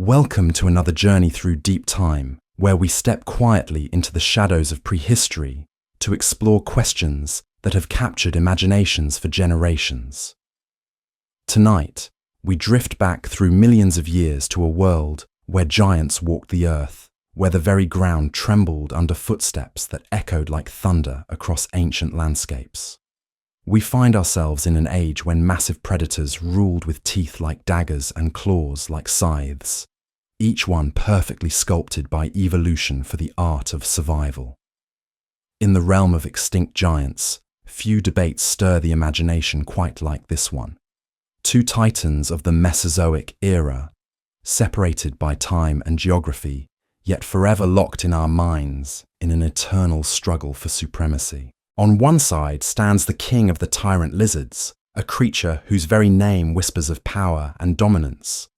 Welcome to another journey through deep time, where we step quietly into the shadows of prehistory to explore questions that have captured imaginations for generations. Tonight, we drift back through millions of years to a world where giants walked the earth, where the very ground trembled under footsteps that echoed like thunder across ancient landscapes. We find ourselves in an age when massive predators ruled with teeth like daggers and claws like scythes, each one perfectly sculpted by evolution for the art of survival. In the realm of extinct giants, few debates stir the imagination quite like this one. Two titans of the Mesozoic era, separated by time and geography, yet forever locked in our minds in an eternal struggle for supremacy. On one side stands the king of the tyrant lizards, a creature whose very name whispers of power and dominance.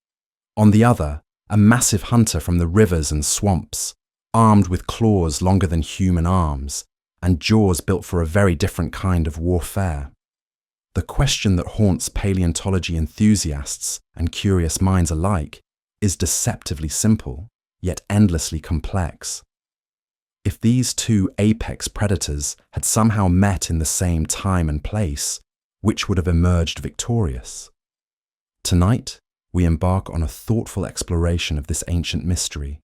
On the other, a massive hunter from the rivers and swamps, armed with claws longer than human arms and jaws built for a very different kind of warfare. The question that haunts paleontology enthusiasts and curious minds alike is deceptively simple, yet endlessly complex. If these two apex predators had somehow met in the same time and place, which would have emerged victorious? Tonight, we embark on a thoughtful exploration of this ancient mystery,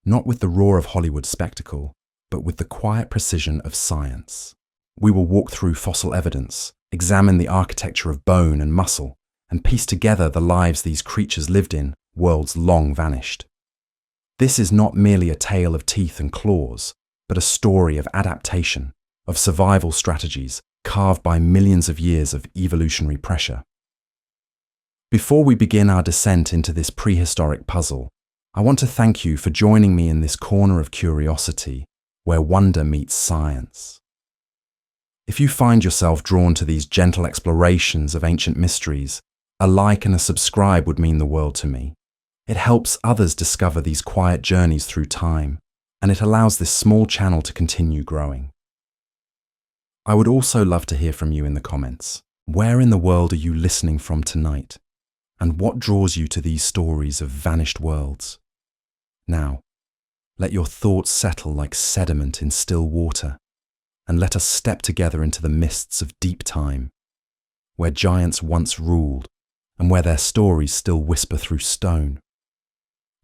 not with the roar of Hollywood spectacle, but with the quiet precision of science. We will walk through fossil evidence, examine the architecture of bone and muscle, and piece together the lives these creatures lived in, worlds long vanished. This is not merely a tale of teeth and claws, but a story of adaptation, of survival strategies carved by millions of years of evolutionary pressure. Before we begin our descent into this prehistoric puzzle, I want to thank you for joining me in this corner of curiosity, where wonder meets science. If you find yourself drawn to these gentle explorations of ancient mysteries, a like and a subscribe would mean the world to me. It helps others discover these quiet journeys through time, and it allows this small channel to continue growing. I would also love to hear from you in the comments. Where in the world are you listening from tonight? And what draws you to these stories of vanished worlds? Now, let your thoughts settle like sediment in still water, and let us step together into the mists of deep time, where giants once ruled, and where their stories still whisper through stone.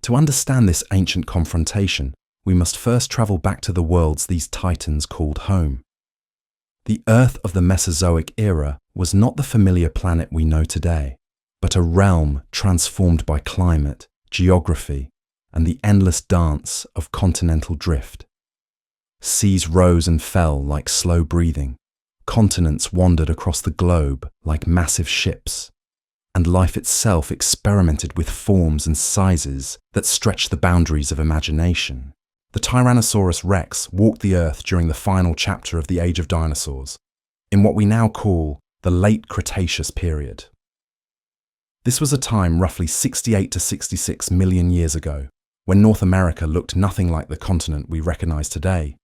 To understand this ancient confrontation, we must first travel back to the worlds these titans called home. The Earth of the Mesozoic era was not the familiar planet we know today, but a realm transformed by climate, geography, and the endless dance of continental drift. Seas rose and fell like slow breathing, continents wandered across the globe like massive ships, and life itself experimented with forms and sizes that stretched the boundaries of imagination. The Tyrannosaurus rex walked the earth during the final chapter of the Age of Dinosaurs, in what we now call the Late Cretaceous period. This was a time roughly 68 to 66 million years ago, when North America looked nothing like the continent we recognize today.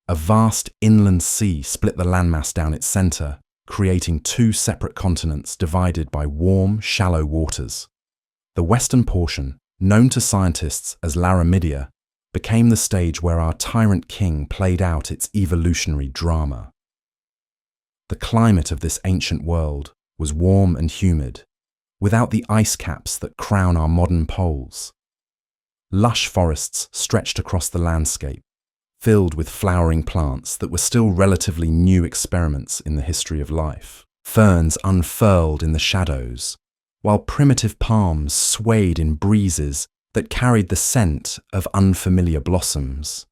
A vast inland sea split the landmass down its center, creating two separate continents divided by warm, shallow waters. The western portion, known to scientists as Laramidia, became the stage where our tyrant king played out its evolutionary drama. The climate of this ancient world was warm and humid, without the ice caps that crown our modern poles. Lush forests stretched across the landscape, filled with flowering plants that were still relatively new experiments in the history of life. Ferns unfurled in the shadows, while primitive palms swayed in breezes that carried the scent of unfamiliar blossoms.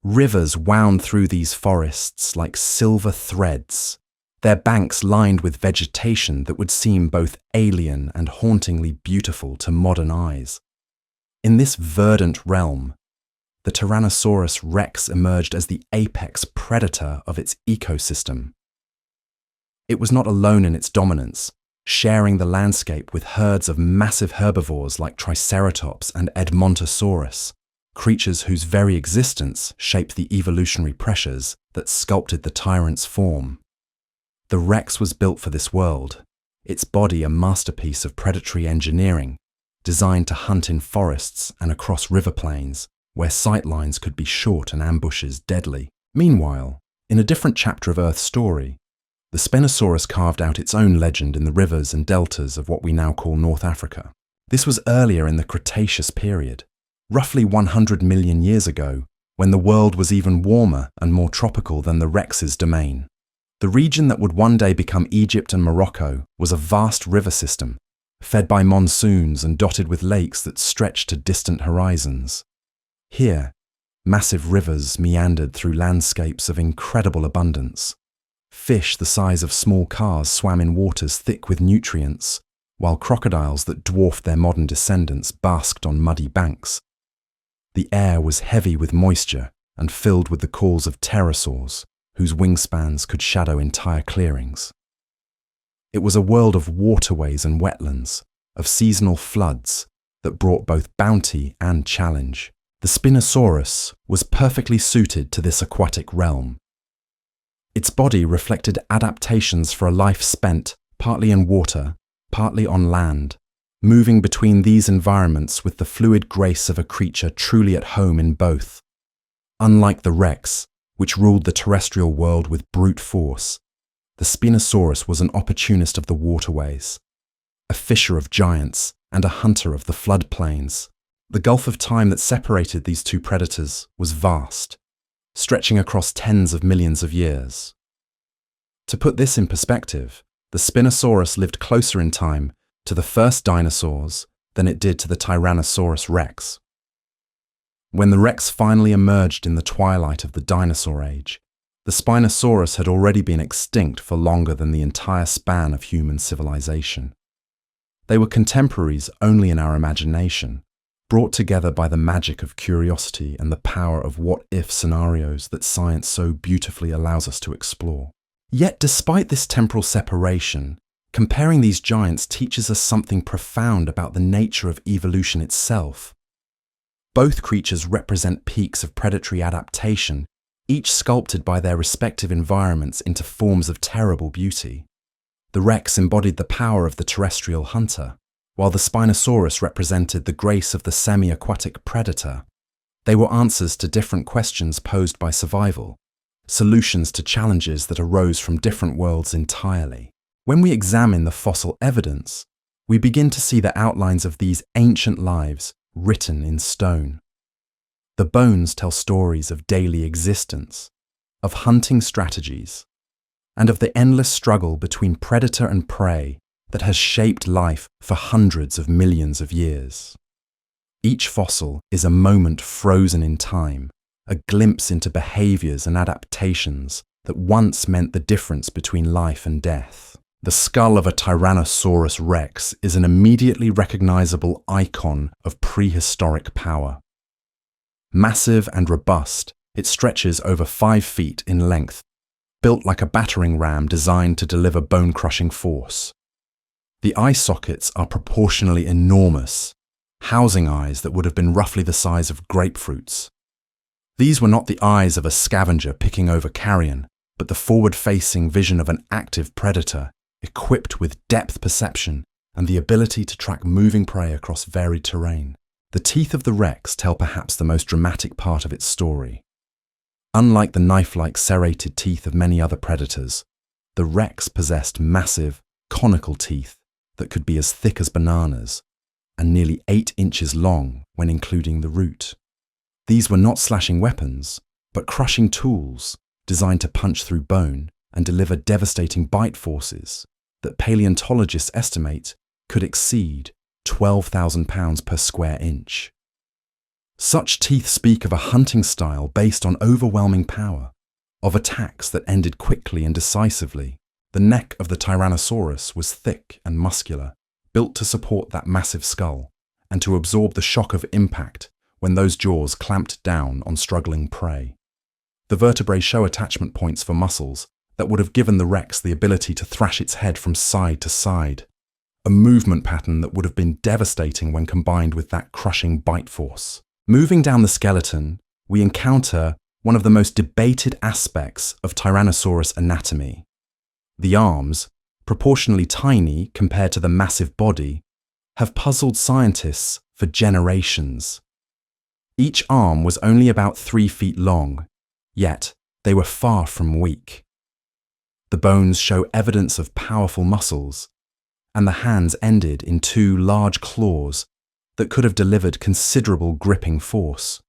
Rivers wound through these forests like silver threads, their banks lined with vegetation that would seem both alien and hauntingly beautiful to modern eyes. In this verdant realm, the Tyrannosaurus rex emerged as the apex predator of its ecosystem. It was not alone in its dominance, sharing the landscape with herds of massive herbivores like Triceratops and Edmontosaurus, creatures whose very existence shaped the evolutionary pressures that sculpted the tyrant's form. The rex was built for this world, its body a masterpiece of predatory engineering, designed to hunt in forests and across river plains, where sightlines could be short and ambushes deadly. Meanwhile, in a different chapter of Earth's story, the Spinosaurus carved out its own legend in the rivers and deltas of what we now call North Africa. This was earlier in the Cretaceous period, roughly 100 million years ago, when the world was even warmer and more tropical than the Rex's domain. The region that would one day become Egypt and Morocco was a vast river system, fed by monsoons and dotted with lakes that stretched to distant horizons. Here, massive rivers meandered through landscapes of incredible abundance. Fish the size of small cars swam in waters thick with nutrients, while crocodiles that dwarfed their modern descendants basked on muddy banks. The air was heavy with moisture and filled with the calls of pterosaurs, whose wingspans could shadow entire clearings. It was a world of waterways and wetlands, of seasonal floods that brought both bounty and challenge. The Spinosaurus was perfectly suited to this aquatic realm. Its body reflected adaptations for a life spent partly in water, partly on land, moving between these environments with the fluid grace of a creature truly at home in both. Unlike the Rex, which ruled the terrestrial world with brute force, the Spinosaurus was an opportunist of the waterways, a fisher of giants and a hunter of the floodplains. The gulf of time that separated these two predators was vast, stretching across tens of millions of years. To put this in perspective, the Spinosaurus lived closer in time to the first dinosaurs than it did to the Tyrannosaurus rex. When the Rex finally emerged in the twilight of the dinosaur age, the Spinosaurus had already been extinct for longer than the entire span of human civilization. They were contemporaries only in our imagination, brought together by the magic of curiosity and the power of what-if scenarios that science so beautifully allows us to explore. Yet despite this temporal separation, comparing these giants teaches us something profound about the nature of evolution itself. Both creatures represent peaks of predatory adaptation, each sculpted by their respective environments into forms of terrible beauty. The Rex embodied the power of the terrestrial hunter, while the Spinosaurus represented the grace of the semi-aquatic predator. They were answers to different questions posed by survival, solutions to challenges that arose from different worlds entirely. When we examine the fossil evidence, we begin to see the outlines of these ancient lives written in stone. The bones tell stories of daily existence, of hunting strategies, and of the endless struggle between predator and prey that has shaped life for hundreds of millions of years. Each fossil is a moment frozen in time, a glimpse into behaviors and adaptations that once meant the difference between life and death. The skull of a Tyrannosaurus rex is an immediately recognizable icon of prehistoric power. Massive and robust, it stretches over 5 feet in length, built like a battering ram designed to deliver bone-crushing force. The eye sockets are proportionally enormous, housing eyes that would have been roughly the size of grapefruits. These were not the eyes of a scavenger picking over carrion, but the forward-facing vision of an active predator, equipped with depth perception and the ability to track moving prey across varied terrain. The teeth of the Rex tell perhaps the most dramatic part of its story. Unlike the knife-like serrated teeth of many other predators, the Rex possessed massive, conical teeth that could be as thick as bananas and nearly 8 inches long when including the root. These were not slashing weapons, but crushing tools designed to punch through bone and deliver devastating bite forces that paleontologists estimate could exceed 12,000 pounds per square inch. Such teeth speak of a hunting style based on overwhelming power, of attacks that ended quickly and decisively. The neck of the Tyrannosaurus was thick and muscular, built to support that massive skull and to absorb the shock of impact when those jaws clamped down on struggling prey. The vertebrae show attachment points for muscles that would have given the Rex the ability to thrash its head from side to side, a movement pattern that would have been devastating when combined with that crushing bite force. Moving down the skeleton, we encounter one of the most debated aspects of Tyrannosaurus anatomy. The arms, proportionally tiny compared to the massive body, have puzzled scientists for generations. Each arm was only about 3 feet long, yet they were far from weak. The bones show evidence of powerful muscles, and the hands ended in 2 large claws that could have delivered considerable gripping force.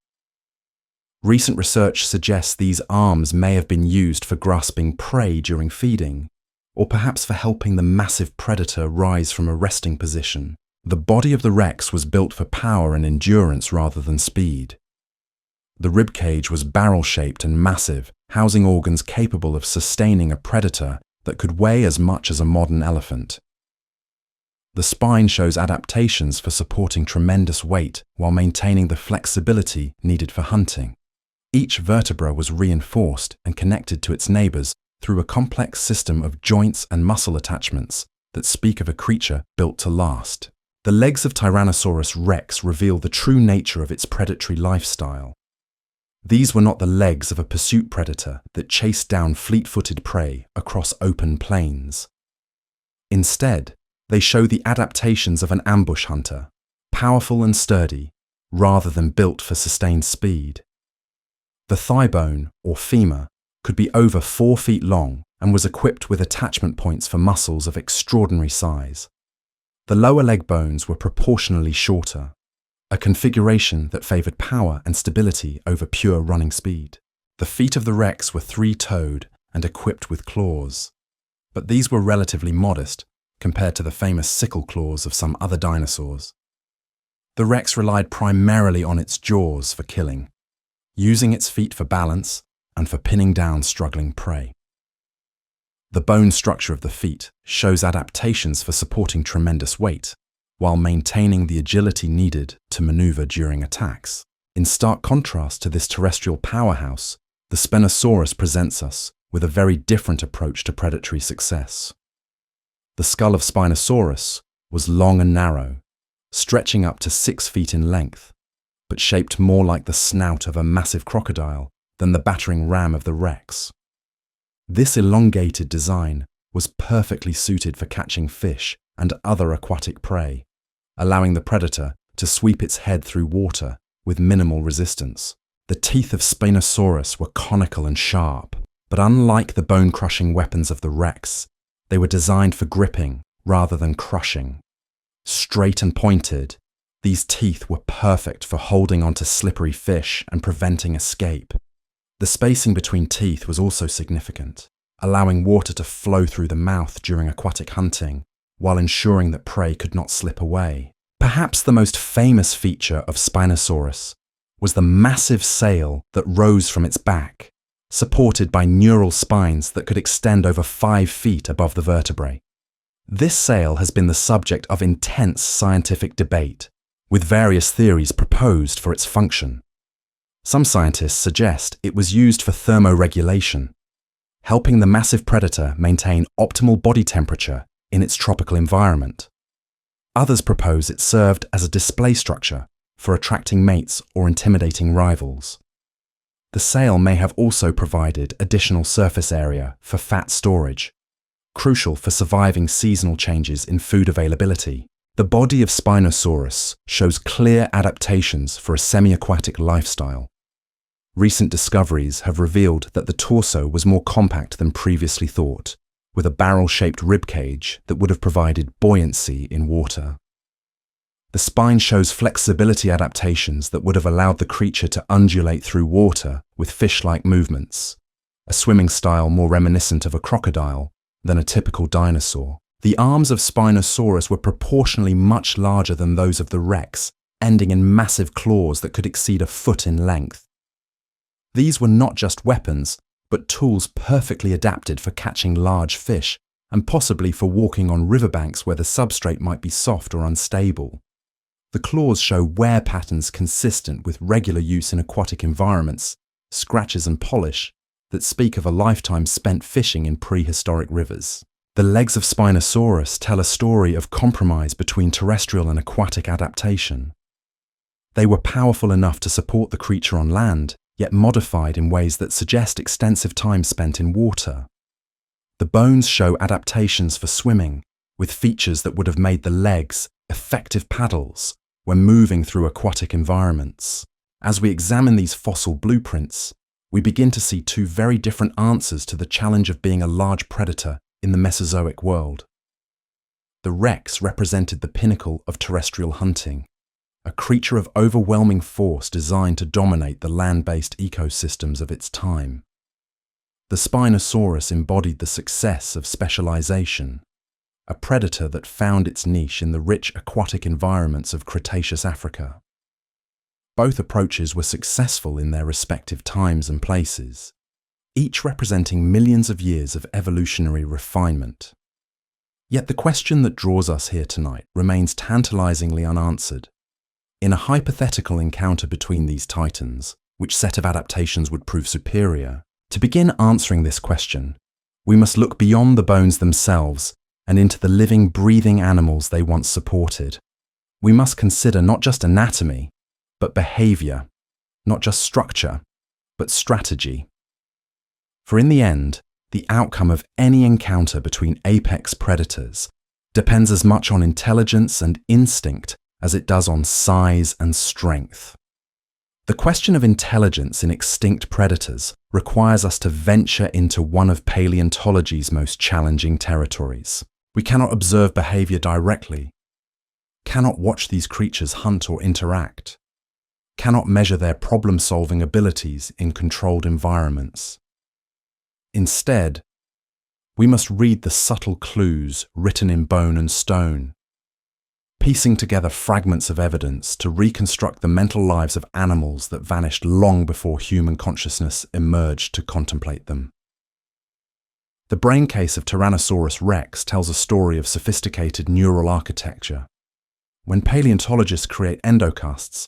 Recent research suggests these arms may have been used for grasping prey during feeding, or perhaps for helping the massive predator rise from a resting position. The body of the Rex was built for power and endurance rather than speed. The ribcage was barrel-shaped and massive, housing organs capable of sustaining a predator that could weigh as much as a modern elephant. The spine shows adaptations for supporting tremendous weight while maintaining the flexibility needed for hunting. Each vertebra was reinforced and connected to its neighbors through a complex system of joints and muscle attachments that speak of a creature built to last. The legs of Tyrannosaurus rex reveal the true nature of its predatory lifestyle. These were not the legs of a pursuit predator that chased down fleet-footed prey across open plains. Instead, they show the adaptations of an ambush hunter, powerful and sturdy, rather than built for sustained speed. The thigh bone, or femur, could be over 4 feet long and was equipped with attachment points for muscles of extraordinary size. The lower leg bones were proportionally shorter, a configuration that favored power and stability over pure running speed. The feet of the Rex were 3-toed and equipped with claws, but these were relatively modest compared to the famous sickle claws of some other dinosaurs. The Rex relied primarily on its jaws for killing, using its feet for balance and for pinning down struggling prey. The bone structure of the feet shows adaptations for supporting tremendous weight, while maintaining the agility needed to maneuver during attacks. In stark contrast to this terrestrial powerhouse, the Spinosaurus presents us with a very different approach to predatory success. The skull of Spinosaurus was long and narrow, stretching up to 6 feet in length, but shaped more like the snout of a massive crocodile than the battering ram of the Rex. This elongated design was perfectly suited for catching fish and other aquatic prey, allowing the predator to sweep its head through water with minimal resistance. The teeth of Spinosaurus were conical and sharp, but unlike the bone-crushing weapons of the Rex, they were designed for gripping rather than crushing. Straight and pointed, these teeth were perfect for holding onto slippery fish and preventing escape. The spacing between teeth was also significant, allowing water to flow through the mouth during aquatic hunting, while ensuring that prey could not slip away. Perhaps the most famous feature of Spinosaurus was the massive sail that rose from its back, supported by neural spines that could extend over 5 feet above the vertebrae. This sail has been the subject of intense scientific debate, with various theories proposed for its function. Some scientists suggest it was used for thermoregulation, helping the massive predator maintain optimal body temperature in its tropical environment. Others propose it served as a display structure for attracting mates or intimidating rivals. The sail may have also provided additional surface area for fat storage, crucial for surviving seasonal changes in food availability. The body of Spinosaurus shows clear adaptations for a semi-aquatic lifestyle. Recent discoveries have revealed that the torso was more compact than previously thought, with a barrel-shaped ribcage that would have provided buoyancy in water. The spine shows flexibility adaptations that would have allowed the creature to undulate through water with fish-like movements, a swimming style more reminiscent of a crocodile than a typical dinosaur. The arms of Spinosaurus were proportionally much larger than those of the Rex, ending in massive claws that could exceed a foot in length. These were not just weapons, but tools perfectly adapted for catching large fish and possibly for walking on riverbanks where the substrate might be soft or unstable. The claws show wear patterns consistent with regular use in aquatic environments, scratches and polish that speak of a lifetime spent fishing in prehistoric rivers. The legs of Spinosaurus tell a story of compromise between terrestrial and aquatic adaptation. They were powerful enough to support the creature on land, yet modified in ways that suggest extensive time spent in water. The bones show adaptations for swimming, with features that would have made the legs effective paddles when moving through aquatic environments. As we examine these fossil blueprints, we begin to see two very different answers to the challenge of being a large predator in the Mesozoic world. The Rex represented the pinnacle of terrestrial hunting, a creature of overwhelming force designed to dominate the land-based ecosystems of its time. The Spinosaurus embodied the success of specialization, a predator that found its niche in the rich aquatic environments of Cretaceous Africa. Both approaches were successful in their respective times and places, each representing millions of years of evolutionary refinement. Yet the question that draws us here tonight remains tantalizingly unanswered. In a hypothetical encounter between these titans, which set of adaptations would prove superior, to begin answering this question, we must look beyond the bones themselves and into the living, breathing animals they once supported. We must consider not just anatomy, but behavior, not just structure, but strategy. For in the end, the outcome of any encounter between apex predators depends as much on intelligence and instinct as it does on size and strength. The question of intelligence in extinct predators requires us to venture into one of paleontology's most challenging territories. We cannot observe behavior directly, cannot watch these creatures hunt or interact, cannot measure their problem-solving abilities in controlled environments. Instead, we must read the subtle clues written in bone and stone, piecing together fragments of evidence to reconstruct the mental lives of animals that vanished long before human consciousness emerged to contemplate them. The brain case of Tyrannosaurus rex tells a story of sophisticated neural architecture. When paleontologists create endocasts,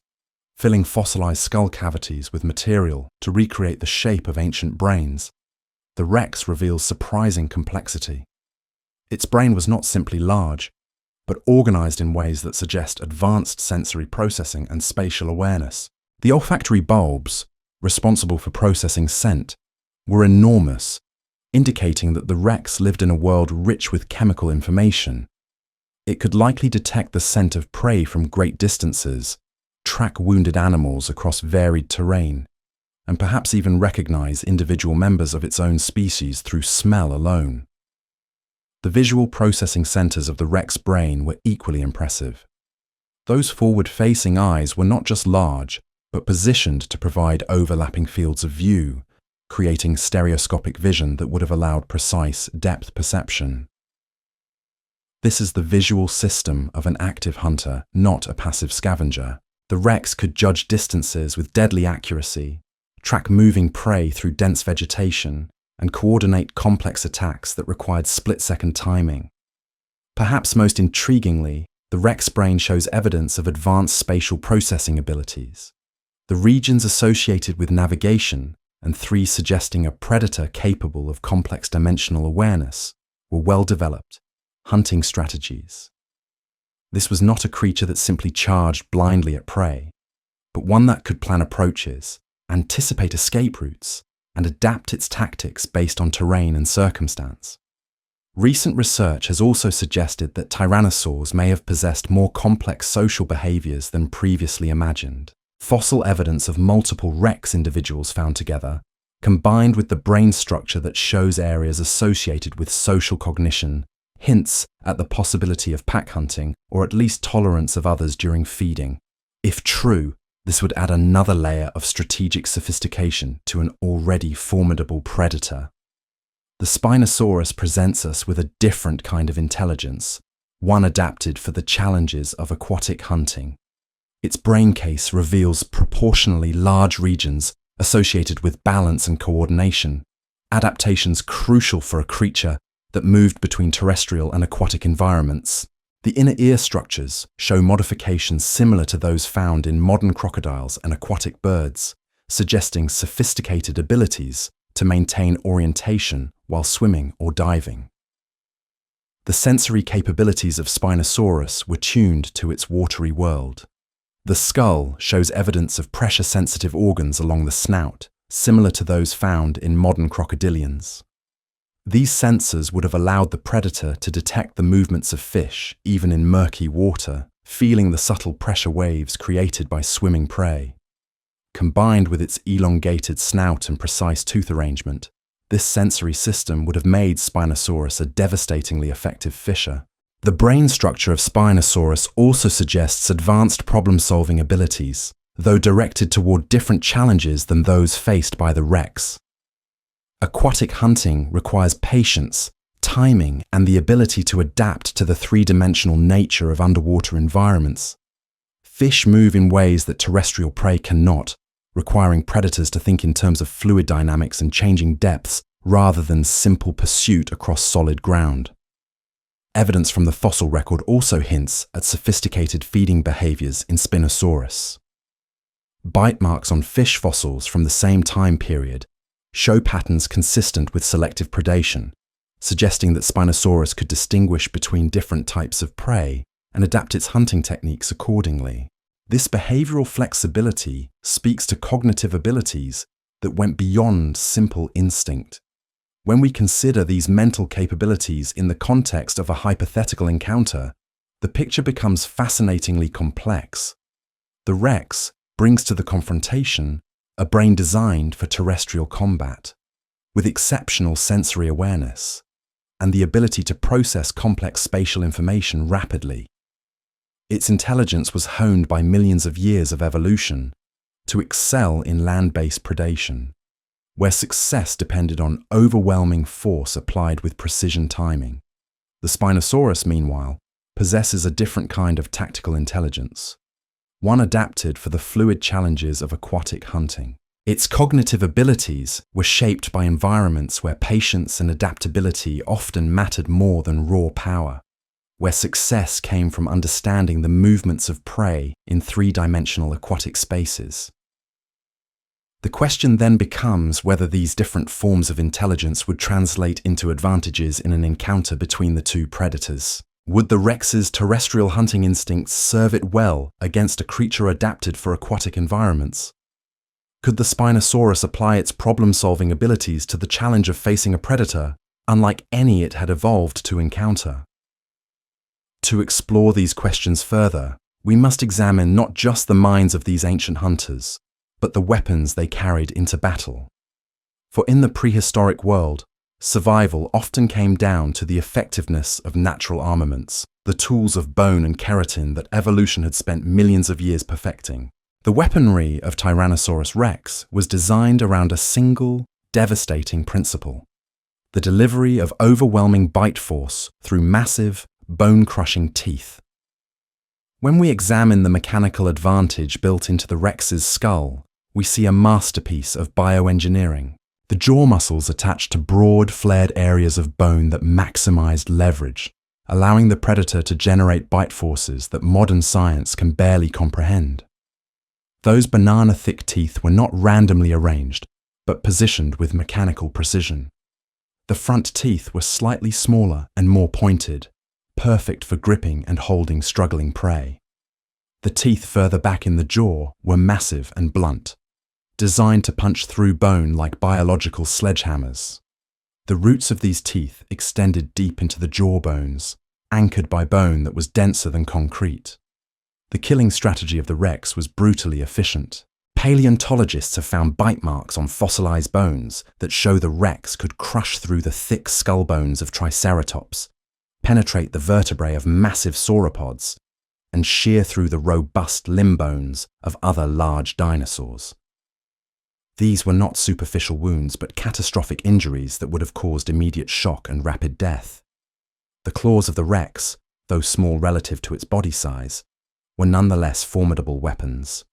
filling fossilized skull cavities with material to recreate the shape of ancient brains, the Rex reveals surprising complexity. Its brain was not simply large, but organized in ways that suggest advanced sensory processing and spatial awareness. The olfactory bulbs, responsible for processing scent, were enormous, indicating that the Rex lived in a world rich with chemical information. It could likely detect the scent of prey from great distances, track wounded animals across varied terrain, and perhaps even recognize individual members of its own species through smell alone. The visual processing centers of the Rex brain were equally impressive. Those forward-facing eyes were not just large, but positioned to provide overlapping fields of view, creating stereoscopic vision that would have allowed precise depth perception. This is the visual system of an active hunter, not a passive scavenger. The Rex could judge distances with deadly accuracy, track moving prey through dense vegetation, and coordinate complex attacks that required split-second timing. Perhaps most intriguingly, the Rex brain shows evidence of advanced spatial processing abilities. The regions associated with navigation, and three suggesting a predator capable of complex dimensional awareness, were well-developed hunting strategies. This was not a creature that simply charged blindly at prey, but one that could plan approaches, anticipate escape routes, and adapt its tactics based on terrain and circumstance. Recent research has also suggested that tyrannosaurs may have possessed more complex social behaviors than previously imagined. Fossil evidence of multiple Rex individuals found together, combined with the brain structure that shows areas associated with social cognition, hints at the possibility of pack hunting or at least tolerance of others during feeding. If true, this would add another layer of strategic sophistication to an already formidable predator. The Spinosaurus presents us with a different kind of intelligence, one adapted for the challenges of aquatic hunting. Its brain case reveals proportionally large regions associated with balance and coordination, adaptations crucial for a creature that moved between terrestrial and aquatic environments. The inner ear structures show modifications similar to those found in modern crocodiles and aquatic birds, suggesting sophisticated abilities to maintain orientation while swimming or diving. The sensory capabilities of Spinosaurus were tuned to its watery world. The skull shows evidence of pressure-sensitive organs along the snout, similar to those found in modern crocodilians. These sensors would have allowed the predator to detect the movements of fish, even in murky water, feeling the subtle pressure waves created by swimming prey. Combined with its elongated snout and precise tooth arrangement, this sensory system would have made Spinosaurus a devastatingly effective fisher. The brain structure of Spinosaurus also suggests advanced problem-solving abilities, though directed toward different challenges than those faced by the Rex. Aquatic hunting requires patience, timing, and the ability to adapt to the three-dimensional nature of underwater environments. Fish move in ways that terrestrial prey cannot, requiring predators to think in terms of fluid dynamics and changing depths rather than simple pursuit across solid ground. Evidence from the fossil record also hints at sophisticated feeding behaviors in Spinosaurus. Bite marks on fish fossils from the same time period show patterns consistent with selective predation, suggesting that Spinosaurus could distinguish between different types of prey and adapt its hunting techniques accordingly. This behavioral flexibility speaks to cognitive abilities that went beyond simple instinct. When we consider these mental capabilities in the context of a hypothetical encounter, the picture becomes fascinatingly complex. The Rex brings to the confrontation a brain designed for terrestrial combat, with exceptional sensory awareness and the ability to process complex spatial information rapidly. Its intelligence was honed by millions of years of evolution to excel in land-based predation, where success depended on overwhelming force applied with precision timing. The Spinosaurus, meanwhile, possesses a different kind of tactical intelligence, one adapted for the fluid challenges of aquatic hunting. Its cognitive abilities were shaped by environments where patience and adaptability often mattered more than raw power, where success came from understanding the movements of prey in three-dimensional aquatic spaces. The question then becomes whether these different forms of intelligence would translate into advantages in an encounter between the two predators. Would the Rex's terrestrial hunting instincts serve it well against a creature adapted for aquatic environments? Could the Spinosaurus apply its problem-solving abilities to the challenge of facing a predator, unlike any it had evolved to encounter? To explore these questions further, we must examine not just the minds of these ancient hunters, but the weapons they carried into battle. For in the prehistoric world, survival often came down to the effectiveness of natural armaments, the tools of bone and keratin that evolution had spent millions of years perfecting. The weaponry of Tyrannosaurus rex was designed around a single, devastating principle: the delivery of overwhelming bite force through massive, bone-crushing teeth. When we examine the mechanical advantage built into the Rex's skull, we see a masterpiece of bioengineering. The jaw muscles attached to broad, flared areas of bone that maximized leverage, allowing the predator to generate bite forces that modern science can barely comprehend. Those banana-thick teeth were not randomly arranged, but positioned with mechanical precision. The front teeth were slightly smaller and more pointed, perfect for gripping and holding struggling prey. The teeth further back in the jaw were massive and blunt, designed to punch through bone like biological sledgehammers. The roots of these teeth extended deep into the jaw bones, anchored by bone that was denser than concrete. The killing strategy of the Rex was brutally efficient. Paleontologists have found bite marks on fossilized bones that show the Rex could crush through the thick skull bones of Triceratops, penetrate the vertebrae of massive sauropods, and shear through the robust limb bones of other large dinosaurs. These were not superficial wounds, but catastrophic injuries that would have caused immediate shock and rapid death. The claws of the Rex, though small relative to its body size, were nonetheless formidable weapons.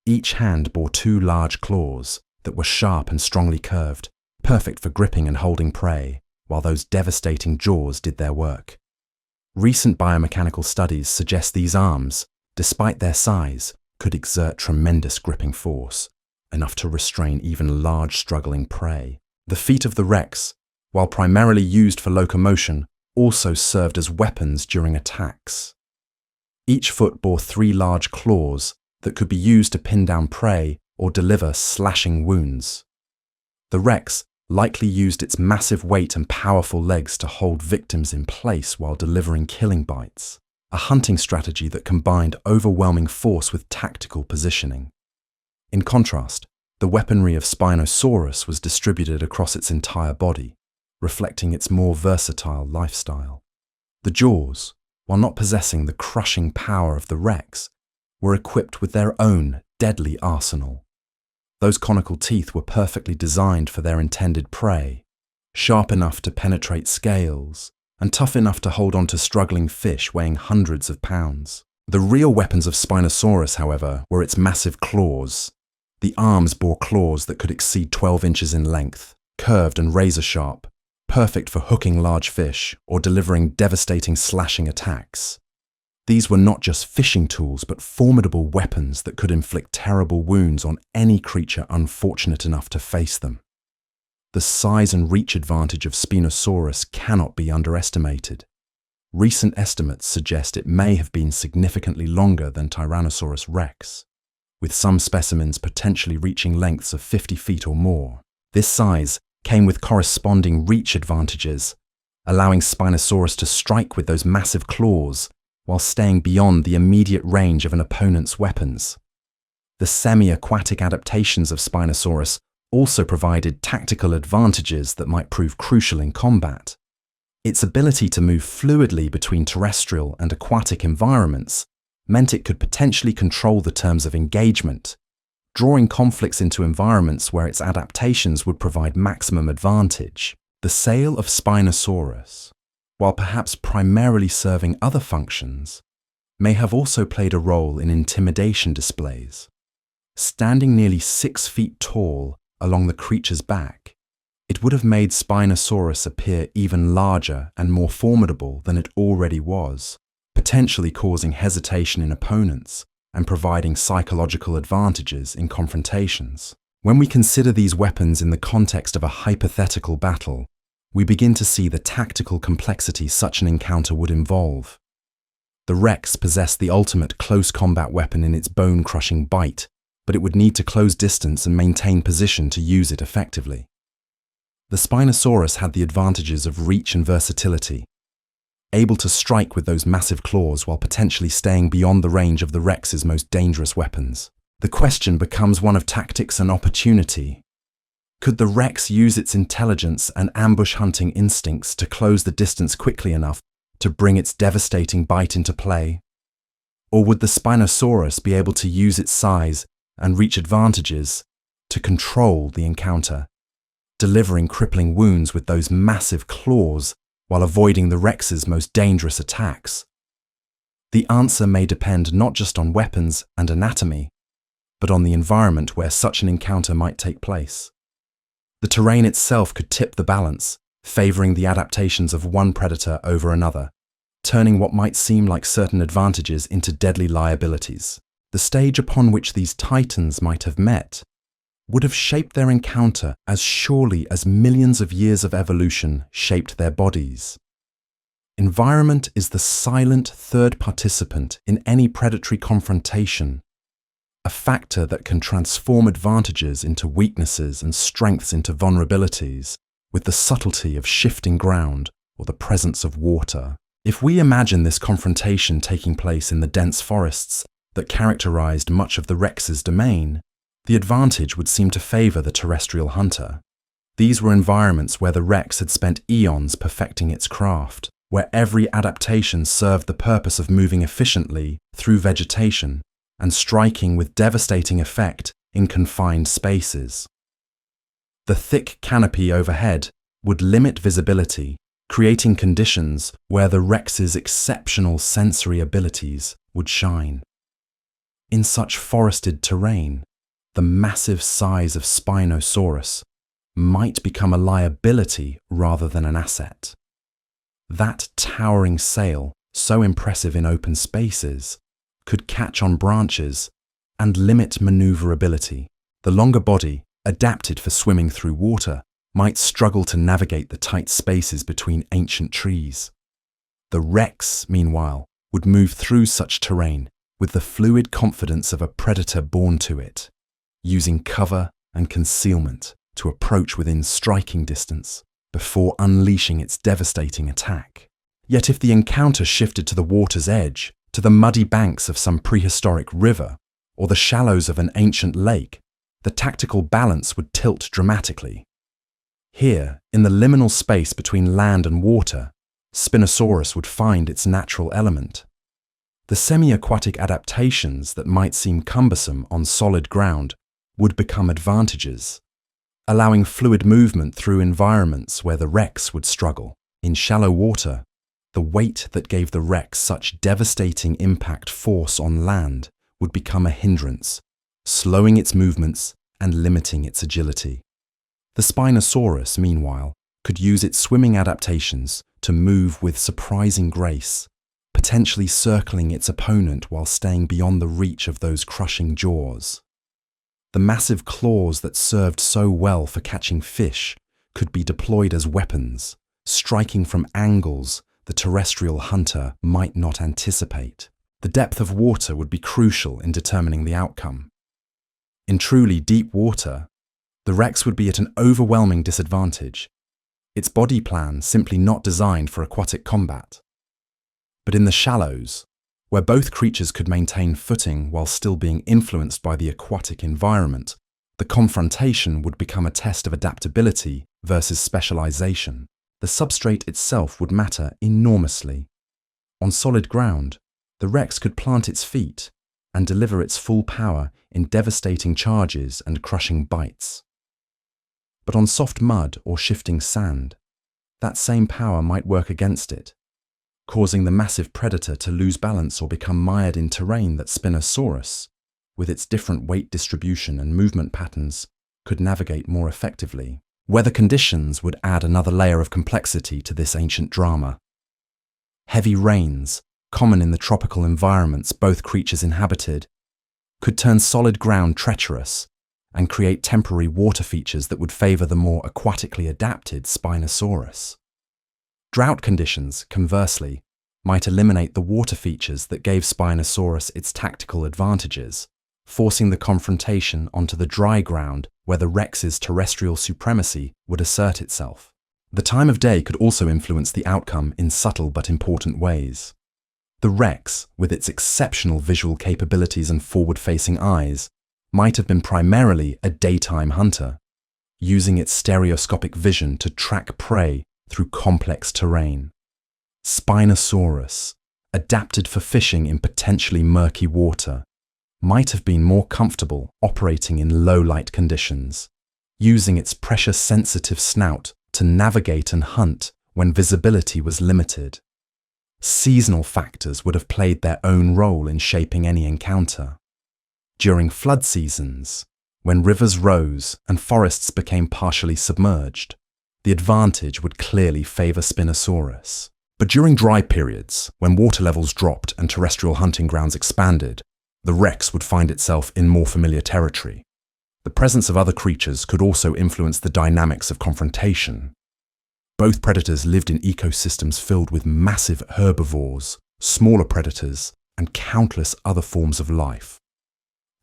Each hand bore two large claws that were sharp and strongly curved, perfect for gripping and holding prey, while those devastating jaws did their work. Recent biomechanical studies suggest these arms, despite their size, could exert tremendous gripping force, enough to restrain even large struggling prey. The feet of the Rex, while primarily used for locomotion, also served as weapons during attacks. Each foot bore three large claws that could be used to pin down prey or deliver slashing wounds. The Rex likely used its massive weight and powerful legs to hold victims in place while delivering killing bites, a hunting strategy that combined overwhelming force with tactical positioning. In contrast, the weaponry of Spinosaurus was distributed across its entire body, reflecting its more versatile lifestyle. The jaws, while not possessing the crushing power of the Rex, were equipped with their own deadly arsenal. Those conical teeth were perfectly designed for their intended prey, sharp enough to penetrate scales, and tough enough to hold on to struggling fish weighing hundreds of pounds. The real weapons of Spinosaurus, however, were its massive claws. The arms bore claws that could exceed 12 inches in length, curved and razor-sharp, perfect for hooking large fish or delivering devastating slashing attacks. These were not just fishing tools, but formidable weapons that could inflict terrible wounds on any creature unfortunate enough to face them. The size and reach advantage of Spinosaurus cannot be underestimated. Recent estimates suggest it may have been significantly longer than Tyrannosaurus rex, with some specimens potentially reaching lengths of 50 feet or more. This size came with corresponding reach advantages, allowing Spinosaurus to strike with those massive claws while staying beyond the immediate range of an opponent's weapons. The semi-aquatic adaptations of Spinosaurus also provided tactical advantages that might prove crucial in combat. Its ability to move fluidly between terrestrial and aquatic environments meant it could potentially control the terms of engagement, drawing conflicts into environments where its adaptations would provide maximum advantage. The sale of Spinosaurus, while perhaps primarily serving other functions, may have also played a role in intimidation displays. Standing nearly 6 feet tall along the creature's back, it would have made Spinosaurus appear even larger and more formidable than it already was, potentially causing hesitation in opponents and providing psychological advantages in confrontations. When we consider these weapons in the context of a hypothetical battle, we begin to see the tactical complexity such an encounter would involve. The Rex possessed the ultimate close combat weapon in its bone-crushing bite, but it would need to close distance and maintain position to use it effectively. The Spinosaurus had the advantages of reach and versatility, able to strike with those massive claws while potentially staying beyond the range of the Rex's most dangerous weapons. The question becomes one of tactics and opportunity. Could the Rex use its intelligence and ambush hunting instincts to close the distance quickly enough to bring its devastating bite into play? Or would the Spinosaurus be able to use its size and reach advantages to control the encounter, delivering crippling wounds with those massive claws while avoiding the Rex's most dangerous attacks? The answer may depend not just on weapons and anatomy, but on the environment where such an encounter might take place. The terrain itself could tip the balance, favoring the adaptations of one predator over another, turning what might seem like certain advantages into deadly liabilities. The stage upon which these titans might have met would have shaped their encounter as surely as millions of years of evolution shaped their bodies. Environment is the silent third participant in any predatory confrontation, a factor that can transform advantages into weaknesses and strengths into vulnerabilities, with the subtlety of shifting ground or the presence of water. If we imagine this confrontation taking place in the dense forests that characterized much of the Rex's domain, the advantage would seem to favor the terrestrial hunter. These were environments where the Rex had spent eons perfecting its craft, where every adaptation served the purpose of moving efficiently through vegetation and striking with devastating effect in confined spaces. The thick canopy overhead would limit visibility, creating conditions where the Rex's exceptional sensory abilities would shine. In such forested terrain, the massive size of Spinosaurus might become a liability rather than an asset. That towering sail, so impressive in open spaces, could catch on branches and limit maneuverability. The longer body, adapted for swimming through water, might struggle to navigate the tight spaces between ancient trees. The Rex, meanwhile, would move through such terrain with the fluid confidence of a predator born to it, using cover and concealment to approach within striking distance before unleashing its devastating attack. Yet if the encounter shifted to the water's edge, to the muddy banks of some prehistoric river, or the shallows of an ancient lake, the tactical balance would tilt dramatically. Here, in the liminal space between land and water, Spinosaurus would find its natural element. The semi-aquatic adaptations that might seem cumbersome on solid ground would become advantages, allowing fluid movement through environments where the Rex would struggle. In shallow water, the weight that gave the Rex such devastating impact force on land would become a hindrance, slowing its movements and limiting its agility. The Spinosaurus, meanwhile, could use its swimming adaptations to move with surprising grace, potentially circling its opponent while staying beyond the reach of those crushing jaws. The massive claws that served so well for catching fish could be deployed as weapons, striking from angles the terrestrial hunter might not anticipate. The depth of water would be crucial in determining the outcome. In truly deep water, the Rex would be at an overwhelming disadvantage, its body plan simply not designed for aquatic combat. But in the shallows, where both creatures could maintain footing while still being influenced by the aquatic environment, the confrontation would become a test of adaptability versus specialization. The substrate itself would matter enormously. On solid ground, the Rex could plant its feet and deliver its full power in devastating charges and crushing bites. But on soft mud or shifting sand, that same power might work against it, causing the massive predator to lose balance or become mired in terrain that Spinosaurus, with its different weight distribution and movement patterns, could navigate more effectively. Weather conditions would add another layer of complexity to this ancient drama. Heavy rains, common in the tropical environments both creatures inhabited, could turn solid ground treacherous and create temporary water features that would favor the more aquatically adapted Spinosaurus. Drought conditions, conversely, might eliminate the water features that gave Spinosaurus its tactical advantages, forcing the confrontation onto the dry ground where the Rex's terrestrial supremacy would assert itself. The time of day could also influence the outcome in subtle but important ways. The Rex, with its exceptional visual capabilities and forward-facing eyes, might have been primarily a daytime hunter, using its stereoscopic vision to track prey through complex terrain. Spinosaurus, adapted for fishing in potentially murky water, might have been more comfortable operating in low-light conditions, using its pressure-sensitive snout to navigate and hunt when visibility was limited. Seasonal factors would have played their own role in shaping any encounter. During flood seasons, when rivers rose and forests became partially submerged, the advantage would clearly favor Spinosaurus. But during dry periods, when water levels dropped and terrestrial hunting grounds expanded, the Rex would find itself in more familiar territory. The presence of other creatures could also influence the dynamics of confrontation. Both predators lived in ecosystems filled with massive herbivores, smaller predators, and countless other forms of life.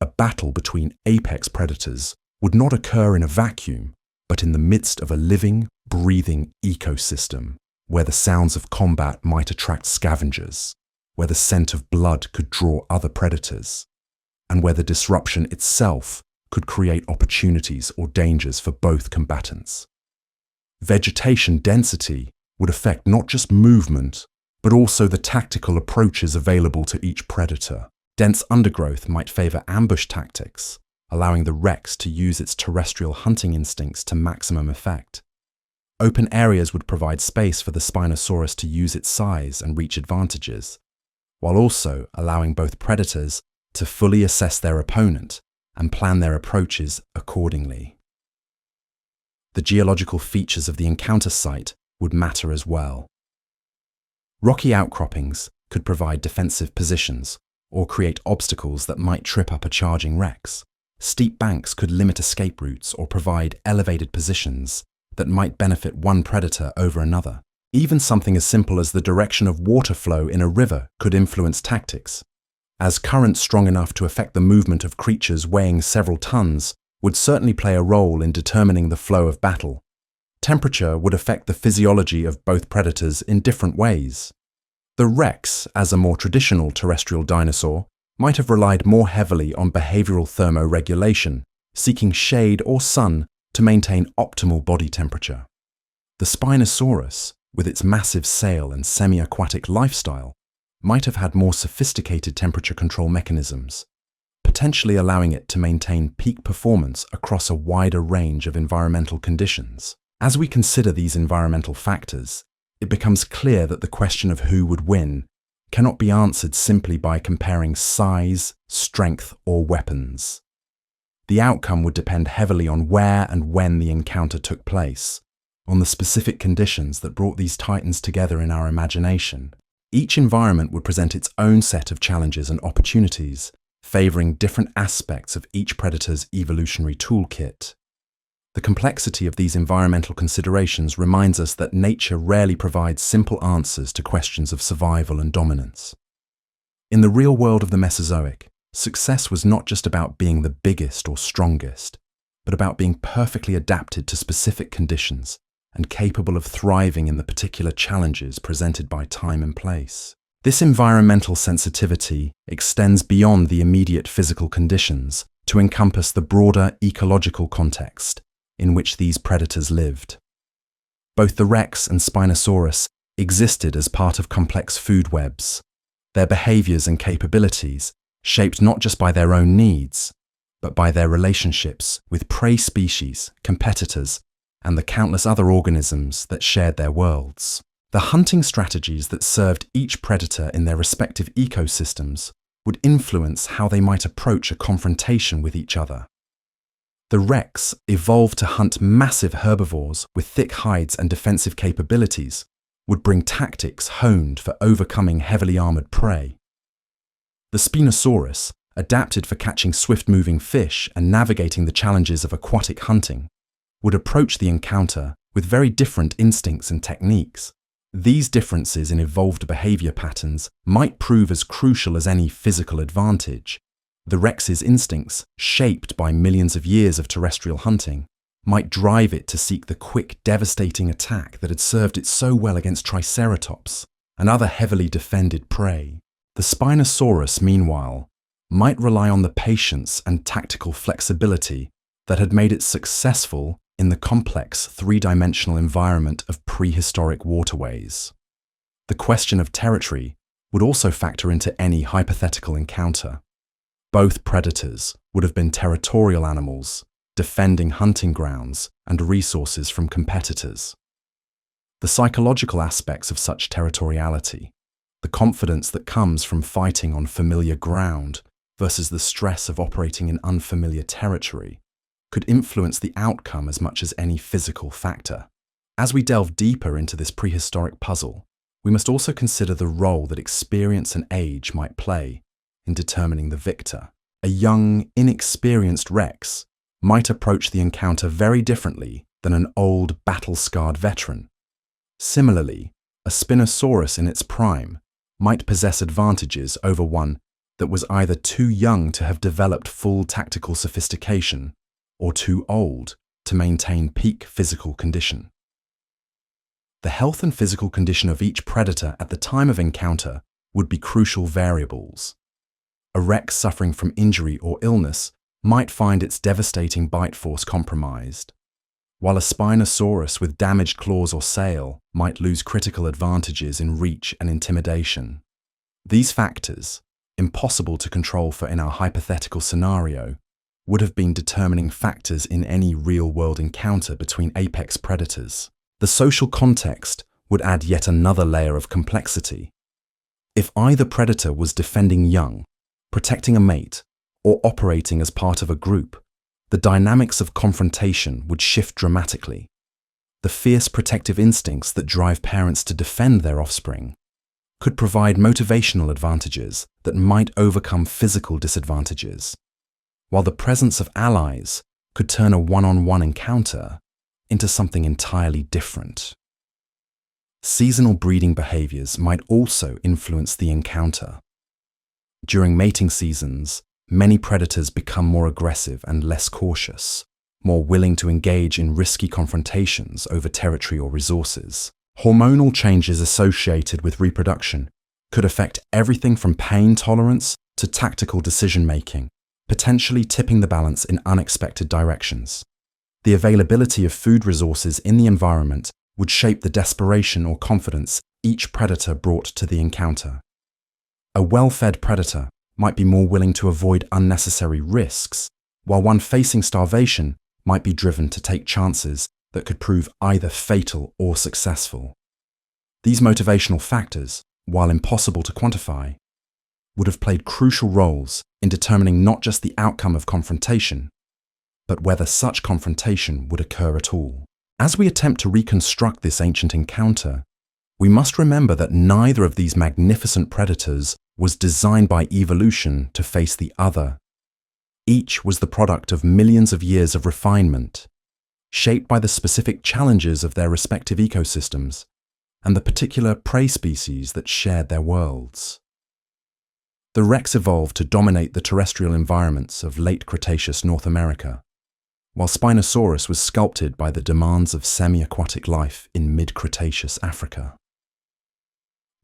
A battle between apex predators would not occur in a vacuum, but in the midst of a living, breathing ecosystem, where the sounds of combat might attract scavengers, where the scent of blood could draw other predators, and where the disruption itself could create opportunities or dangers for both combatants. Vegetation density would affect not just movement, but also the tactical approaches available to each predator. Dense undergrowth might favor ambush tactics, allowing the Rex to use its terrestrial hunting instincts to maximum effect. Open areas would provide space for the Spinosaurus to use its size and reach advantages, while also allowing both predators to fully assess their opponent and plan their approaches accordingly. The geological features of the encounter site would matter as well. Rocky outcroppings could provide defensive positions or create obstacles that might trip up a charging Rex. Steep banks could limit escape routes or provide elevated positions that might benefit one predator over another. Even something as simple as the direction of water flow in a river could influence tactics, as currents strong enough to affect the movement of creatures weighing several tons would certainly play a role in determining the flow of battle. Temperature would affect the physiology of both predators in different ways. The Rex, as a more traditional terrestrial dinosaur, might have relied more heavily on behavioral thermoregulation, seeking shade or sun to maintain optimal body temperature. The Spinosaurus, with its massive sail and semi-aquatic lifestyle, might have had more sophisticated temperature control mechanisms, potentially allowing it to maintain peak performance across a wider range of environmental conditions. As we consider these environmental factors, it becomes clear that the question of who would win cannot be answered simply by comparing size, strength, or weapons. The outcome would depend heavily on where and when the encounter took place, on the specific conditions that brought these titans together in our imagination. Each environment would present its own set of challenges and opportunities, favoring different aspects of each predator's evolutionary toolkit. The complexity of these environmental considerations reminds us that nature rarely provides simple answers to questions of survival and dominance. In the real world of the Mesozoic, success was not just about being the biggest or strongest, but about being perfectly adapted to specific conditions and capable of thriving in the particular challenges presented by time and place. This environmental sensitivity extends beyond the immediate physical conditions to encompass the broader ecological context in which these predators lived. Both the Rex and Spinosaurus existed as part of complex food webs, their behaviors and capabilities shaped not just by their own needs, but by their relationships with prey species, competitors, and the countless other organisms that shared their worlds. The hunting strategies that served each predator in their respective ecosystems would influence how they might approach a confrontation with each other. The Rex evolved to hunt massive herbivores with thick hides and defensive capabilities, would bring tactics honed for overcoming heavily armored prey. The Spinosaurus, adapted for catching swift-moving fish and navigating the challenges of aquatic hunting, would approach the encounter with very different instincts and techniques. These differences in evolved behavior patterns might prove as crucial as any physical advantage. The Rex's instincts, shaped by millions of years of terrestrial hunting, might drive it to seek the quick, devastating attack that had served it so well against Triceratops and other heavily defended prey. The Spinosaurus, meanwhile, might rely on the patience and tactical flexibility that had made it successful in the complex three-dimensional environment of prehistoric waterways. The question of territory would also factor into any hypothetical encounter. Both predators would have been territorial animals, defending hunting grounds and resources from competitors. The psychological aspects of such territoriality, the confidence that comes from fighting on familiar ground versus the stress of operating in unfamiliar territory, could influence the outcome as much as any physical factor. As we delve deeper into this prehistoric puzzle, we must also consider the role that experience and age might play in determining the victor. A young, inexperienced Rex might approach the encounter very differently than an old, battle-scarred veteran. Similarly, a Spinosaurus in its prime might possess advantages over one that was either too young to have developed full tactical sophistication or too old to maintain peak physical condition. The health and physical condition of each predator at the time of encounter would be crucial variables. A Rex suffering from injury or illness might find its devastating bite force compromised, while a Spinosaurus with damaged claws or sail might lose critical advantages in reach and intimidation. These factors, impossible to control for in our hypothetical scenario, would have been determining factors in any real-world encounter between apex predators. The social context would add yet another layer of complexity. If either predator was defending young, protecting a mate, or operating as part of a group, the dynamics of confrontation would shift dramatically. The fierce protective instincts that drive parents to defend their offspring could provide motivational advantages that might overcome physical disadvantages, while the presence of allies could turn a one-on-one encounter into something entirely different. Seasonal breeding behaviors might also influence the encounter. During mating seasons, many predators become more aggressive and less cautious, more willing to engage in risky confrontations over territory or resources. Hormonal changes associated with reproduction could affect everything from pain tolerance to tactical decision-making, potentially tipping the balance in unexpected directions. The availability of food resources in the environment would shape the desperation or confidence each predator brought to the encounter. A well-fed predator might be more willing to avoid unnecessary risks, while one facing starvation might be driven to take chances that could prove either fatal or successful. These motivational factors, while impossible to quantify, would have played crucial roles in determining not just the outcome of confrontation, but whether such confrontation would occur at all. As we attempt to reconstruct this ancient encounter, we must remember that neither of these magnificent predators was designed by evolution to face the other. Each was the product of millions of years of refinement, shaped by the specific challenges of their respective ecosystems and the particular prey species that shared their worlds. The Rex evolved to dominate the terrestrial environments of late Cretaceous North America, while Spinosaurus was sculpted by the demands of semi-aquatic life in mid-Cretaceous Africa.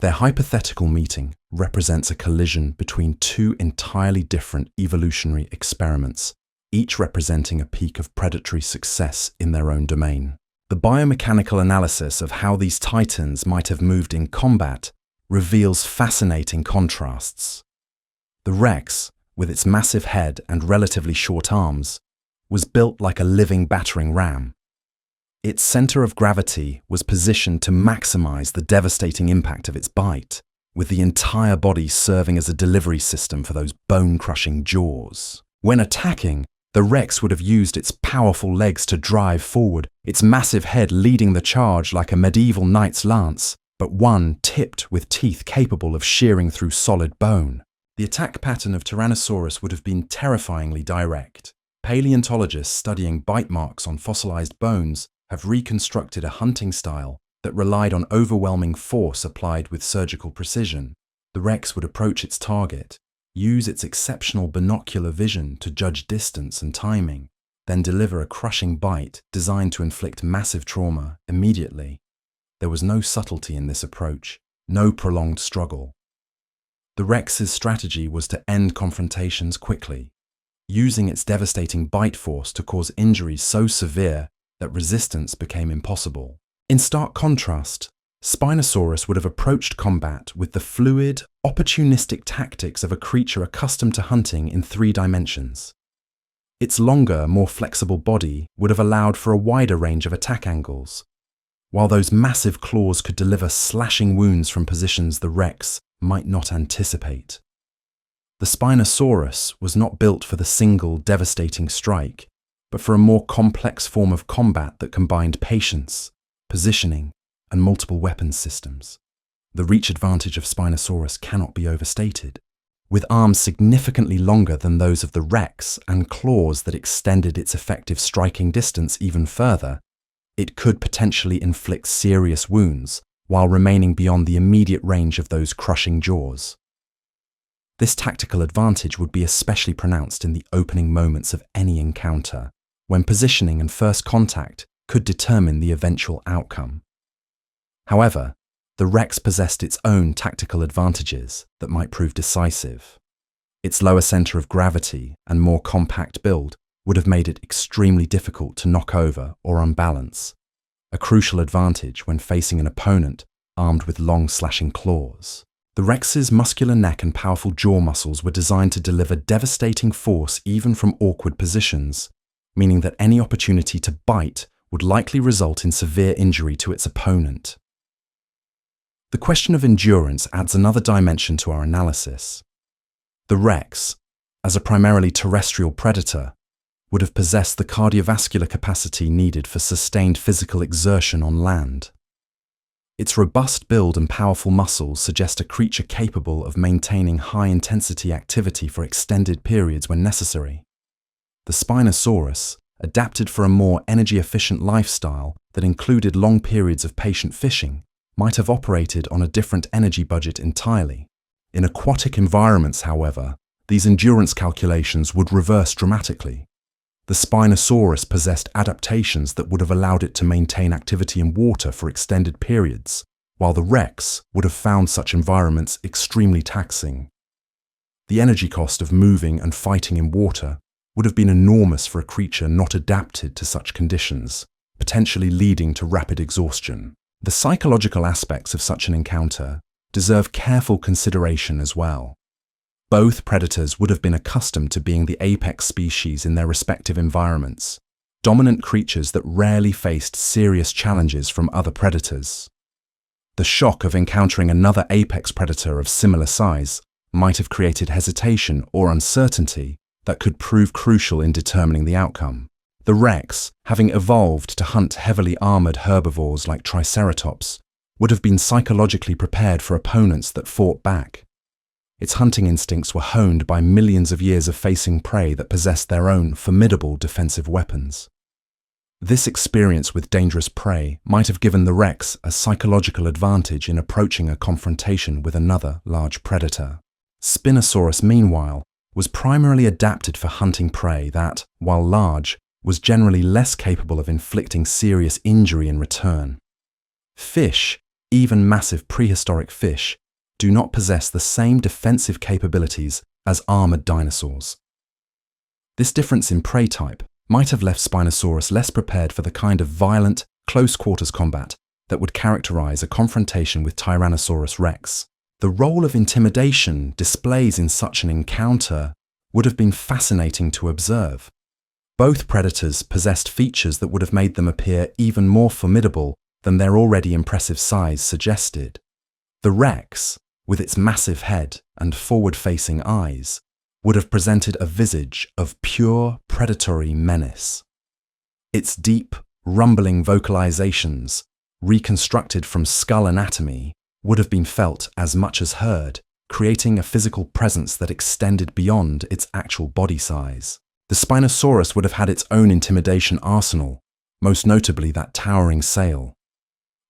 Their hypothetical meeting represents a collision between two entirely different evolutionary experiments, each representing a peak of predatory success in their own domain. The biomechanical analysis of how these titans might have moved in combat reveals fascinating contrasts. The Rex, with its massive head and relatively short arms, was built like a living battering ram. Its center of gravity was positioned to maximize the devastating impact of its bite, with the entire body serving as a delivery system for those bone-crushing jaws. When attacking, the Rex would have used its powerful legs to drive forward, its massive head leading the charge like a medieval knight's lance, but one tipped with teeth capable of shearing through solid bone. The attack pattern of Tyrannosaurus would have been terrifyingly direct. Paleontologists studying bite marks on fossilized bones have reconstructed a hunting style that relied on overwhelming force applied with surgical precision. The Rex would approach its target, use its exceptional binocular vision to judge distance and timing, then deliver a crushing bite designed to inflict massive trauma immediately. There was no subtlety in this approach, no prolonged struggle. The Rex's strategy was to end confrontations quickly, using its devastating bite force to cause injuries so severe that resistance became impossible. In stark contrast, Spinosaurus would have approached combat with the fluid, opportunistic tactics of a creature accustomed to hunting in 3 dimensions. Its longer, more flexible body would have allowed for a wider range of attack angles, while those massive claws could deliver slashing wounds from positions the Rex might not anticipate. The Spinosaurus was not built for the single devastating strike, but for a more complex form of combat that combined patience, positioning, and multiple weapons systems. The reach advantage of Spinosaurus cannot be overstated. With arms significantly longer than those of the Rex and claws that extended its effective striking distance even further, it could potentially inflict serious wounds while remaining beyond the immediate range of those crushing jaws. This tactical advantage would be especially pronounced in the opening moments of any encounter, when positioning and first contact could determine the eventual outcome. However, the Rex possessed its own tactical advantages that might prove decisive. Its lower center of gravity and more compact build would have made it extremely difficult to knock over or unbalance, a crucial advantage when facing an opponent armed with long slashing claws. The Rex's muscular neck and powerful jaw muscles were designed to deliver devastating force even from awkward positions, meaning that any opportunity to bite would likely result in severe injury to its opponent. The question of endurance adds another dimension to our analysis. The Rex, as a primarily terrestrial predator, would have possessed the cardiovascular capacity needed for sustained physical exertion on land. Its robust build and powerful muscles suggest a creature capable of maintaining high-intensity activity for extended periods when necessary. The Spinosaurus, adapted for a more energy-efficient lifestyle that included long periods of patient fishing, might have operated on a different energy budget entirely. In aquatic environments, however, these endurance calculations would reverse dramatically. The Spinosaurus possessed adaptations that would have allowed it to maintain activity in water for extended periods, while the Rex would have found such environments extremely taxing. The energy cost of moving and fighting in water would have been enormous for a creature not adapted to such conditions, potentially leading to rapid exhaustion. The psychological aspects of such an encounter deserve careful consideration as well. Both predators would have been accustomed to being the apex species in their respective environments, dominant creatures that rarely faced serious challenges from other predators. The shock of encountering another apex predator of similar size might have created hesitation or uncertainty that could prove crucial in determining the outcome. The Rex, having evolved to hunt heavily armored herbivores like Triceratops, would have been psychologically prepared for opponents that fought back. Its hunting instincts were honed by millions of years of facing prey that possessed their own formidable defensive weapons. This experience with dangerous prey might have given the Rex a psychological advantage in approaching a confrontation with another large predator. Spinosaurus, meanwhile, was primarily adapted for hunting prey that, while large, was generally less capable of inflicting serious injury in return. Fish, even massive prehistoric fish, do not possess the same defensive capabilities as armored dinosaurs. This difference in prey type might have left Spinosaurus less prepared for the kind of violent, close-quarters combat that would characterize a confrontation with Tyrannosaurus rex. The role of intimidation displayed in such an encounter would have been fascinating to observe. Both predators possessed features that would have made them appear even more formidable than their already impressive size suggested. The Rex, with its massive head and forward-facing eyes, would have presented a visage of pure predatory menace. Its deep, rumbling vocalizations, reconstructed from skull anatomy, would have been felt as much as heard, creating a physical presence that extended beyond its actual body size. The Spinosaurus would have had its own intimidation arsenal, most notably that towering sail.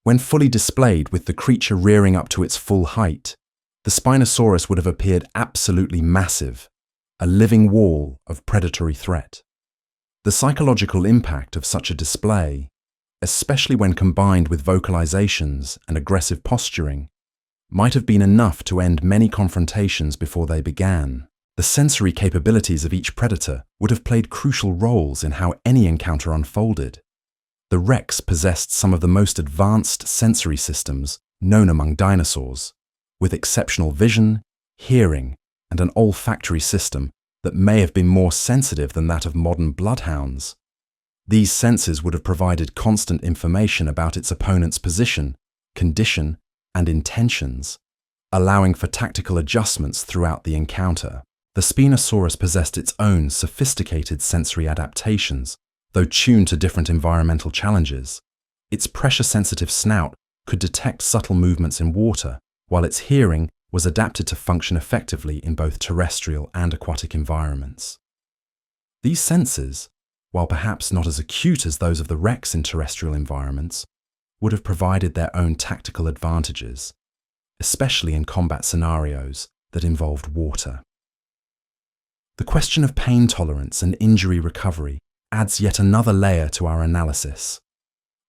When fully displayed with the creature rearing up to its full height, the Spinosaurus would have appeared absolutely massive, a living wall of predatory threat. The psychological impact of such a display, especially when combined with vocalizations and aggressive posturing, might have been enough to end many confrontations before they began. The sensory capabilities of each predator would have played crucial roles in how any encounter unfolded. The Rex possessed some of the most advanced sensory systems known among dinosaurs, with exceptional vision, hearing, and an olfactory system that may have been more sensitive than that of modern bloodhounds. These senses would have provided constant information about its opponent's position, condition, and intentions, allowing for tactical adjustments throughout the encounter. The Spinosaurus possessed its own sophisticated sensory adaptations, though tuned to different environmental challenges. Its pressure-sensitive snout could detect subtle movements in water, while its hearing was adapted to function effectively in both terrestrial and aquatic environments. These senses, while perhaps not as acute as those of the Rex in terrestrial environments, would have provided their own tactical advantages, especially in combat scenarios that involved water. The question of pain tolerance and injury recovery adds yet another layer to our analysis.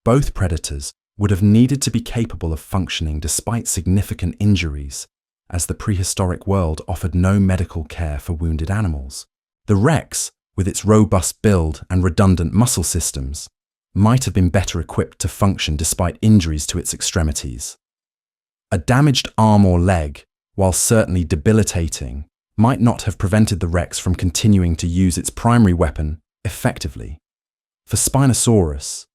Both predators would have needed to be capable of functioning despite significant injuries, as the prehistoric world offered no medical care for wounded animals. The Rex, with its robust build and redundant muscle systems, might have been better equipped to function despite injuries to its extremities. A damaged arm or leg, while certainly debilitating, might not have prevented the Rex from continuing to use its primary weapon effectively. For Spinosaurus,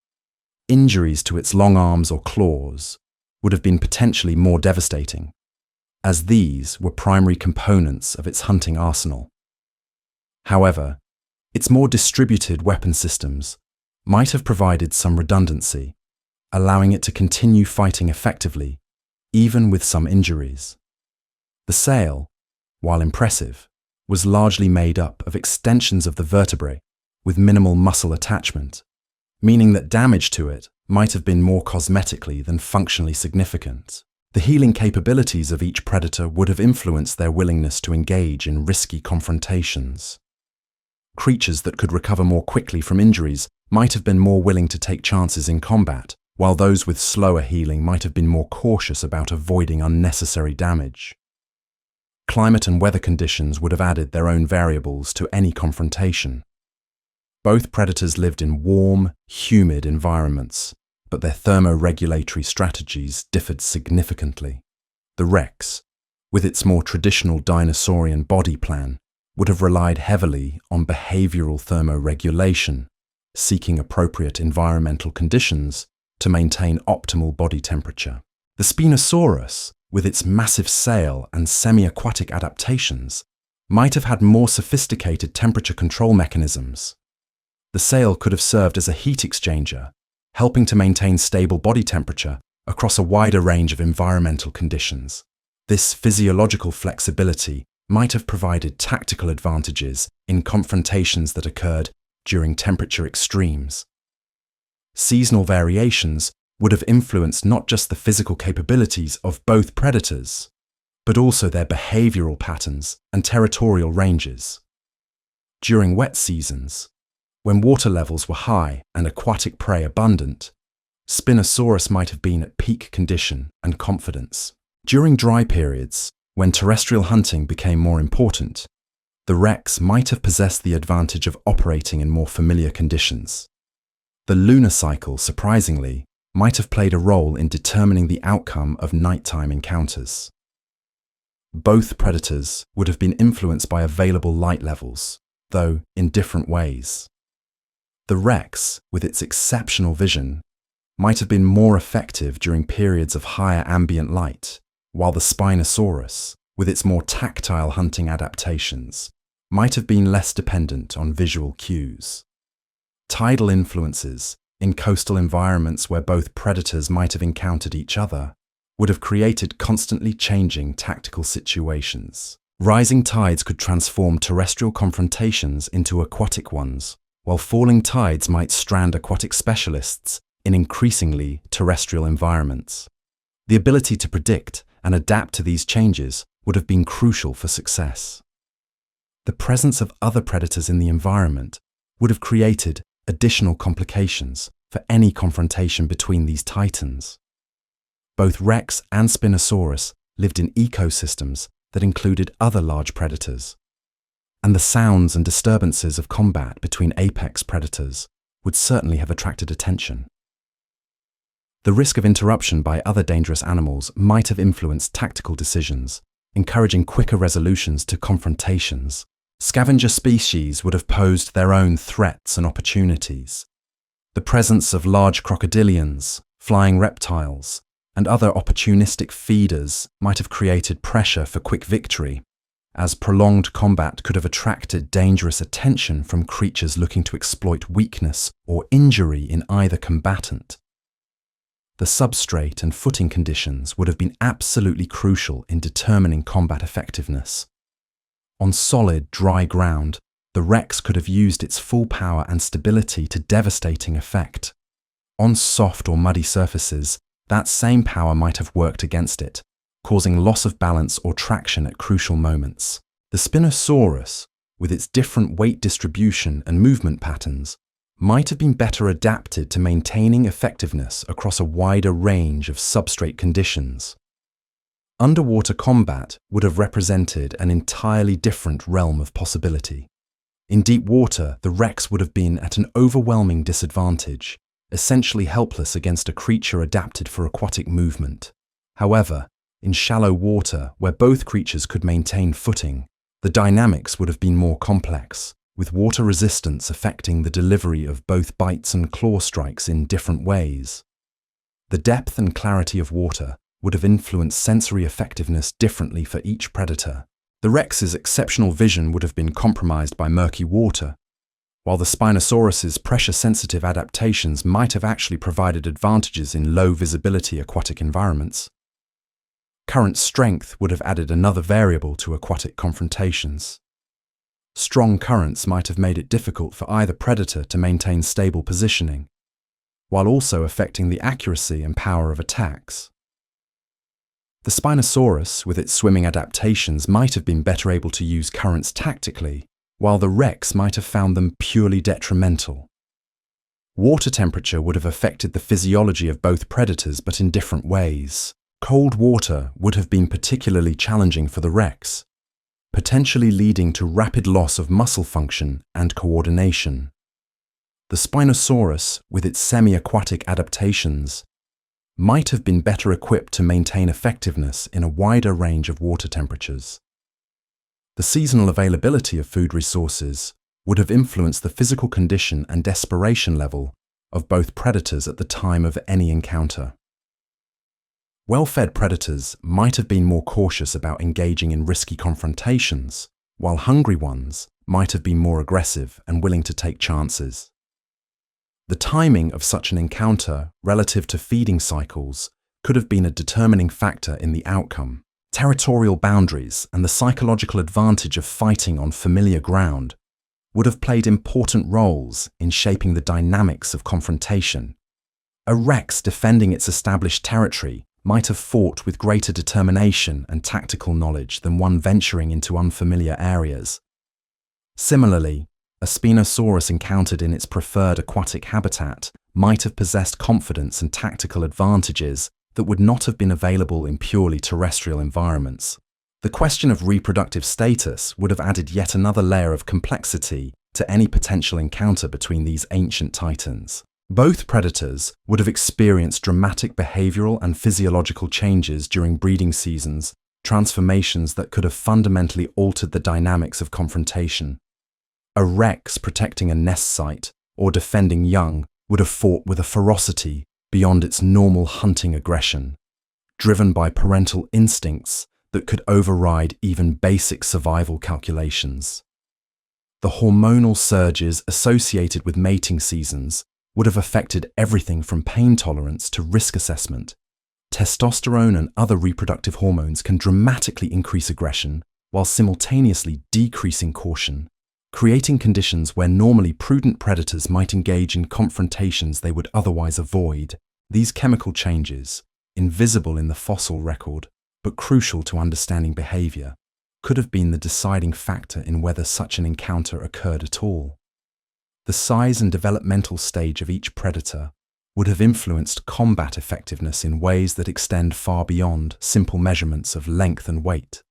injuries to its long arms or claws would have been potentially more devastating, as these were primary components of its hunting arsenal. However, its more distributed weapon systems might have provided some redundancy, allowing it to continue fighting effectively, even with some injuries. The sail, while impressive, was largely made up of extensions of the vertebrae with minimal muscle attachment, meaning that damage to it might have been more cosmetically than functionally significant. The healing capabilities of each predator would have influenced their willingness to engage in risky confrontations. Creatures that could recover more quickly from injuries might have been more willing to take chances in combat, while those with slower healing might have been more cautious about avoiding unnecessary damage. Climate and weather conditions would have added their own variables to any confrontation. Both predators lived in warm, humid environments, but their thermoregulatory strategies differed significantly. The Rex, with its more traditional dinosaurian body plan, would have relied heavily on behavioral thermoregulation, seeking appropriate environmental conditions to maintain optimal body temperature. The Spinosaurus, with its massive sail and semi-aquatic adaptations, might have had more sophisticated temperature control mechanisms. The sail could have served as a heat exchanger, helping to maintain stable body temperature across a wider range of environmental conditions. This physiological flexibility might have provided tactical advantages in confrontations that occurred during temperature extremes. Seasonal variations would have influenced not just the physical capabilities of both predators, but also their behavioral patterns and territorial ranges. During wet seasons, when water levels were high and aquatic prey abundant, Spinosaurus might have been at peak condition and confidence. During dry periods, when terrestrial hunting became more important, the Rex might have possessed the advantage of operating in more familiar conditions. The lunar cycle, surprisingly, might have played a role in determining the outcome of nighttime encounters. Both predators would have been influenced by available light levels, though in different ways. The Rex, with its exceptional vision, might have been more effective during periods of higher ambient light, while the Spinosaurus, with its more tactile hunting adaptations, might have been less dependent on visual cues. Tidal influences, in coastal environments where both predators might have encountered each other, would have created constantly changing tactical situations. Rising tides could transform terrestrial confrontations into aquatic ones, while falling tides might strand aquatic specialists in increasingly terrestrial environments. The ability to predict and adapt to these changes would have been crucial for success. The presence of other predators in the environment would have created additional complications for any confrontation between these titans. Both Rex and Spinosaurus lived in ecosystems that included other large predators, and the sounds and disturbances of combat between apex predators would certainly have attracted attention. The risk of interruption by other dangerous animals might have influenced tactical decisions, encouraging quicker resolutions to confrontations. Scavenger species would have posed their own threats and opportunities. The presence of large crocodilians, flying reptiles, and other opportunistic feeders might have created pressure for quick victory, as prolonged combat could have attracted dangerous attention from creatures looking to exploit weakness or injury in either combatant. The substrate and footing conditions would have been absolutely crucial in determining combat effectiveness. On solid, dry ground, the Rex could have used its full power and stability to devastating effect. On soft or muddy surfaces, that same power might have worked against it, causing loss of balance or traction at crucial moments. The Spinosaurus, with its different weight distribution and movement patterns, might have been better adapted to maintaining effectiveness across a wider range of substrate conditions. Underwater combat would have represented an entirely different realm of possibility. In deep water, the Rex would have been at an overwhelming disadvantage, essentially helpless against a creature adapted for aquatic movement. However, in shallow water, where both creatures could maintain footing, the dynamics would have been more complex, with water resistance affecting the delivery of both bites and claw strikes in different ways. The depth and clarity of water would have influenced sensory effectiveness differently for each predator. The Rex's exceptional vision would have been compromised by murky water, while the Spinosaurus's pressure-sensitive adaptations might have actually provided advantages in low-visibility aquatic environments. Current strength would have added another variable to aquatic confrontations. Strong currents might have made it difficult for either predator to maintain stable positioning, while also affecting the accuracy and power of attacks. The Spinosaurus, with its swimming adaptations, might have been better able to use currents tactically, while the Rex might have found them purely detrimental. Water temperature would have affected the physiology of both predators, but in different ways. Cold water would have been particularly challenging for the Rex, potentially leading to rapid loss of muscle function and coordination. The Spinosaurus, with its semi-aquatic adaptations, might have been better equipped to maintain effectiveness in a wider range of water temperatures. The seasonal availability of food resources would have influenced the physical condition and desperation level of both predators at the time of any encounter. Well-fed predators might have been more cautious about engaging in risky confrontations, while hungry ones might have been more aggressive and willing to take chances. The timing of such an encounter relative to feeding cycles could have been a determining factor in the outcome. Territorial boundaries and the psychological advantage of fighting on familiar ground would have played important roles in shaping the dynamics of confrontation. A Rex defending its established territory might have fought with greater determination and tactical knowledge than one venturing into unfamiliar areas. Similarly, a Spinosaurus encountered in its preferred aquatic habitat might have possessed confidence and tactical advantages that would not have been available in purely terrestrial environments. The question of reproductive status would have added yet another layer of complexity to any potential encounter between these ancient titans. Both predators would have experienced dramatic behavioral and physiological changes during breeding seasons, transformations that could have fundamentally altered the dynamics of confrontation. A Rex protecting a nest site or defending young would have fought with a ferocity beyond its normal hunting aggression, driven by parental instincts that could override even basic survival calculations. The hormonal surges associated with mating seasons would have affected everything from pain tolerance to risk assessment. Testosterone and other reproductive hormones can dramatically increase aggression while simultaneously decreasing caution, creating conditions where normally prudent predators might engage in confrontations they would otherwise avoid. These chemical changes, invisible in the fossil record, but crucial to understanding behavior, could have been the deciding factor in whether such an encounter occurred at all. The size and developmental stage of each predator would have influenced combat effectiveness in ways that extend far beyond simple measurements of length and weight.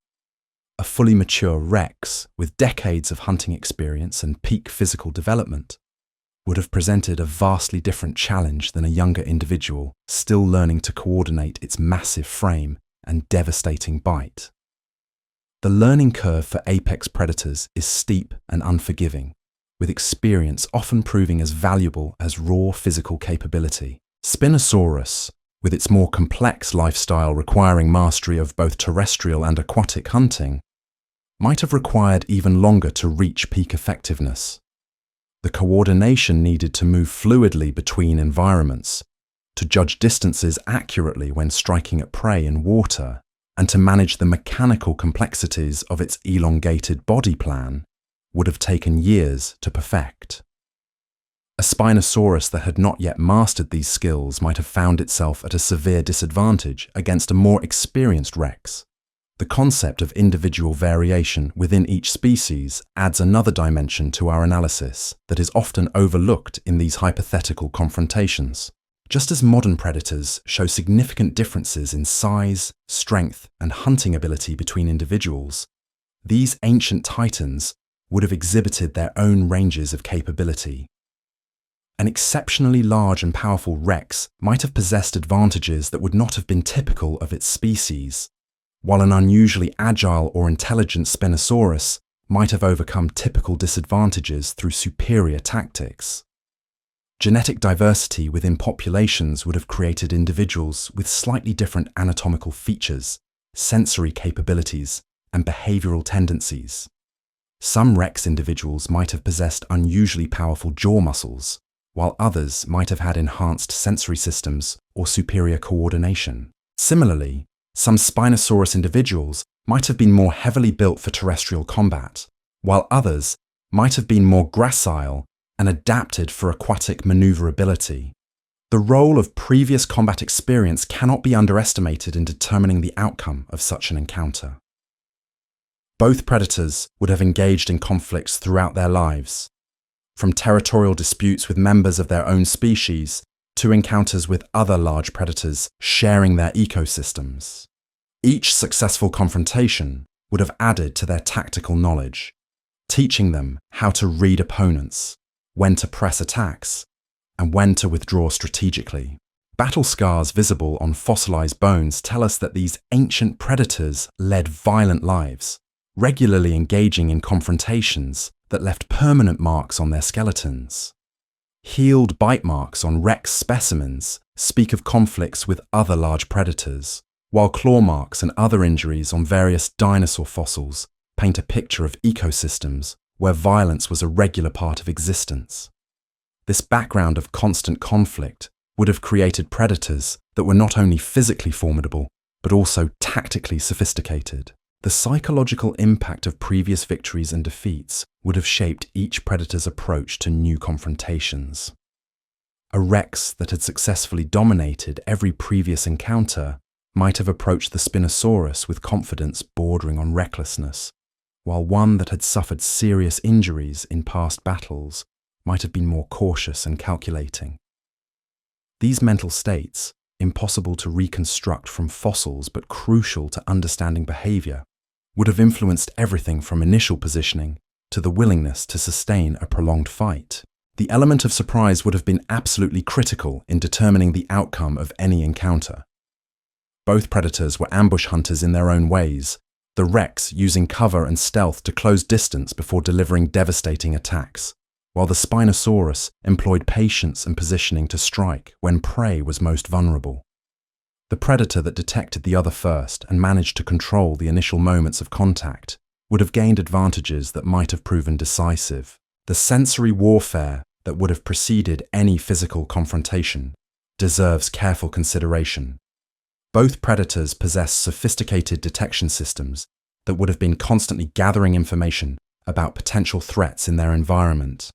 A fully mature Rex, with decades of hunting experience and peak physical development, would have presented a vastly different challenge than a younger individual still learning to coordinate its massive frame and devastating bite. The learning curve for apex predators is steep and unforgiving, with experience often proving as valuable as raw physical capability. Spinosaurus, with its more complex lifestyle requiring mastery of both terrestrial and aquatic hunting, might have required even longer to reach peak effectiveness. The coordination needed to move fluidly between environments, to judge distances accurately when striking at prey in water, and to manage the mechanical complexities of its elongated body plan would have taken years to perfect. A Spinosaurus that had not yet mastered these skills might have found itself at a severe disadvantage against a more experienced Rex. The concept of individual variation within each species adds another dimension to our analysis that is often overlooked in these hypothetical confrontations. Just as modern predators show significant differences in size, strength, and hunting ability between individuals, these ancient titans would have exhibited their own ranges of capability. An exceptionally large and powerful Rex might have possessed advantages that would not have been typical of its species, while an unusually agile or intelligent Spinosaurus might have overcome typical disadvantages through superior tactics. Genetic diversity within populations would have created individuals with slightly different anatomical features, sensory capabilities, and behavioral tendencies. Some Rex individuals might have possessed unusually powerful jaw muscles, while others might have had enhanced sensory systems or superior coordination. Similarly, some Spinosaurus individuals might have been more heavily built for terrestrial combat, while others might have been more gracile and adapted for aquatic maneuverability. The role of previous combat experience cannot be underestimated in determining the outcome of such an encounter. Both predators would have engaged in conflicts throughout their lives, from territorial disputes with members of their own species to encounters with other large predators sharing their ecosystems. Each successful confrontation would have added to their tactical knowledge, teaching them how to read opponents, when to press attacks, and when to withdraw strategically. Battle scars visible on fossilized bones tell us that these ancient predators led violent lives, regularly engaging in confrontations that left permanent marks on their skeletons. Healed bite marks on Rex specimens speak of conflicts with other large predators, while claw marks and other injuries on various dinosaur fossils paint a picture of ecosystems where violence was a regular part of existence. This background of constant conflict would have created predators that were not only physically formidable, but also tactically sophisticated. The psychological impact of previous victories and defeats would have shaped each predator's approach to new confrontations. A Rex that had successfully dominated every previous encounter might have approached the Spinosaurus with confidence bordering on recklessness, while one that had suffered serious injuries in past battles might have been more cautious and calculating. These mental states, impossible to reconstruct from fossils but crucial to understanding behavior, would have influenced everything from initial positioning to the willingness to sustain a prolonged fight. The element of surprise would have been absolutely critical in determining the outcome of any encounter. Both predators were ambush hunters in their own ways, the Rex using cover and stealth to close distance before delivering devastating attacks, while the Spinosaurus employed patience and positioning to strike when prey was most vulnerable. The predator that detected the other first and managed to control the initial moments of contact would have gained advantages that might have proven decisive. The sensory warfare that would have preceded any physical confrontation deserves careful consideration. Both predators possess sophisticated detection systems that would have been constantly gathering information about potential threats in their environment.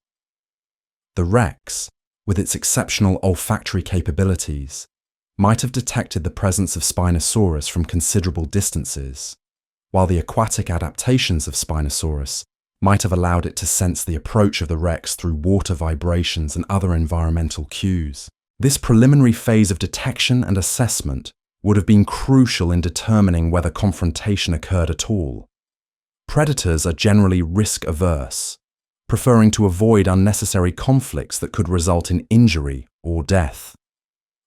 The Rex, with its exceptional olfactory capabilities, might have detected the presence of Spinosaurus from considerable distances, while the aquatic adaptations of Spinosaurus might have allowed it to sense the approach of the Rex through water vibrations and other environmental cues. This preliminary phase of detection and assessment would have been crucial in determining whether confrontation occurred at all. Predators are generally risk-averse, preferring to avoid unnecessary conflicts that could result in injury or death.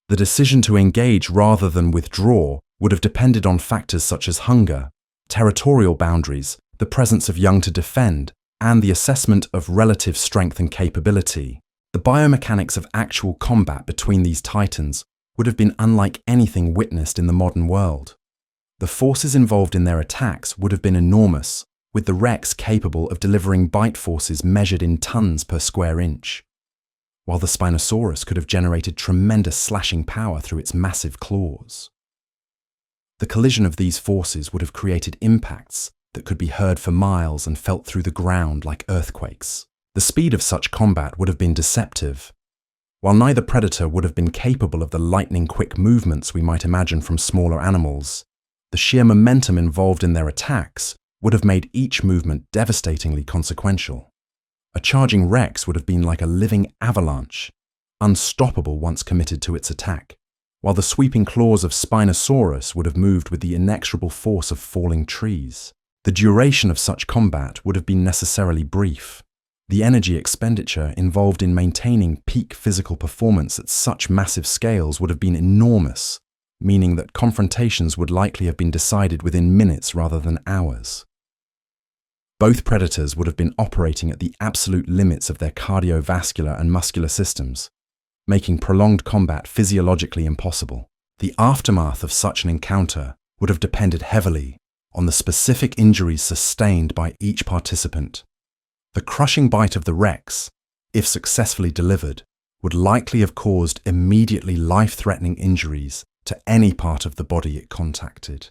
The decision to engage rather than withdraw would have depended on factors such as hunger, territorial boundaries, the presence of young to defend, and the assessment of relative strength and capability. The biomechanics of actual combat between these titans would have been unlike anything witnessed in the modern world. The forces involved in their attacks would have been enormous, with the Rex capable of delivering bite forces measured in tons per square inch, while the Spinosaurus could have generated tremendous slashing power through its massive claws. The collision of these forces would have created impacts that could be heard for miles and felt through the ground like earthquakes. The speed of such combat would have been deceptive. While neither predator would have been capable of the lightning-quick movements we might imagine from smaller animals, the sheer momentum involved in their attacks would have made each movement devastatingly consequential. A charging Rex would have been like a living avalanche, unstoppable once committed to its attack, while the sweeping claws of Spinosaurus would have moved with the inexorable force of falling trees. The duration of such combat would have been necessarily brief. The energy expenditure involved in maintaining peak physical performance at such massive scales would have been enormous, meaning that confrontations would likely have been decided within minutes rather than hours. Both predators would have been operating at the absolute limits of their cardiovascular and muscular systems, making prolonged combat physiologically impossible. The aftermath of such an encounter would have depended heavily on the specific injuries sustained by each participant. The crushing bite of the Rex, if successfully delivered, would likely have caused immediately life-threatening injuries to any part of the body it contacted.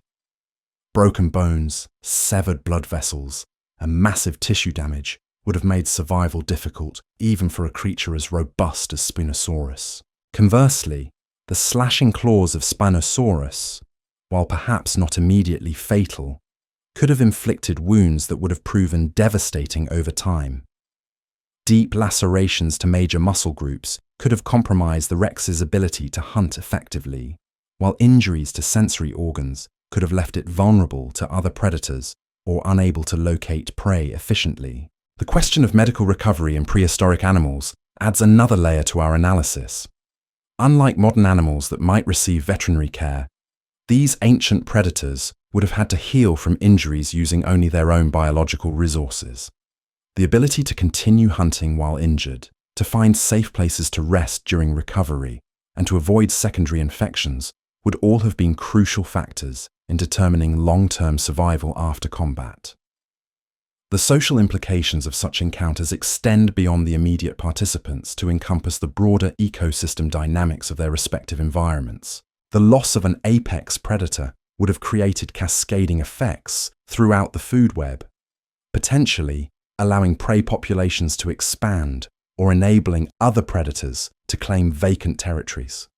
Broken bones, severed blood vessels, and massive tissue damage would have made survival difficult even for a creature as robust as Spinosaurus. Conversely, the slashing claws of Spinosaurus, while perhaps not immediately fatal, could have inflicted wounds that would have proven devastating over time. Deep lacerations to major muscle groups could have compromised the Rex's ability to hunt effectively, while injuries to sensory organs could have left it vulnerable to other predators or unable to locate prey efficiently. The question of medical recovery in prehistoric animals adds another layer to our analysis. Unlike modern animals that might receive veterinary care, these ancient predators would have had to heal from injuries using only their own biological resources. The ability to continue hunting while injured, to find safe places to rest during recovery, and to avoid secondary infections would all have been crucial factors in determining long-term survival after combat. The social implications of such encounters extend beyond the immediate participants to encompass the broader ecosystem dynamics of their respective environments. The loss of an apex predator would have created cascading effects throughout the food web, potentially allowing prey populations to expand or enabling other predators to claim vacant territories.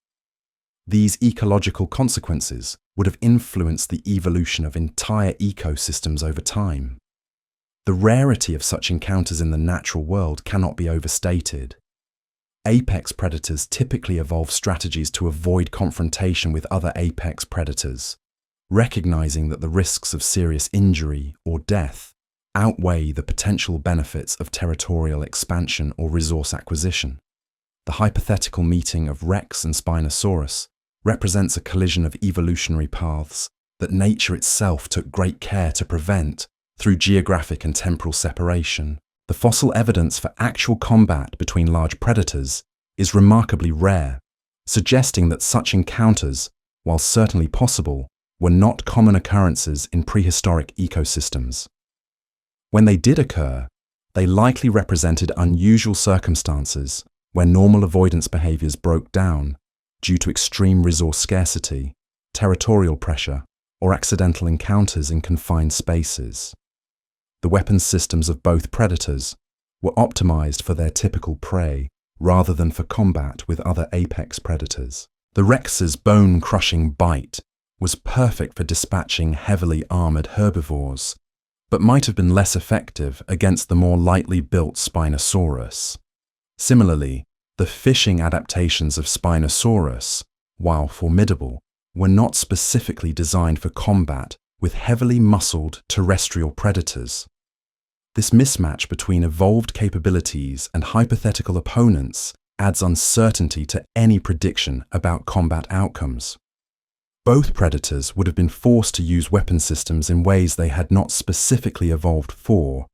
These ecological consequences would have influenced the evolution of entire ecosystems over time. The rarity of such encounters in the natural world cannot be overstated. Apex predators typically evolve strategies to avoid confrontation with other apex predators, recognizing that the risks of serious injury or death outweigh the potential benefits of territorial expansion or resource acquisition. The hypothetical meeting of Rex and Spinosaurus represents a collision of evolutionary paths that nature itself took great care to prevent through geographic and temporal separation. The fossil evidence for actual combat between large predators is remarkably rare, suggesting that such encounters, while certainly possible, were not common occurrences in prehistoric ecosystems. When they did occur, they likely represented unusual circumstances where normal avoidance behaviors broke down due to extreme resource scarcity, territorial pressure, or accidental encounters in confined spaces. The weapons systems of both predators were optimized for their typical prey rather than for combat with other apex predators. The Rex's bone-crushing bite was perfect for dispatching heavily armored herbivores, but might have been less effective against the more lightly built Spinosaurus. Similarly, the fishing adaptations of Spinosaurus, while formidable, were not specifically designed for combat with heavily muscled terrestrial predators. This mismatch between evolved capabilities and hypothetical opponents adds uncertainty to any prediction about combat outcomes. Both predators would have been forced to use weapon systems in ways they had not specifically evolved for,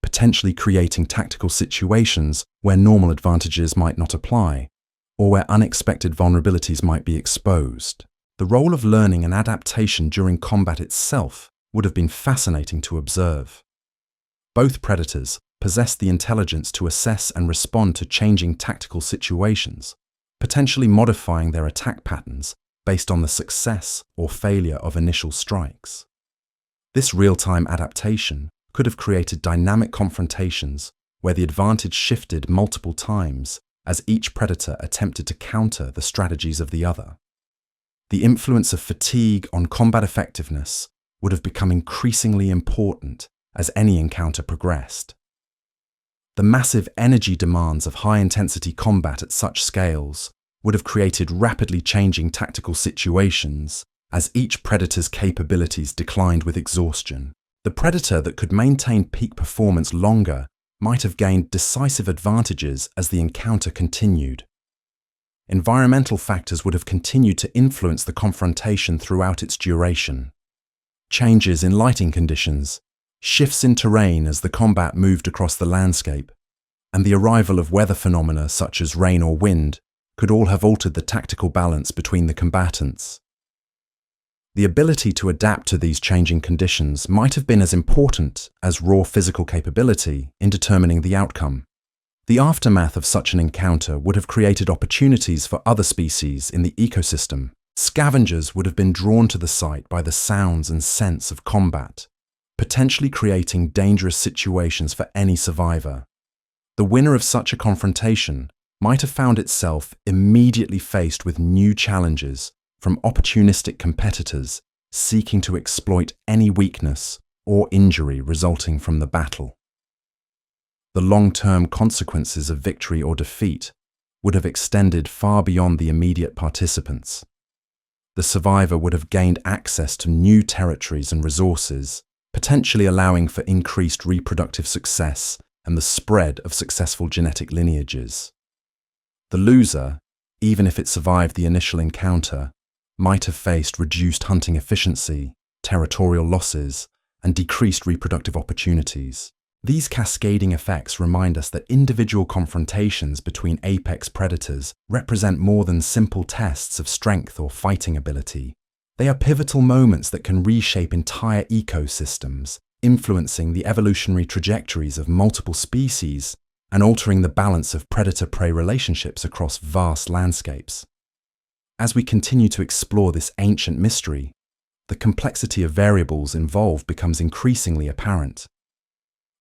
potentially creating tactical situations where normal advantages might not apply, or where unexpected vulnerabilities might be exposed. The role of learning and adaptation during combat itself would have been fascinating to observe. Both predators possessed the intelligence to assess and respond to changing tactical situations, potentially modifying their attack patterns based on the success or failure of initial strikes. This real-time adaptation could have created dynamic confrontations where the advantage shifted multiple times as each predator attempted to counter the strategies of the other. The influence of fatigue on combat effectiveness would have become increasingly important as any encounter progressed. The massive energy demands of high-intensity combat at such scales would have created rapidly changing tactical situations as each predator's capabilities declined with exhaustion. The predator that could maintain peak performance longer might have gained decisive advantages as the encounter continued. Environmental factors would have continued to influence the confrontation throughout its duration. Changes in lighting conditions, shifts in terrain as the combat moved across the landscape, and the arrival of weather phenomena such as rain or wind could all have altered the tactical balance between the combatants. The ability to adapt to these changing conditions might have been as important as raw physical capability in determining the outcome. The aftermath of such an encounter would have created opportunities for other species in the ecosystem. Scavengers would have been drawn to the site by the sounds and scents of combat, potentially creating dangerous situations for any survivor. The winner of such a confrontation might have found itself immediately faced with new challenges from opportunistic competitors seeking to exploit any weakness or injury resulting from the battle. The long-term consequences of victory or defeat would have extended far beyond the immediate participants. The survivor would have gained access to new territories and resources, potentially allowing for increased reproductive success and the spread of successful genetic lineages. The loser, even if it survived the initial encounter, might have faced reduced hunting efficiency, territorial losses, and decreased reproductive opportunities. These cascading effects remind us that individual confrontations between apex predators represent more than simple tests of strength or fighting ability. They are pivotal moments that can reshape entire ecosystems, influencing the evolutionary trajectories of multiple species and altering the balance of predator-prey relationships across vast landscapes. As we continue to explore this ancient mystery, the complexity of variables involved becomes increasingly apparent.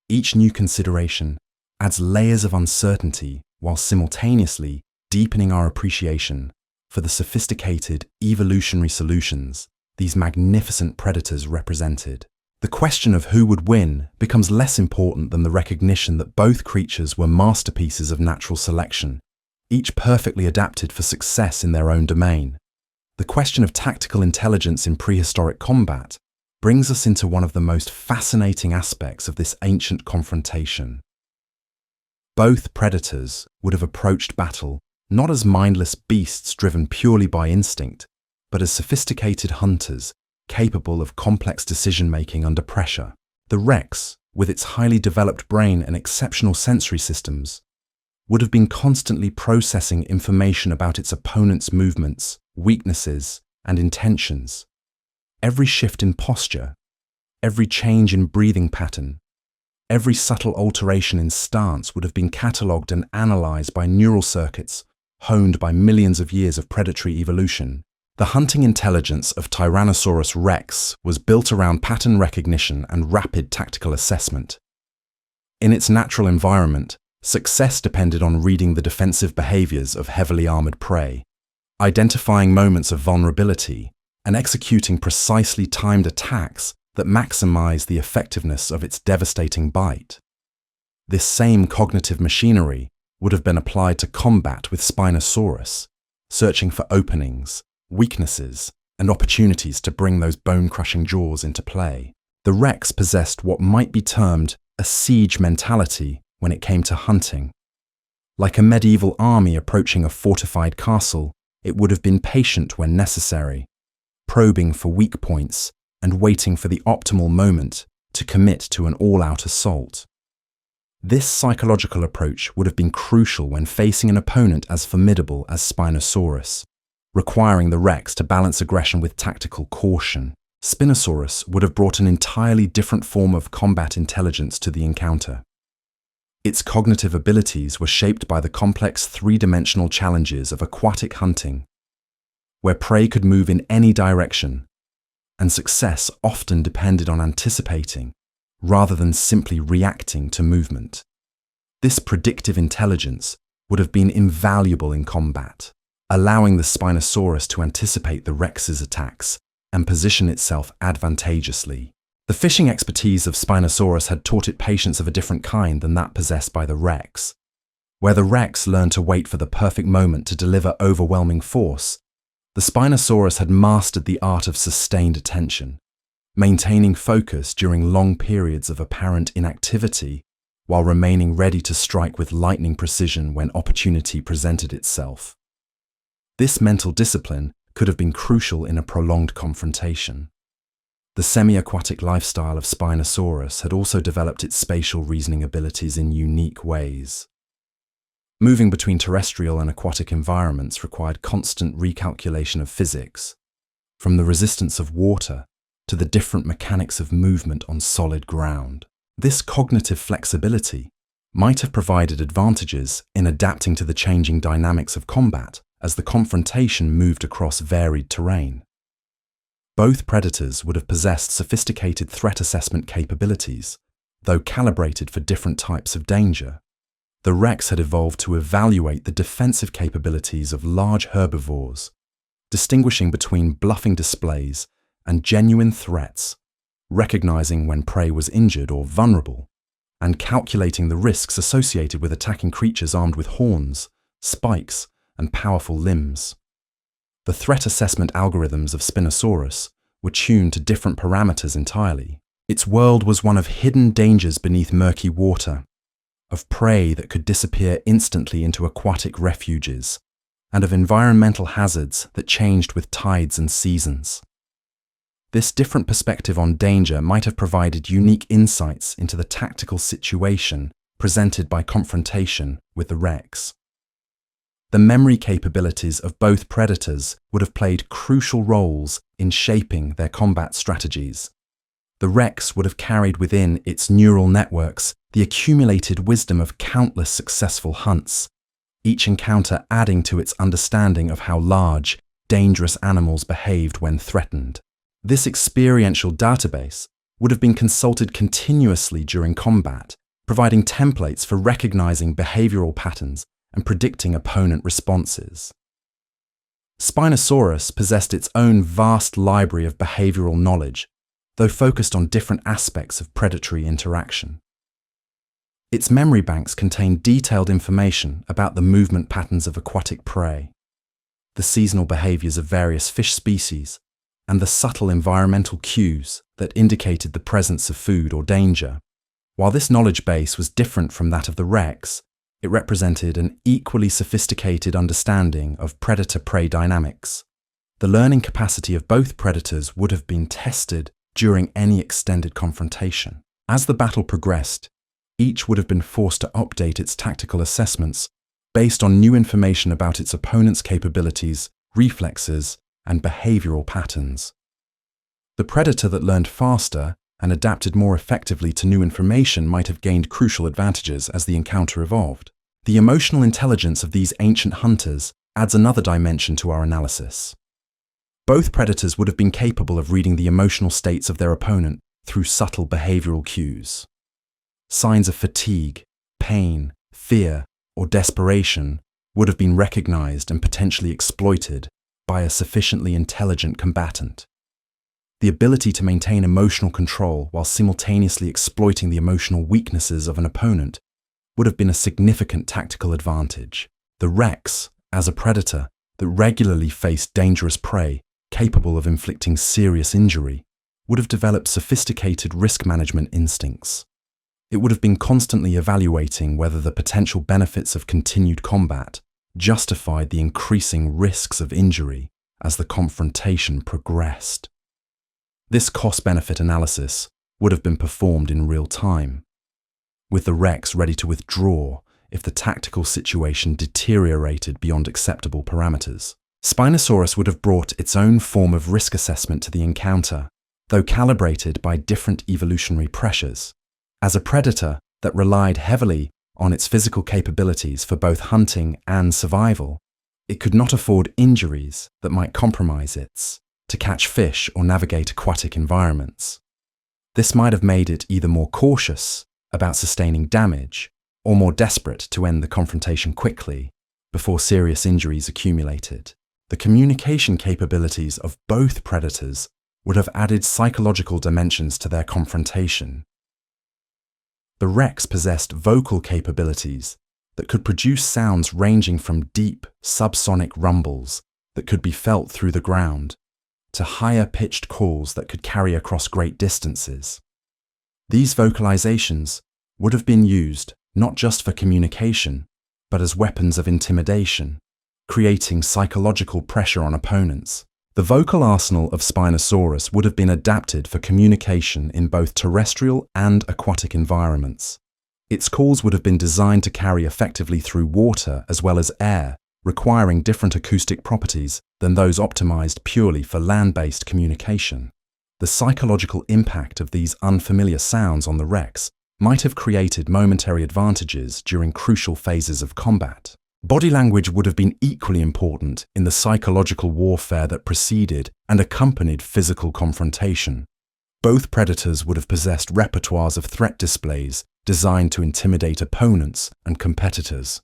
Each new consideration adds layers of uncertainty while simultaneously deepening our appreciation for the sophisticated evolutionary solutions these magnificent predators represented. The question of who would win becomes less important than the recognition that both creatures were masterpieces of natural selection, each perfectly adapted for success in their own domain. The question of tactical intelligence in prehistoric combat brings us into one of the most fascinating aspects of this ancient confrontation. Both predators would have approached battle not as mindless beasts driven purely by instinct, but as sophisticated hunters capable of complex decision-making under pressure. The Rex, with its highly developed brain and exceptional sensory systems, would have been constantly processing information about its opponent's movements, weaknesses, and intentions. Every shift in posture, every change in breathing pattern, every subtle alteration in stance would have been catalogued and analyzed by neural circuits honed by millions of years of predatory evolution. The hunting intelligence of Tyrannosaurus rex was built around pattern recognition and rapid tactical assessment. In its natural environment, success depended on reading the defensive behaviors of heavily armored prey, identifying moments of vulnerability, and executing precisely timed attacks that maximize the effectiveness of its devastating bite. This same cognitive machinery would have been applied to combat with Spinosaurus, searching for openings, weaknesses, and opportunities to bring those bone-crushing jaws into play. The Rex possessed what might be termed a siege mentality when it came to hunting. Like a medieval army approaching a fortified castle, it would have been patient when necessary, probing for weak points and waiting for the optimal moment to commit to an all-out assault. This psychological approach would have been crucial when facing an opponent as formidable as Spinosaurus, requiring the Rex to balance aggression with tactical caution. Spinosaurus would have brought an entirely different form of combat intelligence to the encounter. Its cognitive abilities were shaped by the complex three-dimensional challenges of aquatic hunting, where prey could move in any direction, and success often depended on anticipating, rather than simply reacting to movement. This predictive intelligence would have been invaluable in combat, allowing the Spinosaurus to anticipate the Rex's attacks and position itself advantageously. The fishing expertise of Spinosaurus had taught it patience of a different kind than that possessed by the Rex. Where the Rex learned to wait for the perfect moment to deliver overwhelming force, the Spinosaurus had mastered the art of sustained attention, maintaining focus during long periods of apparent inactivity while remaining ready to strike with lightning precision when opportunity presented itself. This mental discipline could have been crucial in a prolonged confrontation. The semi-aquatic lifestyle of Spinosaurus had also developed its spatial reasoning abilities in unique ways. Moving between terrestrial and aquatic environments required constant recalculation of physics, from the resistance of water to the different mechanics of movement on solid ground. This cognitive flexibility might have provided advantages in adapting to the changing dynamics of combat as the confrontation moved across varied terrain. Both predators would have possessed sophisticated threat assessment capabilities, though calibrated for different types of danger. The rex had evolved to evaluate the defensive capabilities of large herbivores, distinguishing between bluffing displays and genuine threats, recognizing when prey was injured or vulnerable, and calculating the risks associated with attacking creatures armed with horns, spikes, and powerful limbs. The threat assessment algorithms of Spinosaurus were tuned to different parameters entirely. Its world was one of hidden dangers beneath murky water, of prey that could disappear instantly into aquatic refuges, and of environmental hazards that changed with tides and seasons. This different perspective on danger might have provided unique insights into the tactical situation presented by confrontation with the rex. The memory capabilities of both predators would have played crucial roles in shaping their combat strategies. The rex would have carried within its neural networks the accumulated wisdom of countless successful hunts, each encounter adding to its understanding of how large, dangerous animals behaved when threatened. This experiential database would have been consulted continuously during combat, providing templates for recognizing behavioral patterns and predicting opponent responses. Spinosaurus possessed its own vast library of behavioral knowledge, though focused on different aspects of predatory interaction. Its memory banks contain detailed information about the movement patterns of aquatic prey, the seasonal behaviors of various fish species, and the subtle environmental cues that indicated the presence of food or danger. While this knowledge base was different from that of the rex, it represented an equally sophisticated understanding of predator-prey dynamics. The learning capacity of both predators would have been tested during any extended confrontation. As the battle progressed, each would have been forced to update its tactical assessments based on new information about its opponent's capabilities, reflexes, and behavioral patterns. The predator that learned faster and adapted more effectively to new information might have gained crucial advantages as the encounter evolved. The emotional intelligence of these ancient hunters adds another dimension to our analysis. Both predators would have been capable of reading the emotional states of their opponent through subtle behavioral cues. Signs of fatigue, pain, fear, or desperation would have been recognized and potentially exploited by a sufficiently intelligent combatant. The ability to maintain emotional control while simultaneously exploiting the emotional weaknesses of an opponent would have been a significant tactical advantage. The rex, as a predator that regularly faced dangerous prey capable of inflicting serious injury, would have developed sophisticated risk management instincts. It would have been constantly evaluating whether the potential benefits of continued combat justified the increasing risks of injury as the confrontation progressed. This cost-benefit analysis would have been performed in real time, with the rex ready to withdraw if the tactical situation deteriorated beyond acceptable parameters. Spinosaurus would have brought its own form of risk assessment to the encounter, though calibrated by different evolutionary pressures. As a predator that relied heavily on its physical capabilities for both hunting and survival, it could not afford injuries that might compromise it to catch fish or navigate aquatic environments. This might have made it either more cautious about sustaining damage or more desperate to end the confrontation quickly before serious injuries accumulated. The communication capabilities of both predators would have added psychological dimensions to their confrontation. The rex possessed vocal capabilities that could produce sounds ranging from deep, subsonic rumbles that could be felt through the ground to higher-pitched calls that could carry across great distances. These vocalizations would have been used not just for communication, but as weapons of intimidation, creating psychological pressure on opponents. The vocal arsenal of Spinosaurus would have been adapted for communication in both terrestrial and aquatic environments. Its calls would have been designed to carry effectively through water as well as air, requiring different acoustic properties than those optimized purely for land-based communication. The psychological impact of these unfamiliar sounds on the rex might have created momentary advantages during crucial phases of combat. Body language would have been equally important in the psychological warfare that preceded and accompanied physical confrontation. Both predators would have possessed repertoires of threat displays designed to intimidate opponents and competitors.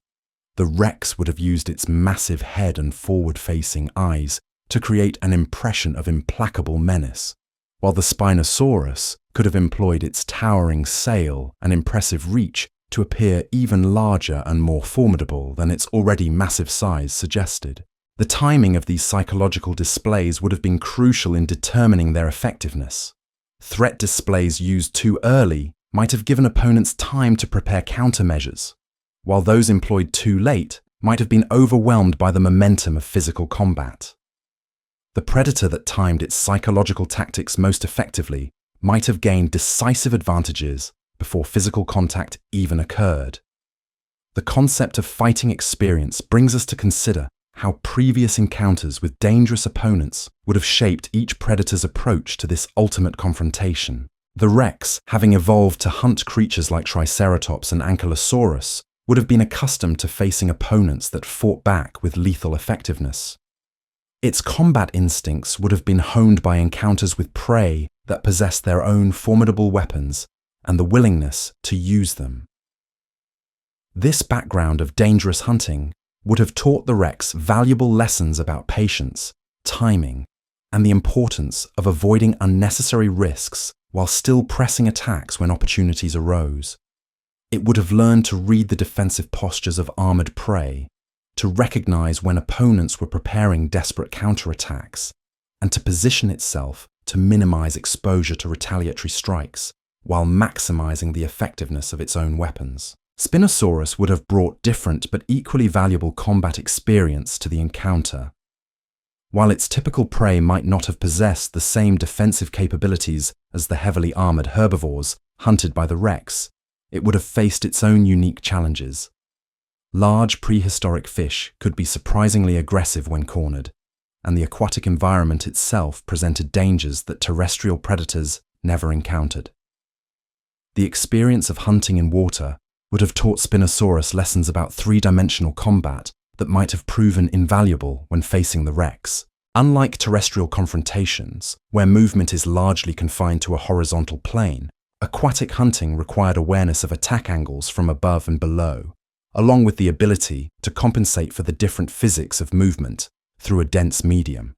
The Rex would have used its massive head and forward-facing eyes to create an impression of implacable menace, while the Spinosaurus could have employed its towering sail and impressive reach to appear even larger and more formidable than its already massive size suggested. The timing of these psychological displays would have been crucial in determining their effectiveness. Threat displays used too early might have given opponents time to prepare countermeasures, while those employed too late might have been overwhelmed by the momentum of physical combat. The predator that timed its psychological tactics most effectively might have gained decisive advantages before physical contact even occurred. The concept of fighting experience brings us to consider how previous encounters with dangerous opponents would have shaped each predator's approach to this ultimate confrontation. The Rex, having evolved to hunt creatures like Triceratops and Ankylosaurus, would have been accustomed to facing opponents that fought back with lethal effectiveness. Its combat instincts would have been honed by encounters with prey that possessed their own formidable weapons and the willingness to use them. This background of dangerous hunting would have taught the Rex valuable lessons about patience, timing, and the importance of avoiding unnecessary risks while still pressing attacks when opportunities arose. It would have learned to read the defensive postures of armored prey, to recognize when opponents were preparing desperate counterattacks, and to position itself to minimize exposure to retaliatory strikes while maximizing the effectiveness of its own weapons. Spinosaurus would have brought different but equally valuable combat experience to the encounter. While its typical prey might not have possessed the same defensive capabilities as the heavily armored herbivores hunted by the Rex, it would have faced its own unique challenges. Large prehistoric fish could be surprisingly aggressive when cornered, and the aquatic environment itself presented dangers that terrestrial predators never encountered. The experience of hunting in water would have taught Spinosaurus lessons about three-dimensional combat that might have proven invaluable when facing the Rex. Unlike terrestrial confrontations, where movement is largely confined to a horizontal plane, aquatic hunting required awareness of attack angles from above and below, along with the ability to compensate for the different physics of movement through a dense medium.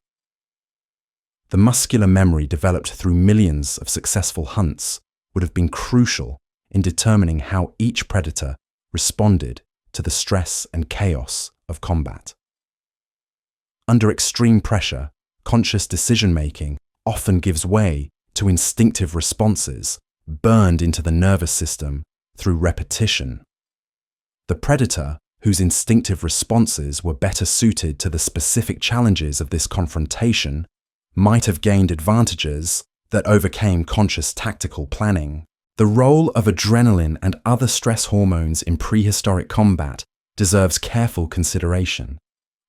The muscular memory developed through millions of successful hunts would have been crucial in determining how each predator responded to the stress and chaos of combat. Under extreme pressure, conscious decision-making often gives way to instinctive responses burned into the nervous system through repetition. The predator, whose instinctive responses were better suited to the specific challenges of this confrontation, might have gained advantages that overcame conscious tactical planning. The role of adrenaline and other stress hormones in prehistoric combat deserves careful consideration.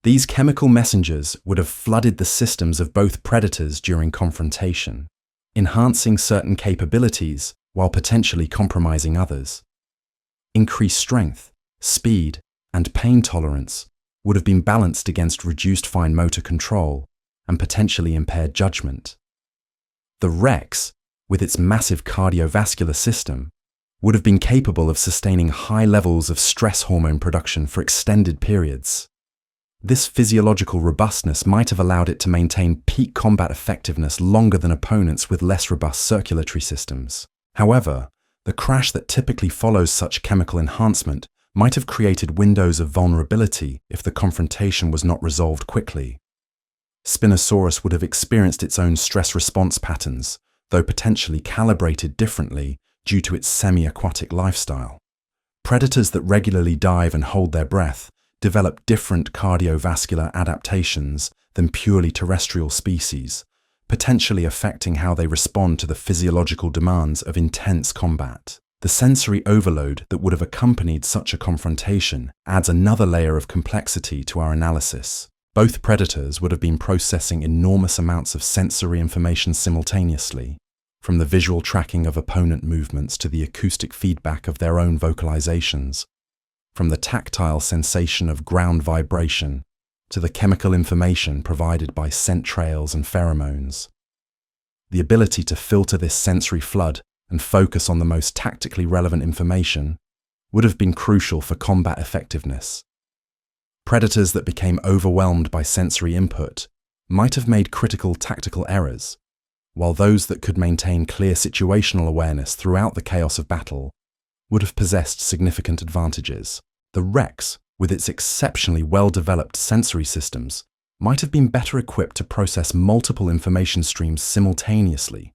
These chemical messengers would have flooded the systems of both predators during confrontation, enhancing certain capabilities while potentially compromising others. Increased strength, speed, and pain tolerance would have been balanced against reduced fine motor control and potentially impaired judgment. The Rex, with its massive cardiovascular system, would have been capable of sustaining high levels of stress hormone production for extended periods. This physiological robustness might have allowed it to maintain peak combat effectiveness longer than opponents with less robust circulatory systems. However, the crash that typically follows such chemical enhancement might have created windows of vulnerability if the confrontation was not resolved quickly. Spinosaurus would have experienced its own stress response patterns, though potentially calibrated differently due to its semi-aquatic lifestyle. Predators that regularly dive and hold their breath develop different cardiovascular adaptations than purely terrestrial species, potentially affecting how they respond to the physiological demands of intense combat. The sensory overload that would have accompanied such a confrontation adds another layer of complexity to our analysis. Both predators would have been processing enormous amounts of sensory information simultaneously, from the visual tracking of opponent movements to the acoustic feedback of their own vocalizations, from the tactile sensation of ground vibration to the chemical information provided by scent trails and pheromones. The ability to filter this sensory flood and focus on the most tactically relevant information would have been crucial for combat effectiveness. Predators that became overwhelmed by sensory input might have made critical tactical errors, while those that could maintain clear situational awareness throughout the chaos of battle would have possessed significant advantages. The Rex, with its exceptionally well-developed sensory systems, might have been better equipped to process multiple information streams simultaneously.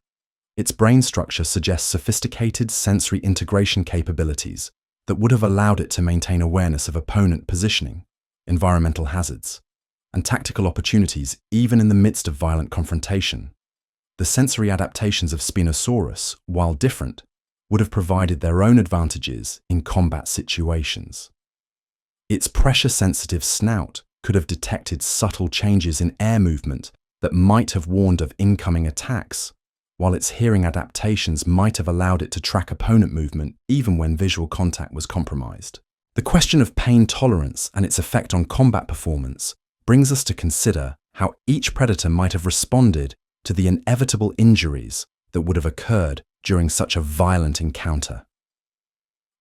Its brain structure suggests sophisticated sensory integration capabilities that would have allowed it to maintain awareness of opponent positioning, environmental hazards, and tactical opportunities even in the midst of violent confrontation. The sensory adaptations of Spinosaurus, while different, would have provided their own advantages in combat situations. Its pressure-sensitive snout could have detected subtle changes in air movement that might have warned of incoming attacks, while its hearing adaptations might have allowed it to track opponent movement even when visual contact was compromised. The question of pain tolerance and its effect on combat performance brings us to consider how each predator might have responded to the inevitable injuries that would have occurred during such a violent encounter.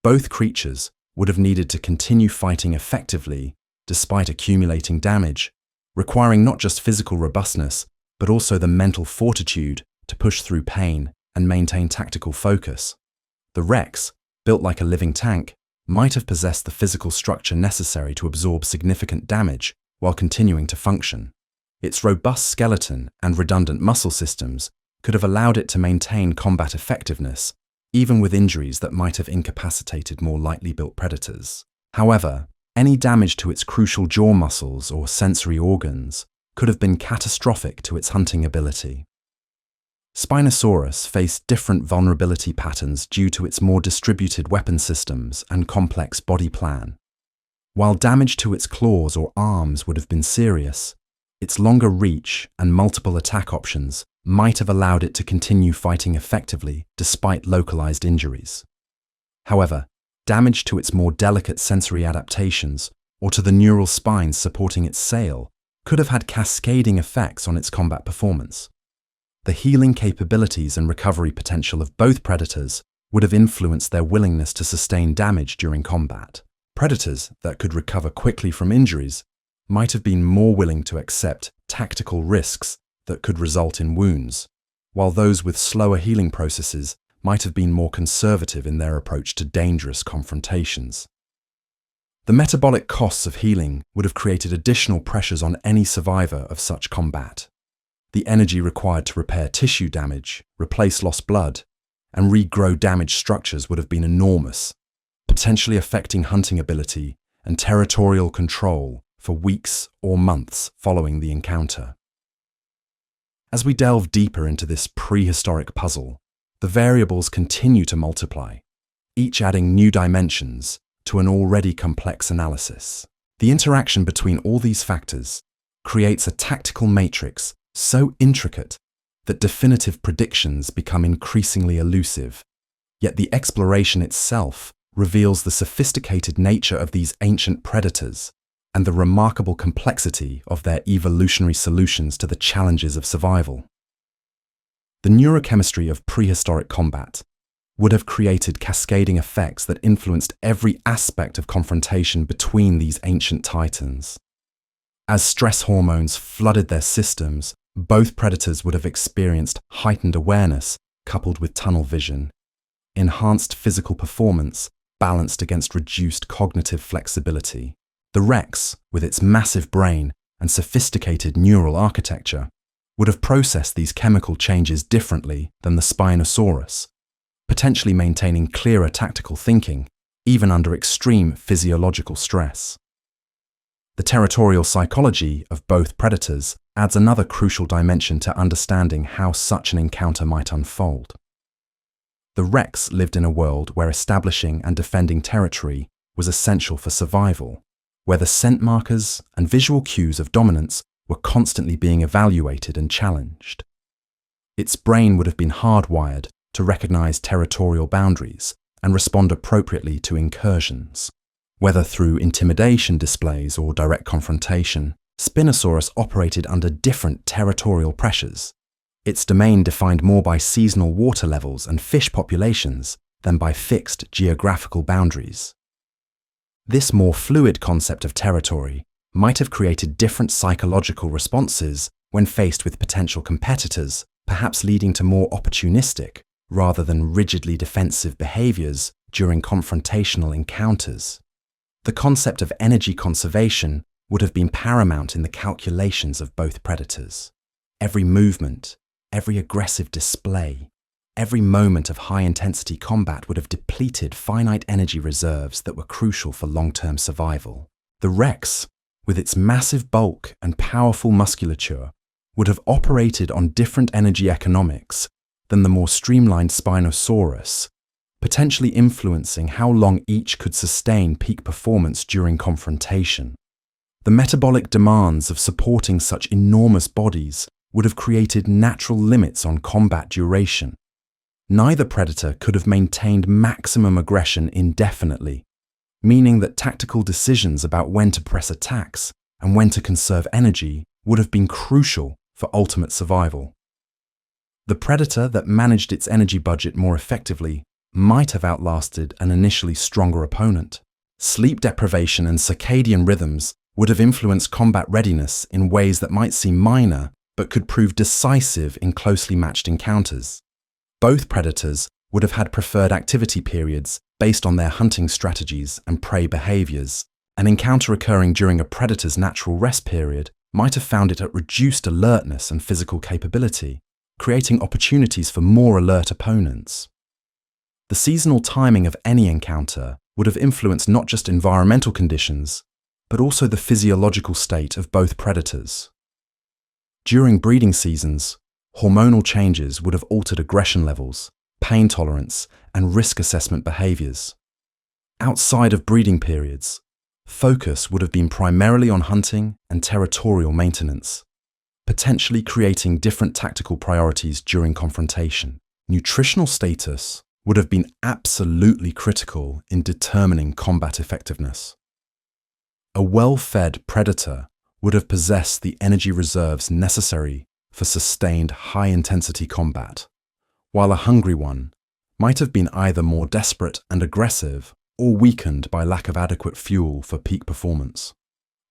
Both creatures would have needed to continue fighting effectively despite accumulating damage, requiring not just physical robustness, but also the mental fortitude to push through pain and maintain tactical focus. The Rex, built like a living tank, might have possessed the physical structure necessary to absorb significant damage while continuing to function. Its robust skeleton and redundant muscle systems could have allowed it to maintain combat effectiveness, even with injuries that might have incapacitated more lightly built predators. However, any damage to its crucial jaw muscles or sensory organs could have been catastrophic to its hunting ability. Spinosaurus faced different vulnerability patterns due to its more distributed weapon systems and complex body plan. While damage to its claws or arms would have been serious, its longer reach and multiple attack options might have allowed it to continue fighting effectively despite localized injuries. However, damage to its more delicate sensory adaptations or to the neural spines supporting its sail could have had cascading effects on its combat performance. The healing capabilities and recovery potential of both predators would have influenced their willingness to sustain damage during combat. Predators that could recover quickly from injuries might have been more willing to accept tactical risks that could result in wounds, while those with slower healing processes might have been more conservative in their approach to dangerous confrontations. The metabolic costs of healing would have created additional pressures on any survivor of such combat. The energy required to repair tissue damage, replace lost blood, and regrow damaged structures would have been enormous, potentially affecting hunting ability and territorial control for weeks or months following the encounter. As we delve deeper into this prehistoric puzzle, the variables continue to multiply, each adding new dimensions to an already complex analysis. The interaction between all these factors creates a tactical matrix so intricate that definitive predictions become increasingly elusive, yet the exploration itself reveals the sophisticated nature of these ancient predators and the remarkable complexity of their evolutionary solutions to the challenges of survival. The neurochemistry of prehistoric combat would have created cascading effects that influenced every aspect of confrontation between these ancient titans. As stress hormones flooded their systems, both predators would have experienced heightened awareness coupled with tunnel vision, enhanced physical performance balanced against reduced cognitive flexibility. The Rex, with its massive brain and sophisticated neural architecture, would have processed these chemical changes differently than the Spinosaurus, potentially maintaining clearer tactical thinking, even under extreme physiological stress. The territorial psychology of both predators adds another crucial dimension to understanding how such an encounter might unfold. The Rex lived in a world where establishing and defending territory was essential for survival, where the scent markers and visual cues of dominance were constantly being evaluated and challenged. Its brain would have been hardwired to recognize territorial boundaries and respond appropriately to incursions. Whether through intimidation displays or direct confrontation, Spinosaurus operated under different territorial pressures. its domain defined more by seasonal water levels and fish populations than by fixed geographical boundaries. This more fluid concept of territory might have created different psychological responses when faced with potential competitors, perhaps leading to more opportunistic rather than rigidly defensive behaviors during confrontational encounters. The concept of energy conservation would have been paramount in the calculations of both predators. Every movement, every aggressive display, every moment of high-intensity combat would have depleted finite energy reserves that were crucial for long-term survival. The Rex, with its massive bulk and powerful musculature, would have operated on different energy economics than the more streamlined Spinosaurus, potentially influencing how long each could sustain peak performance during confrontation. The metabolic demands of supporting such enormous bodies would have created natural limits on combat duration. Neither predator could have maintained maximum aggression indefinitely, meaning that tactical decisions about when to press attacks and when to conserve energy would have been crucial for ultimate survival. The predator that managed its energy budget more effectively might have outlasted an initially stronger opponent. Sleep deprivation and circadian rhythms would have influenced combat readiness in ways that might seem minor but could prove decisive in closely matched encounters. Both predators would have had preferred activity periods based on their hunting strategies and prey behaviors. An encounter occurring during a predator's natural rest period might have found it at reduced alertness and physical capability, creating opportunities for more alert opponents. The seasonal timing of any encounter would have influenced not just environmental conditions, but also the physiological state of both predators. During breeding seasons, hormonal changes would have altered aggression levels, pain tolerance, and risk assessment behaviors. Outside of breeding periods, focus would have been primarily on hunting and territorial maintenance, potentially creating different tactical priorities during confrontation. Nutritional status would have been absolutely critical in determining combat effectiveness. A well-fed predator would have possessed the energy reserves necessary for sustained high-intensity combat, while a hungry one might have been either more desperate and aggressive or weakened by lack of adequate fuel for peak performance.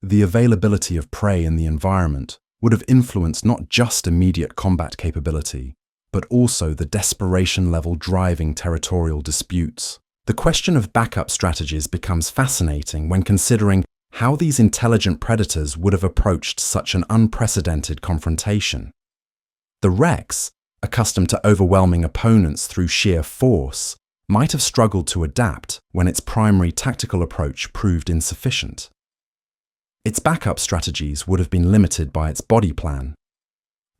The availability of prey in the environment would have influenced not just immediate combat capability, but also the desperation level driving territorial disputes. The question of backup strategies becomes fascinating when considering how these intelligent predators would have approached such an unprecedented confrontation. The Rex, accustomed to overwhelming opponents through sheer force, might have struggled to adapt when its primary tactical approach proved insufficient. Its backup strategies would have been limited by its body plan,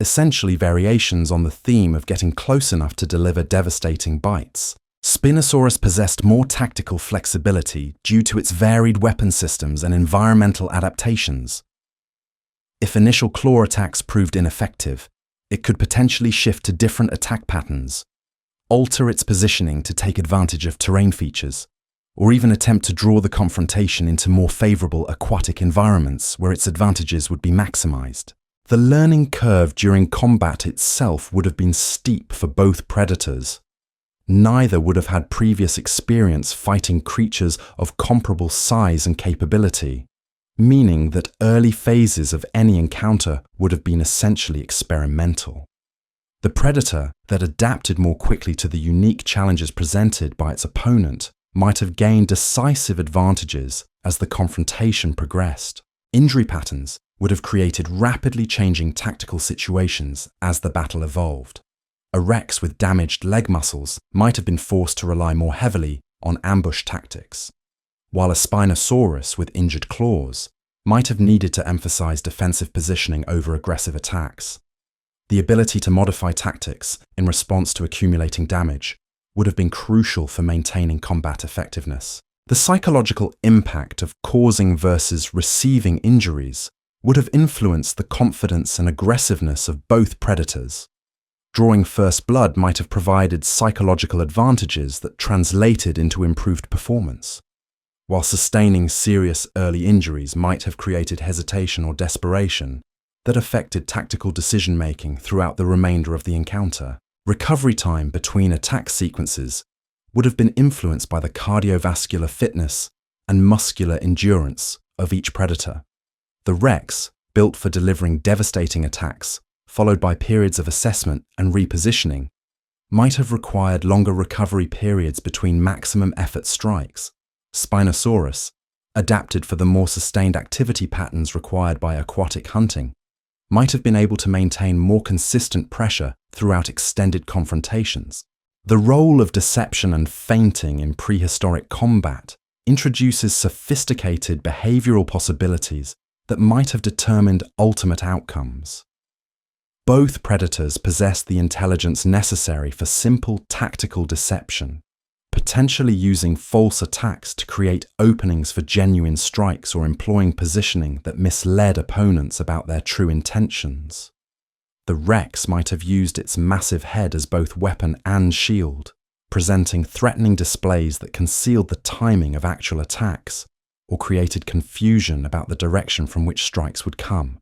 essentially variations on the theme of getting close enough to deliver devastating bites. Spinosaurus possessed more tactical flexibility due to its varied weapon systems and environmental adaptations. If initial claw attacks proved ineffective, it could potentially shift to different attack patterns, alter its positioning to take advantage of terrain features, or even attempt to draw the confrontation into more favorable aquatic environments where its advantages would be maximized. The learning curve during combat itself would have been steep for both predators. Neither would have had previous experience fighting creatures of comparable size and capability, meaning that early phases of any encounter would have been essentially experimental. The predator that adapted more quickly to the unique challenges presented by its opponent might have gained decisive advantages as the confrontation progressed. Injury patterns would have created rapidly changing tactical situations as the battle evolved. A Rex with damaged leg muscles might have been forced to rely more heavily on ambush tactics, while a Spinosaurus with injured claws might have needed to emphasize defensive positioning over aggressive attacks. The ability to modify tactics in response to accumulating damage would have been crucial for maintaining combat effectiveness. The psychological impact of causing versus receiving injuries would have influenced the confidence and aggressiveness of both predators. Drawing first blood might have provided psychological advantages that translated into improved performance, while sustaining serious early injuries might have created hesitation or desperation that affected tactical decision-making throughout the remainder of the encounter. Recovery time between attack sequences would have been influenced by the cardiovascular fitness and muscular endurance of each predator. The Rex, built for delivering devastating attacks, followed by periods of assessment and repositioning, might have required longer recovery periods between maximum effort strikes. Spinosaurus, adapted for the more sustained activity patterns required by aquatic hunting, might have been able to maintain more consistent pressure throughout extended confrontations. The role of deception and feinting in prehistoric combat introduces sophisticated behavioral possibilities that might have determined ultimate outcomes. Both predators possessed the intelligence necessary for simple tactical deception, potentially using false attacks to create openings for genuine strikes or employing positioning that misled opponents about their true intentions. The Rex might have used its massive head as both weapon and shield, presenting threatening displays that concealed the timing of actual attacks or created confusion about the direction from which strikes would come.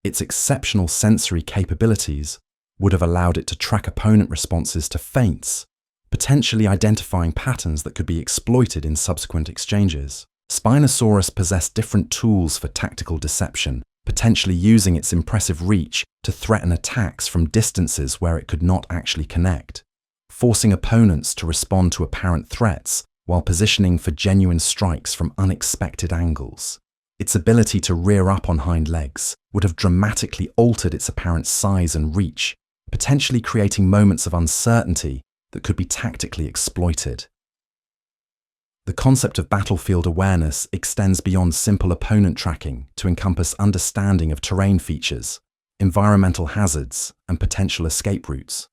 Its exceptional sensory capabilities would have allowed it to track opponent responses to feints, potentially identifying patterns that could be exploited in subsequent exchanges. Spinosaurus possessed different tools for tactical deception, potentially using its impressive reach to threaten attacks from distances where it could not actually connect, forcing opponents to respond to apparent threats while positioning for genuine strikes from unexpected angles. Its ability to rear up on hind legs would have dramatically altered its apparent size and reach, potentially creating moments of uncertainty that could be tactically exploited. The concept of battlefield awareness extends beyond simple opponent tracking to encompass understanding of terrain features, environmental hazards, and potential escape routes.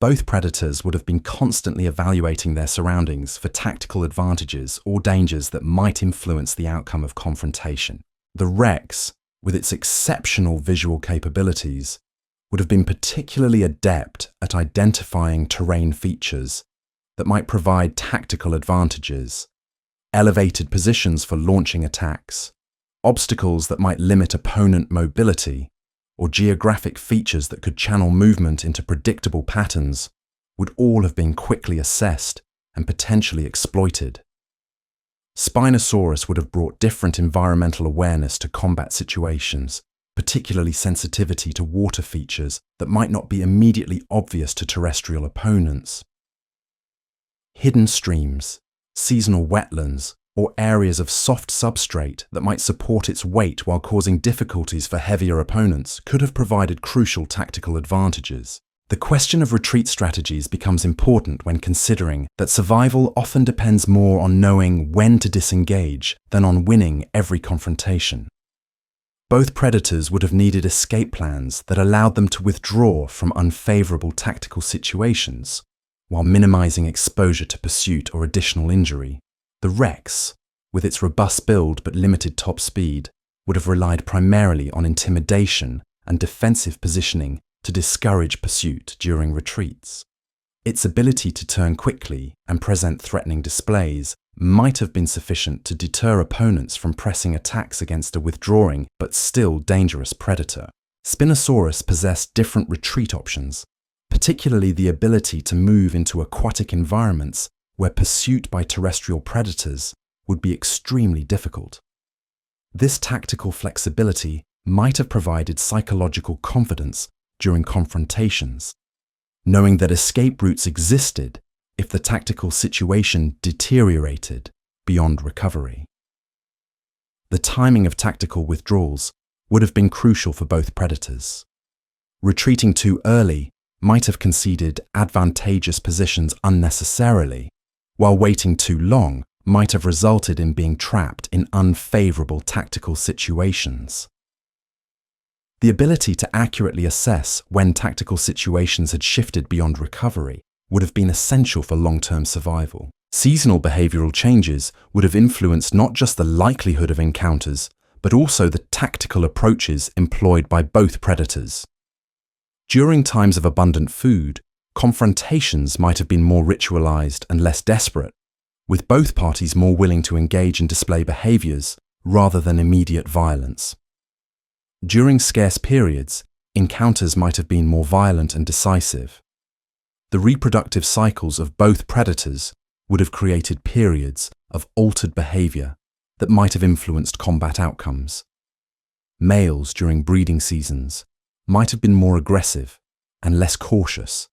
Both predators would have been constantly evaluating their surroundings for tactical advantages or dangers that might influence the outcome of confrontation. The Rex, with its exceptional visual capabilities, would have been particularly adept at identifying terrain features that might provide tactical advantages, elevated positions for launching attacks, obstacles that might limit opponent mobility, or geographic features that could channel movement into predictable patterns would all have been quickly assessed and potentially exploited. Spinosaurus would have brought different environmental awareness to combat situations, particularly sensitivity to water features that might not be immediately obvious to terrestrial opponents. Hidden streams, seasonal wetlands, or areas of soft substrate that might support its weight while causing difficulties for heavier opponents could have provided crucial tactical advantages. The question of retreat strategies becomes important when considering that survival often depends more on knowing when to disengage than on winning every confrontation. Both predators would have needed escape plans that allowed them to withdraw from unfavorable tactical situations while minimizing exposure to pursuit or additional injury. The Rex, with its robust build but limited top speed, would have relied primarily on intimidation and defensive positioning to discourage pursuit during retreats. Its ability to turn quickly and present threatening displays might have been sufficient to deter opponents from pressing attacks against a withdrawing but still dangerous predator. Spinosaurus possessed different retreat options, particularly the ability to move into aquatic environments where pursuit by terrestrial predators would be extremely difficult. This tactical flexibility might have provided psychological confidence during confrontations, knowing that escape routes existed if the tactical situation deteriorated beyond recovery. The timing of tactical withdrawals would have been crucial for both predators. Retreating too early might have conceded advantageous positions unnecessarily, while waiting too long might have resulted in being trapped in unfavorable tactical situations. The ability to accurately assess when tactical situations had shifted beyond recovery would have been essential for long-term survival. Seasonal behavioral changes would have influenced not just the likelihood of encounters, but also the tactical approaches employed by both predators. During times of abundant food, confrontations might have been more ritualized and less desperate, with both parties more willing to engage and display behaviors rather than immediate violence. During scarce periods, encounters might have been more violent and decisive. The reproductive cycles of both predators would have created periods of altered behavior that might have influenced combat outcomes. Males during breeding seasons might have been more aggressive and less cautious,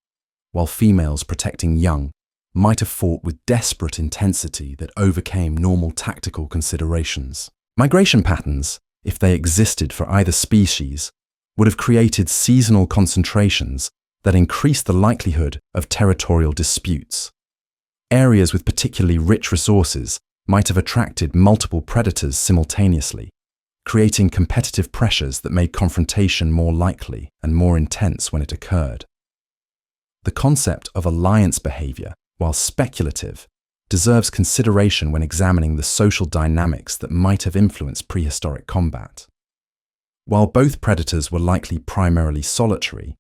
while females protecting young might have fought with desperate intensity that overcame normal tactical considerations. Migration patterns, if they existed for either species, would have created seasonal concentrations that increased the likelihood of territorial disputes. Areas with particularly rich resources might have attracted multiple predators simultaneously, creating competitive pressures that made confrontation more likely and more intense when it occurred. The concept of alliance behavior, while speculative, deserves consideration when examining the social dynamics that might have influenced prehistoric combat. While both predators were likely primarily solitary,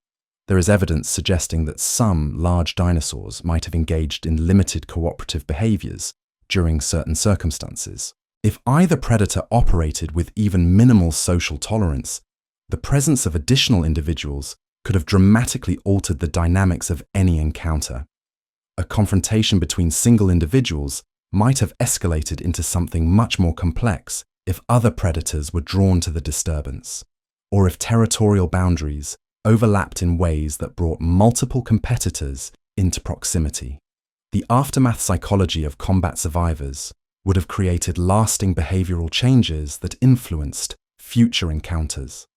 there is evidence suggesting that some large dinosaurs might have engaged in limited cooperative behaviors during certain circumstances. If either predator operated with even minimal social tolerance, the presence of additional individuals could have dramatically altered the dynamics of any encounter. A confrontation between single individuals might have escalated into something much more complex if other predators were drawn to the disturbance, or if territorial boundaries overlapped in ways that brought multiple competitors into proximity. The aftermath psychology of combat survivors would have created lasting behavioral changes that influenced future encounters.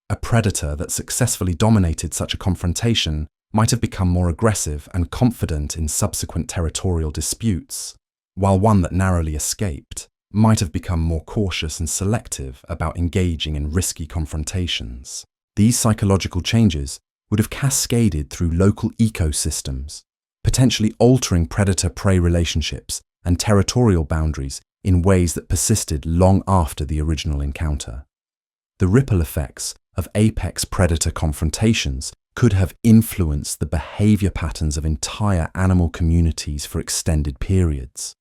A predator that successfully dominated such a confrontation might have become more aggressive and confident in subsequent territorial disputes, while one that narrowly escaped might have become more cautious and selective about engaging in risky confrontations. These psychological changes would have cascaded through local ecosystems, potentially altering predator-prey relationships and territorial boundaries in ways that persisted long after the original encounter. The ripple effects of apex-predator confrontations could have influenced the behavior patterns of entire animal communities for extended periods.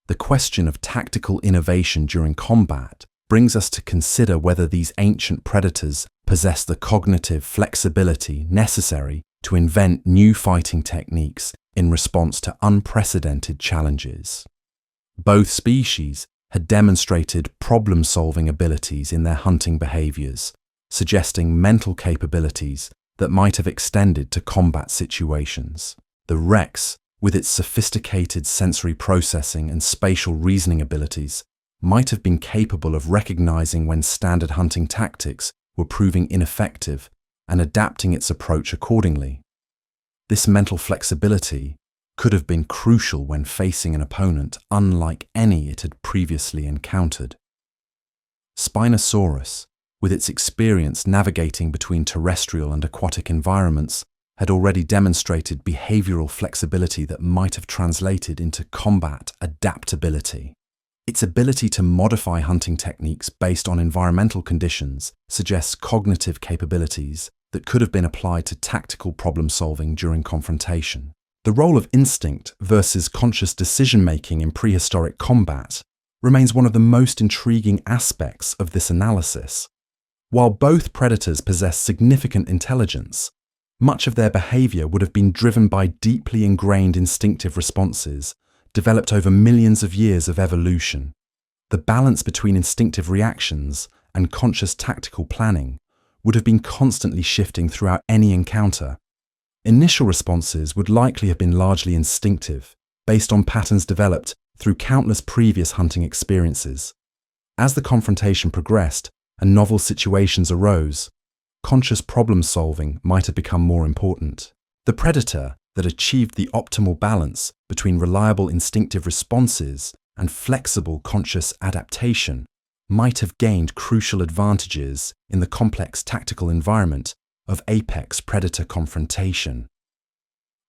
The question of tactical innovation during combat brings us to consider whether these ancient predators possessed the cognitive flexibility necessary to invent new fighting techniques in response to unprecedented challenges. Both species had demonstrated problem-solving abilities in their hunting behaviors, suggesting mental capabilities that might have extended to combat situations. The Rex, with its sophisticated sensory processing and spatial reasoning abilities, might have been capable of recognizing when standard hunting tactics were proving ineffective and adapting its approach accordingly. This mental flexibility could have been crucial when facing an opponent unlike any it had previously encountered. Spinosaurus, with its experience navigating between terrestrial and aquatic environments, had already demonstrated behavioral flexibility that might have translated into combat adaptability. Its ability to modify hunting techniques based on environmental conditions suggests cognitive capabilities that could have been applied to tactical problem-solving during confrontation. The role of instinct versus conscious decision-making in prehistoric combat remains one of the most intriguing aspects of this analysis. While both predators possess significant intelligence, much of their behavior would have been driven by deeply ingrained instinctive responses developed over millions of years of evolution. The balance between instinctive reactions and conscious tactical planning would have been constantly shifting throughout any encounter. Initial responses would likely have been largely instinctive, based on patterns developed through countless previous hunting experiences. As the confrontation progressed and novel situations arose, conscious problem-solving might have become more important. The predator that achieved the optimal balance between reliable instinctive responses and flexible conscious adaptation might have gained crucial advantages in the complex tactical environment of apex predator confrontation.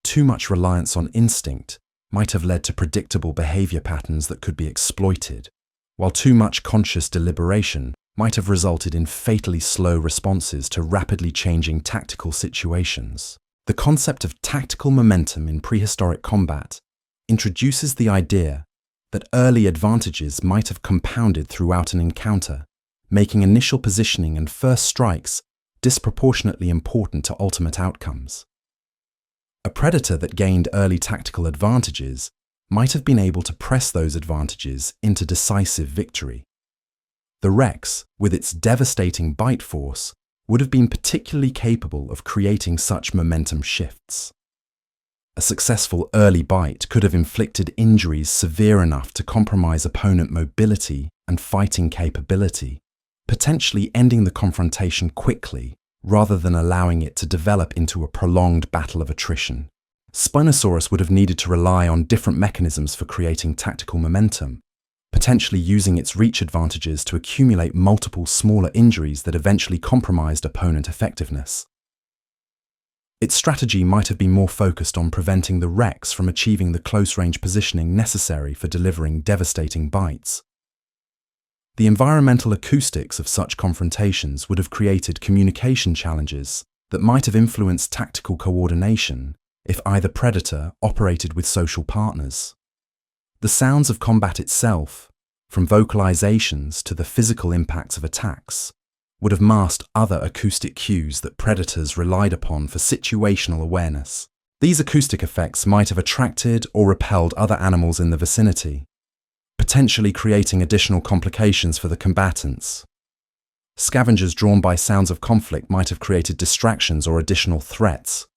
Too much reliance on instinct might have led to predictable behavior patterns that could be exploited, while too much conscious deliberation might have resulted in fatally slow responses to rapidly changing tactical situations. The concept of tactical momentum in prehistoric combat introduces the idea that early advantages might have compounded throughout an encounter, making initial positioning and first strikes disproportionately important to ultimate outcomes. A predator that gained early tactical advantages might have been able to press those advantages into decisive victory. The Rex, with its devastating bite force, would have been particularly capable of creating such momentum shifts. A successful early bite could have inflicted injuries severe enough to compromise opponent mobility and fighting capability, potentially ending the confrontation quickly rather than allowing it to develop into a prolonged battle of attrition. Spinosaurus would have needed to rely on different mechanisms for creating tactical momentum, potentially using its reach advantages to accumulate multiple smaller injuries that eventually compromised opponent effectiveness. Its strategy might have been more focused on preventing the Rex from achieving the close-range positioning necessary for delivering devastating bites. The environmental acoustics of such confrontations would have created communication challenges that might have influenced tactical coordination if either predator operated with social partners. The sounds of combat itself, from vocalizations to the physical impacts of attacks, would have masked other acoustic cues that predators relied upon for situational awareness. These acoustic effects might have attracted or repelled other animals in the vicinity, potentially creating additional complications for the combatants. Scavengers drawn by sounds of conflict might have created distractions or additional threats,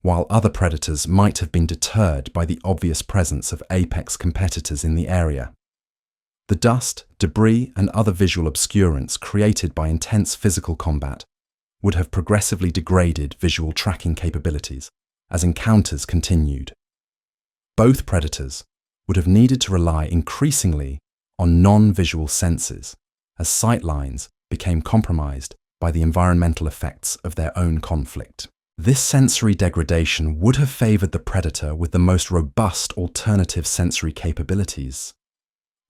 while other predators might have been deterred by the obvious presence of apex competitors in the area. The dust, debris, and other visual obscurants created by intense physical combat would have progressively degraded visual tracking capabilities as encounters continued. Both predators would have needed to rely increasingly on non-visual senses as sight lines became compromised by the environmental effects of their own conflict. This sensory degradation would have favored the predator with the most robust alternative sensory capabilities.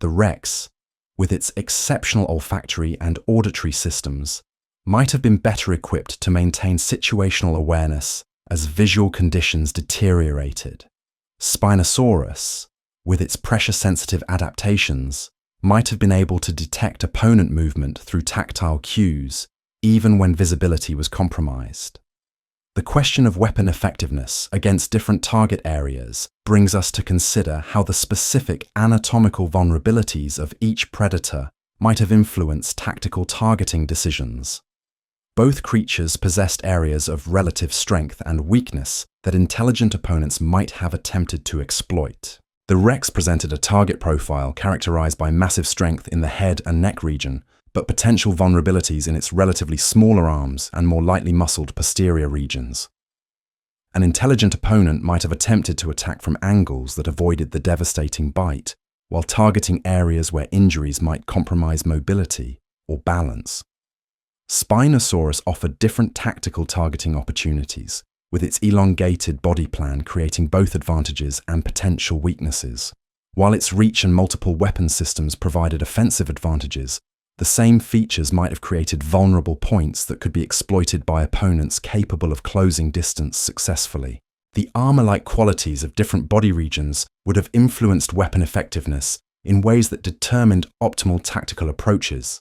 The Rex, with its exceptional olfactory and auditory systems, might have been better equipped to maintain situational awareness as visual conditions deteriorated. Spinosaurus, with its pressure-sensitive adaptations, might have been able to detect opponent movement through tactile cues, even when visibility was compromised. The question of weapon effectiveness against different target areas brings us to consider how the specific anatomical vulnerabilities of each predator might have influenced tactical targeting decisions. Both creatures possessed areas of relative strength and weakness that intelligent opponents might have attempted to exploit. The Rex presented a target profile characterized by massive strength in the head and neck region, but potential vulnerabilities in its relatively smaller arms and more lightly muscled posterior regions. An intelligent opponent might have attempted to attack from angles that avoided the devastating bite, while targeting areas where injuries might compromise mobility or balance. Spinosaurus offered different tactical targeting opportunities, with its elongated body plan creating both advantages and potential weaknesses. While its reach and multiple weapon systems provided offensive advantages, the same features might have created vulnerable points that could be exploited by opponents capable of closing distance successfully. The armor-like qualities of different body regions would have influenced weapon effectiveness in ways that determined optimal tactical approaches.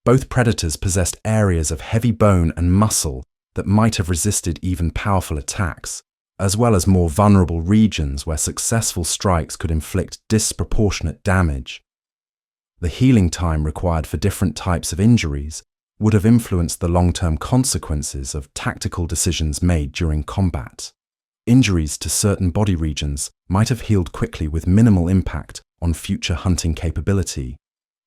Both predators possessed areas of heavy bone and muscle that might have resisted even powerful attacks, as well as more vulnerable regions where successful strikes could inflict disproportionate damage. The healing time required for different types of injuries would have influenced the long-term consequences of tactical decisions made during combat. Injuries to certain body regions might have healed quickly with minimal impact on future hunting capability,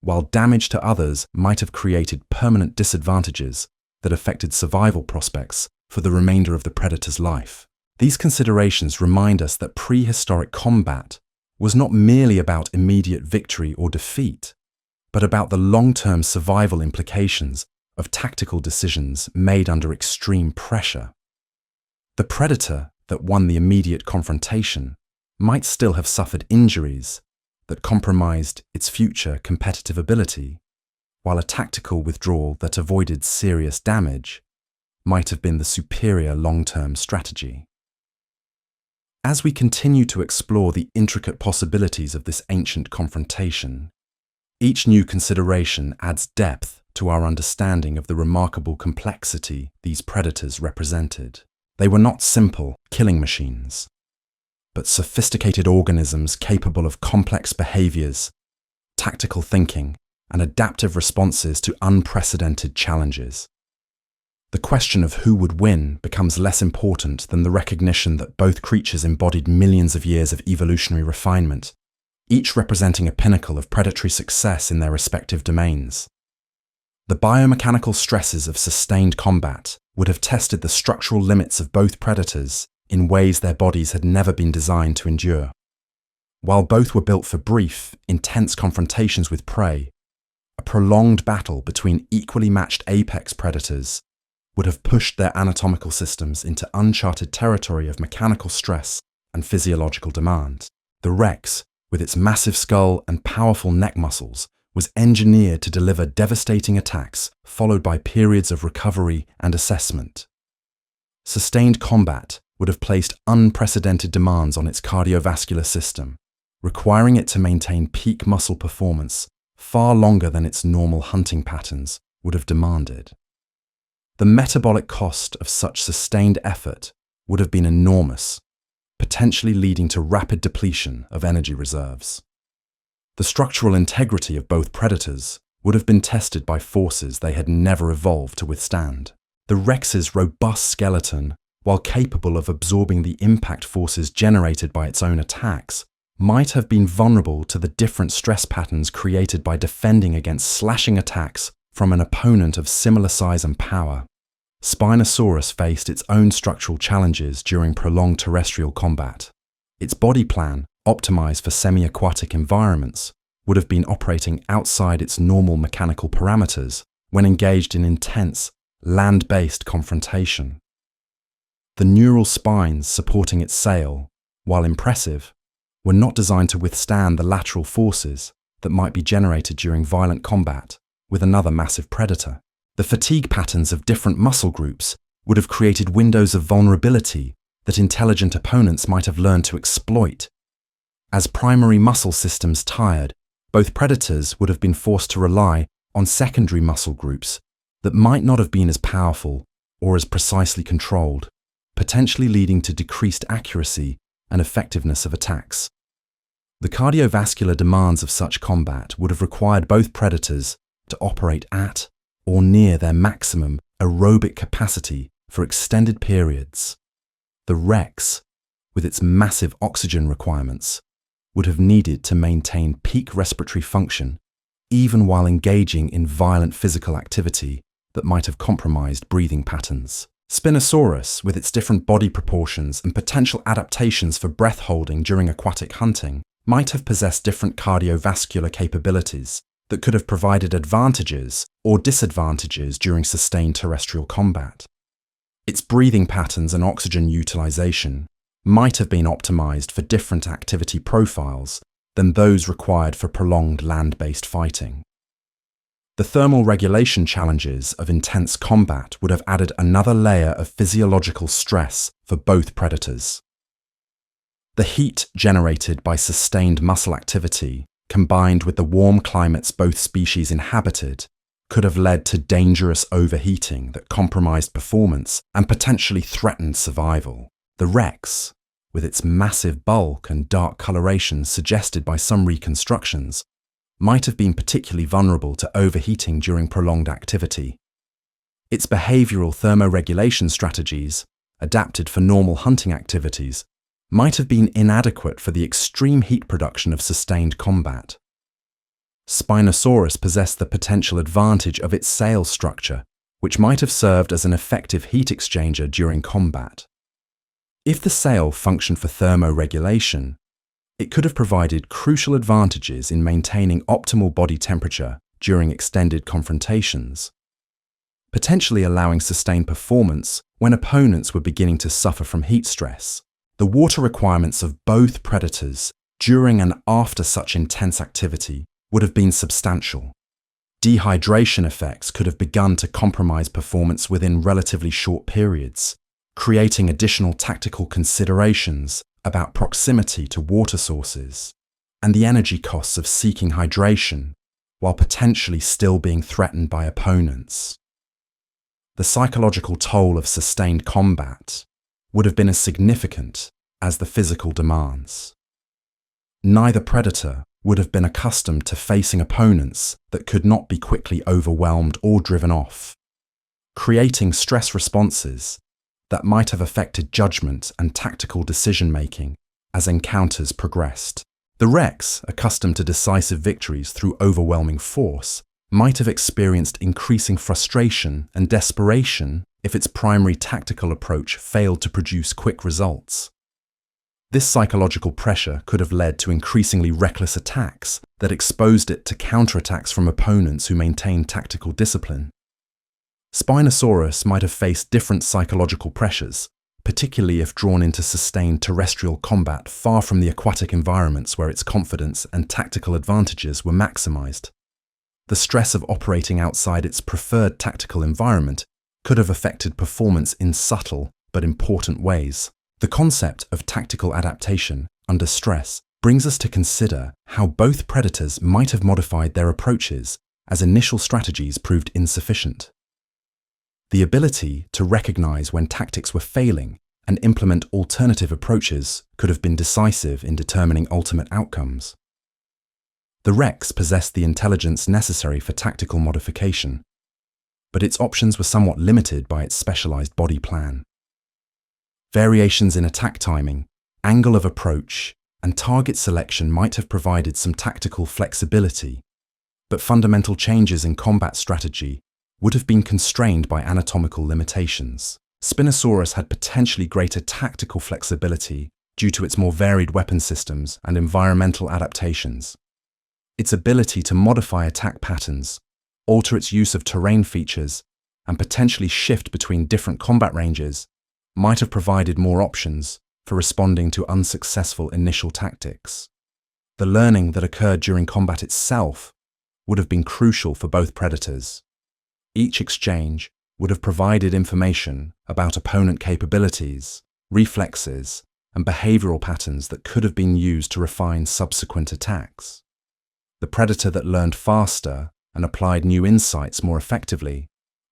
while damage to others might have created permanent disadvantages that affected survival prospects for the remainder of the predator's life. These considerations remind us that prehistoric combat was not merely about immediate victory or defeat, but about the long-term survival implications of tactical decisions made under extreme pressure. The predator that won the immediate confrontation might still have suffered injuries that compromised its future competitive ability, while a tactical withdrawal that avoided serious damage might have been the superior long-term strategy. As we continue to explore the intricate possibilities of this ancient confrontation, Each new consideration adds depth to our understanding of the remarkable complexity these predators represented. They were not simple killing machines, but sophisticated organisms capable of complex behaviors, tactical thinking, and adaptive responses to unprecedented challenges. The question of who would win becomes less important than the recognition that both creatures embodied millions of years of evolutionary refinement, each representing a pinnacle of predatory success in their respective domains. The biomechanical stresses of sustained combat would have tested the structural limits of both predators in ways their bodies had never been designed to endure. While both were built for brief, intense confrontations with prey, a prolonged battle between equally matched apex predators would have pushed their anatomical systems into uncharted territory of mechanical stress and physiological demand. The Rex, with its massive skull and powerful neck muscles, was engineered to deliver devastating attacks followed by periods of recovery and assessment. Sustained combat would have placed unprecedented demands on its cardiovascular system, requiring it to maintain peak muscle performance far longer than its normal hunting patterns would have demanded. The metabolic cost of such sustained effort would have been enormous, potentially leading to rapid depletion of energy reserves. The structural integrity of both predators would have been tested by forces they had never evolved to withstand. The Rex's robust skeleton, while capable of absorbing the impact forces generated by its own attacks, might have been vulnerable to the different stress patterns created by defending against slashing attacks from an opponent of similar size and power. Spinosaurus faced its own structural challenges during prolonged terrestrial combat. Its body plan, optimized for semi-aquatic environments, would have been operating outside its normal mechanical parameters when engaged in intense, land-based confrontation. The neural spines supporting its sail, while impressive, were not designed to withstand the lateral forces that might be generated during violent combat with another massive predator. The fatigue patterns of different muscle groups would have created windows of vulnerability that intelligent opponents might have learned to exploit. As primary muscle systems tired, both predators would have been forced to rely on secondary muscle groups that might not have been as powerful or as precisely controlled, potentially leading to decreased accuracy and effectiveness of attacks. The cardiovascular demands of such combat would have required both predators to operate at or near their maximum aerobic capacity for extended periods. The Rex, with its massive oxygen requirements, would have needed to maintain peak respiratory function even while engaging in violent physical activity that might have compromised breathing patterns. Spinosaurus, with its different body proportions and potential adaptations for breath holding during aquatic hunting, might have possessed different cardiovascular capabilities that could have provided advantages or disadvantages during sustained terrestrial combat. Its breathing patterns and oxygen utilization might have been optimized for different activity profiles than those required for prolonged land-based fighting. The thermal regulation challenges of intense combat would have added another layer of physiological stress for both predators. The heat generated by sustained muscle activity, combined with the warm climates both species inhabited, could have led to dangerous overheating that compromised performance and potentially threatened survival. The Rex, with its massive bulk and dark coloration suggested by some reconstructions, might have been particularly vulnerable to overheating during prolonged activity. Its behavioral thermoregulation strategies, adapted for normal hunting activities, might have been inadequate for the extreme heat production of sustained combat. Spinosaurus possessed the potential advantage of its sail structure, which might have served as an effective heat exchanger during combat. If the sail functioned for thermoregulation, it could have provided crucial advantages in maintaining optimal body temperature during extended confrontations, potentially allowing sustained performance when opponents were beginning to suffer from heat stress. The water requirements of both predators during and after such intense activity would have been substantial. Dehydration effects could have begun to compromise performance within relatively short periods, creating additional tactical considerations about proximity to water sources and the energy costs of seeking hydration while potentially still being threatened by opponents. The psychological toll of sustained combat would have been as significant as the physical demands. Neither predator would have been accustomed to facing opponents that could not be quickly overwhelmed or driven off, creating stress responses that might have affected judgment and tactical decision-making as encounters progressed. The Rex, accustomed to decisive victories through overwhelming force, might have experienced increasing frustration and desperation if its primary tactical approach failed to produce quick results. This psychological pressure could have led to increasingly reckless attacks that exposed it to counterattacks from opponents who maintained tactical discipline. Spinosaurus might have faced different psychological pressures, particularly if drawn into sustained terrestrial combat far from the aquatic environments where its confidence and tactical advantages were maximized. The stress of operating outside its preferred tactical environment could have affected performance in subtle but important ways. The concept of tactical adaptation under stress brings us to consider how both predators might have modified their approaches as initial strategies proved insufficient. The ability to recognize when tactics were failing and implement alternative approaches could have been decisive in determining ultimate outcomes. The Rex possessed the intelligence necessary for tactical modification, but its options were somewhat limited by its specialized body plan. Variations in attack timing, angle of approach, and target selection might have provided some tactical flexibility, but fundamental changes in combat strategy would have been constrained by anatomical limitations. Spinosaurus had potentially greater tactical flexibility due to its more varied weapon systems and environmental adaptations. Its ability to modify attack patterns, alter its use of terrain features, and potentially shift between different combat ranges might have provided more options for responding to unsuccessful initial tactics. The learning that occurred during combat itself would have been crucial for both predators. Each exchange would have provided information about opponent capabilities, reflexes, and behavioral patterns that could have been used to refine subsequent attacks. The predator that learned faster and applied new insights more effectively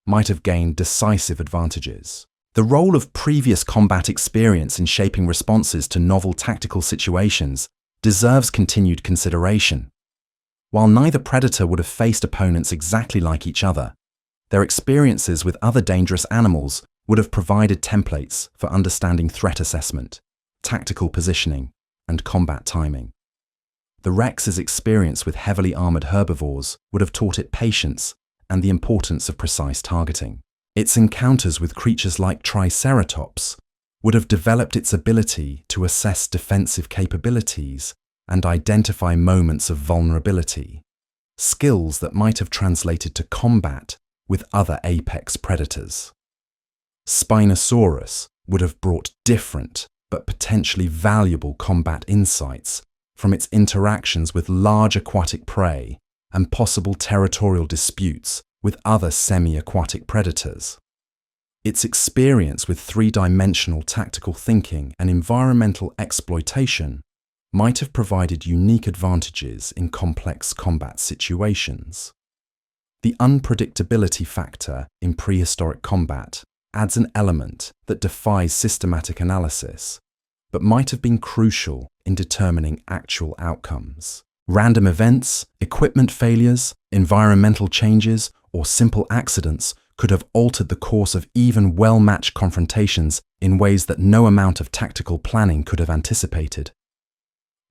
might have gained decisive advantages. The role of previous combat experience in shaping responses to novel tactical situations deserves continued consideration. While neither predator would have faced opponents exactly like each other, their experiences with other dangerous animals would have provided templates for understanding threat assessment, tactical positioning, and combat timing. The Rex's experience with heavily armored herbivores would have taught it patience and the importance of precise targeting. Its encounters with creatures like Triceratops would have developed its ability to assess defensive capabilities and identify moments of vulnerability, skills that might have translated to combat with other apex predators. Spinosaurus would have brought different but potentially valuable combat insights from its interactions with large aquatic prey and possible territorial disputes with other semi-aquatic predators. Its experience with three-dimensional tactical thinking and environmental exploitation might have provided unique advantages in complex combat situations. The unpredictability factor in prehistoric combat adds an element that defies systematic analysis, but might have been crucial in determining actual outcomes. Random events, equipment failures, environmental changes, or simple accidents could have altered the course of even well-matched confrontations in ways that no amount of tactical planning could have anticipated.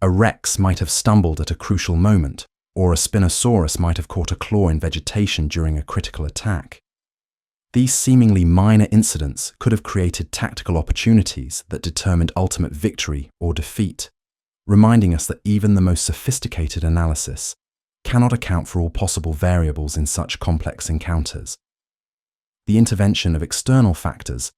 A Rex might have stumbled at a crucial moment, or a Spinosaurus might have caught a claw in vegetation during a critical attack. These seemingly minor incidents could have created tactical opportunities that determined ultimate victory or defeat, reminding us that even the most sophisticated analysis cannot account for all possible variables in such complex encounters. The intervention of external factors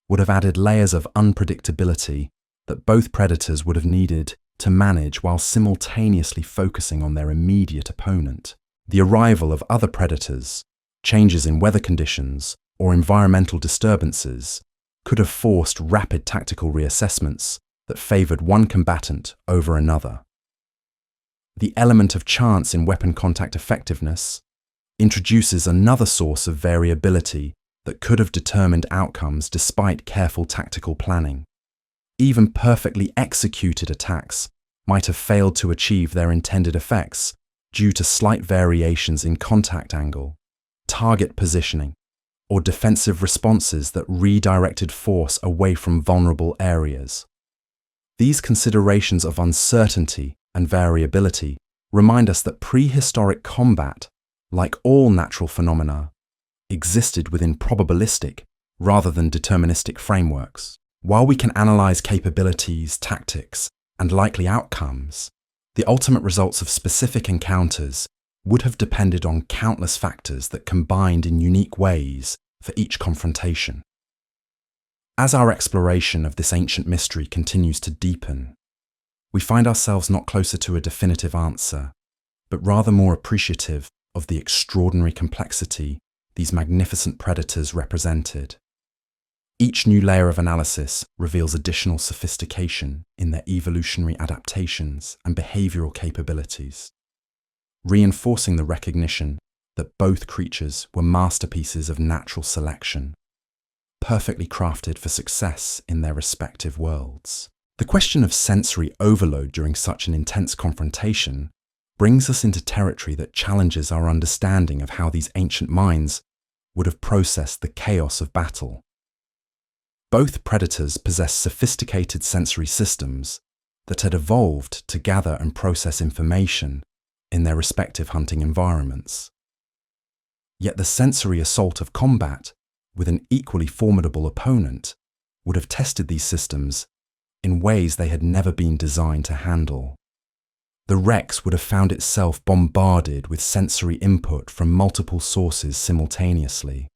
would have added layers of unpredictability that both predators would have needed to manage while simultaneously focusing on their immediate opponent. The arrival of other predators, changes in weather conditions, or environmental disturbances could have forced rapid tactical reassessments that favored one combatant over another. The element of chance in weapon contact effectiveness introduces another source of variability that could have determined outcomes despite careful tactical planning. Even perfectly executed attacks might have failed to achieve their intended effects due to slight variations in contact angle, target positioning, or defensive responses that redirected force away from vulnerable areas. These considerations of uncertainty and variability remind us that prehistoric combat, like all natural phenomena, existed within probabilistic rather than deterministic frameworks. While we can analyze capabilities, tactics, and likely outcomes, the ultimate results of specific encounters would have depended on countless factors that combined in unique ways for each confrontation. As our exploration of this ancient mystery continues to deepen, we find ourselves not closer to a definitive answer, but rather more appreciative of the extraordinary complexity these magnificent predators represented. Each new layer of analysis reveals additional sophistication in their evolutionary adaptations and behavioral capabilities, reinforcing the recognition that both creatures were masterpieces of natural selection, perfectly crafted for success in their respective worlds. The question of sensory overload during such an intense confrontation brings us into territory that challenges our understanding of how these ancient minds would have processed the chaos of battle. Both predators possess sophisticated sensory systems that had evolved to gather and process information in their respective hunting environments. Yet the sensory assault of combat with an equally formidable opponent would have tested these systems in ways they had never been designed to handle. The Rex would have found itself bombarded with sensory input from multiple sources simultaneously.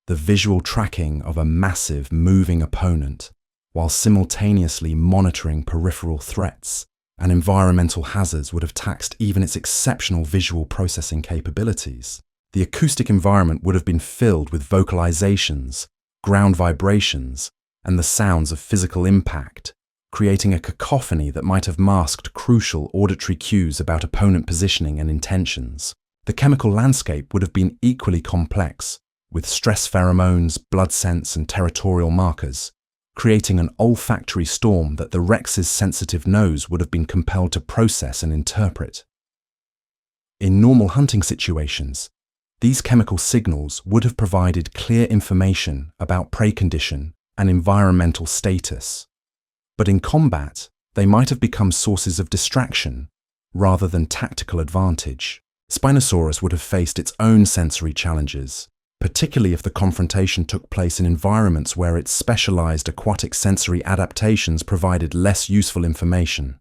The visual tracking of a massive, moving opponent, while simultaneously monitoring peripheral threats and environmental hazards, would have taxed even its exceptional visual processing capabilities. The acoustic environment would have been filled with vocalizations, ground vibrations, and the sounds of physical impact, creating a cacophony that might have masked crucial auditory cues about opponent positioning and intentions. The chemical landscape would have been equally complex, with stress pheromones, blood scents, and territorial markers, creating an olfactory storm that the Rex's sensitive nose would have been compelled to process and interpret. In normal hunting situations, these chemical signals would have provided clear information about prey condition and environmental status. But in combat, they might have become sources of distraction rather than tactical advantage. Spinosaurus would have faced its own sensory challenges, particularly if the confrontation took place in environments where its specialized aquatic sensory adaptations provided less useful information.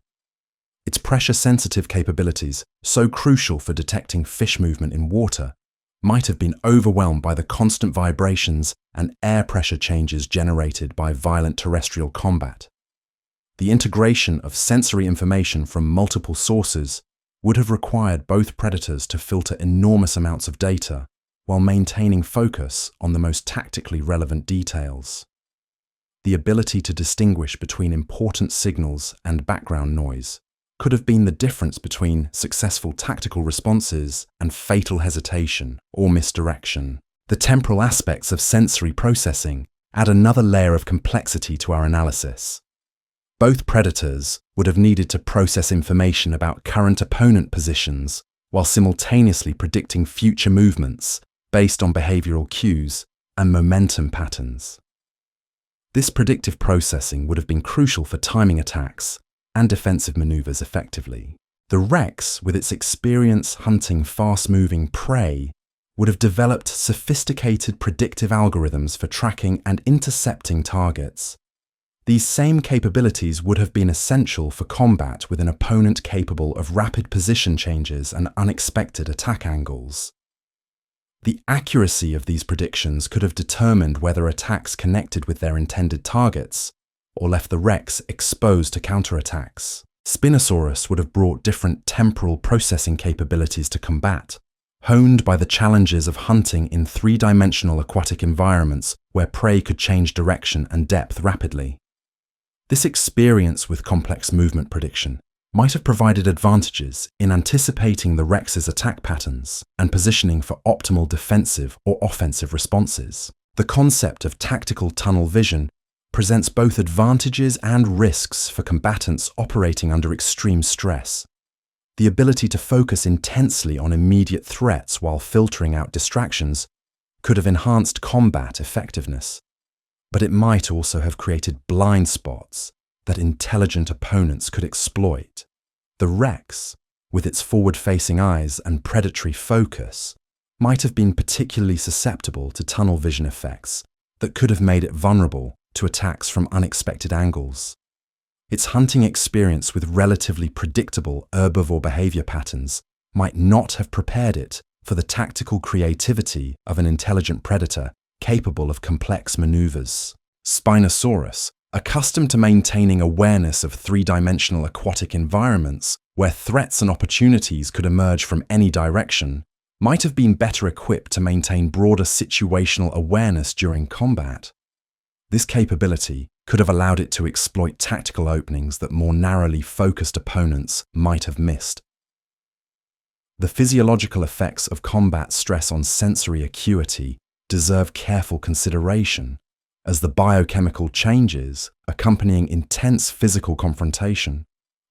Its pressure-sensitive capabilities, so crucial for detecting fish movement in water, might have been overwhelmed by the constant vibrations and air pressure changes generated by violent terrestrial combat. The integration of sensory information from multiple sources would have required both predators to filter enormous amounts of data while maintaining focus on the most tactically relevant details. The ability to distinguish between important signals and background noise could have been the difference between successful tactical responses and fatal hesitation or misdirection. The temporal aspects of sensory processing add another layer of complexity to our analysis. Both predators would have needed to process information about current opponent positions while simultaneously predicting future movements based on behavioral cues and momentum patterns. This predictive processing would have been crucial for timing attacks and defensive maneuvers effectively. The Rex, with its experience hunting fast-moving prey, would have developed sophisticated predictive algorithms for tracking and intercepting targets. These same capabilities would have been essential for combat with an opponent capable of rapid position changes and unexpected attack angles. The accuracy of these predictions could have determined whether attacks connected with their intended targets or left the Rex exposed to counterattacks. Spinosaurus would have brought different temporal processing capabilities to combat, honed by the challenges of hunting in three-dimensional aquatic environments where prey could change direction and depth rapidly. This experience with complex movement prediction might have provided advantages in anticipating the Rex's attack patterns and positioning for optimal defensive or offensive responses. The concept of tactical tunnel vision presents both advantages and risks for combatants operating under extreme stress. The ability to focus intensely on immediate threats while filtering out distractions could have enhanced combat effectiveness, but it might also have created blind spots that intelligent opponents could exploit. The Rex, with its forward-facing eyes and predatory focus, might have been particularly susceptible to tunnel vision effects that could have made it vulnerable to attacks from unexpected angles. Its hunting experience with relatively predictable herbivore behavior patterns might not have prepared it for the tactical creativity of an intelligent predator capable of complex maneuvers. Spinosaurus, accustomed to maintaining awareness of three-dimensional aquatic environments where threats and opportunities could emerge from any direction, might have been better equipped to maintain broader situational awareness during combat. This capability could have allowed it to exploit tactical openings that more narrowly focused opponents might have missed. The physiological effects of combat stress on sensory acuity deserve careful consideration, as the biochemical changes accompanying intense physical confrontation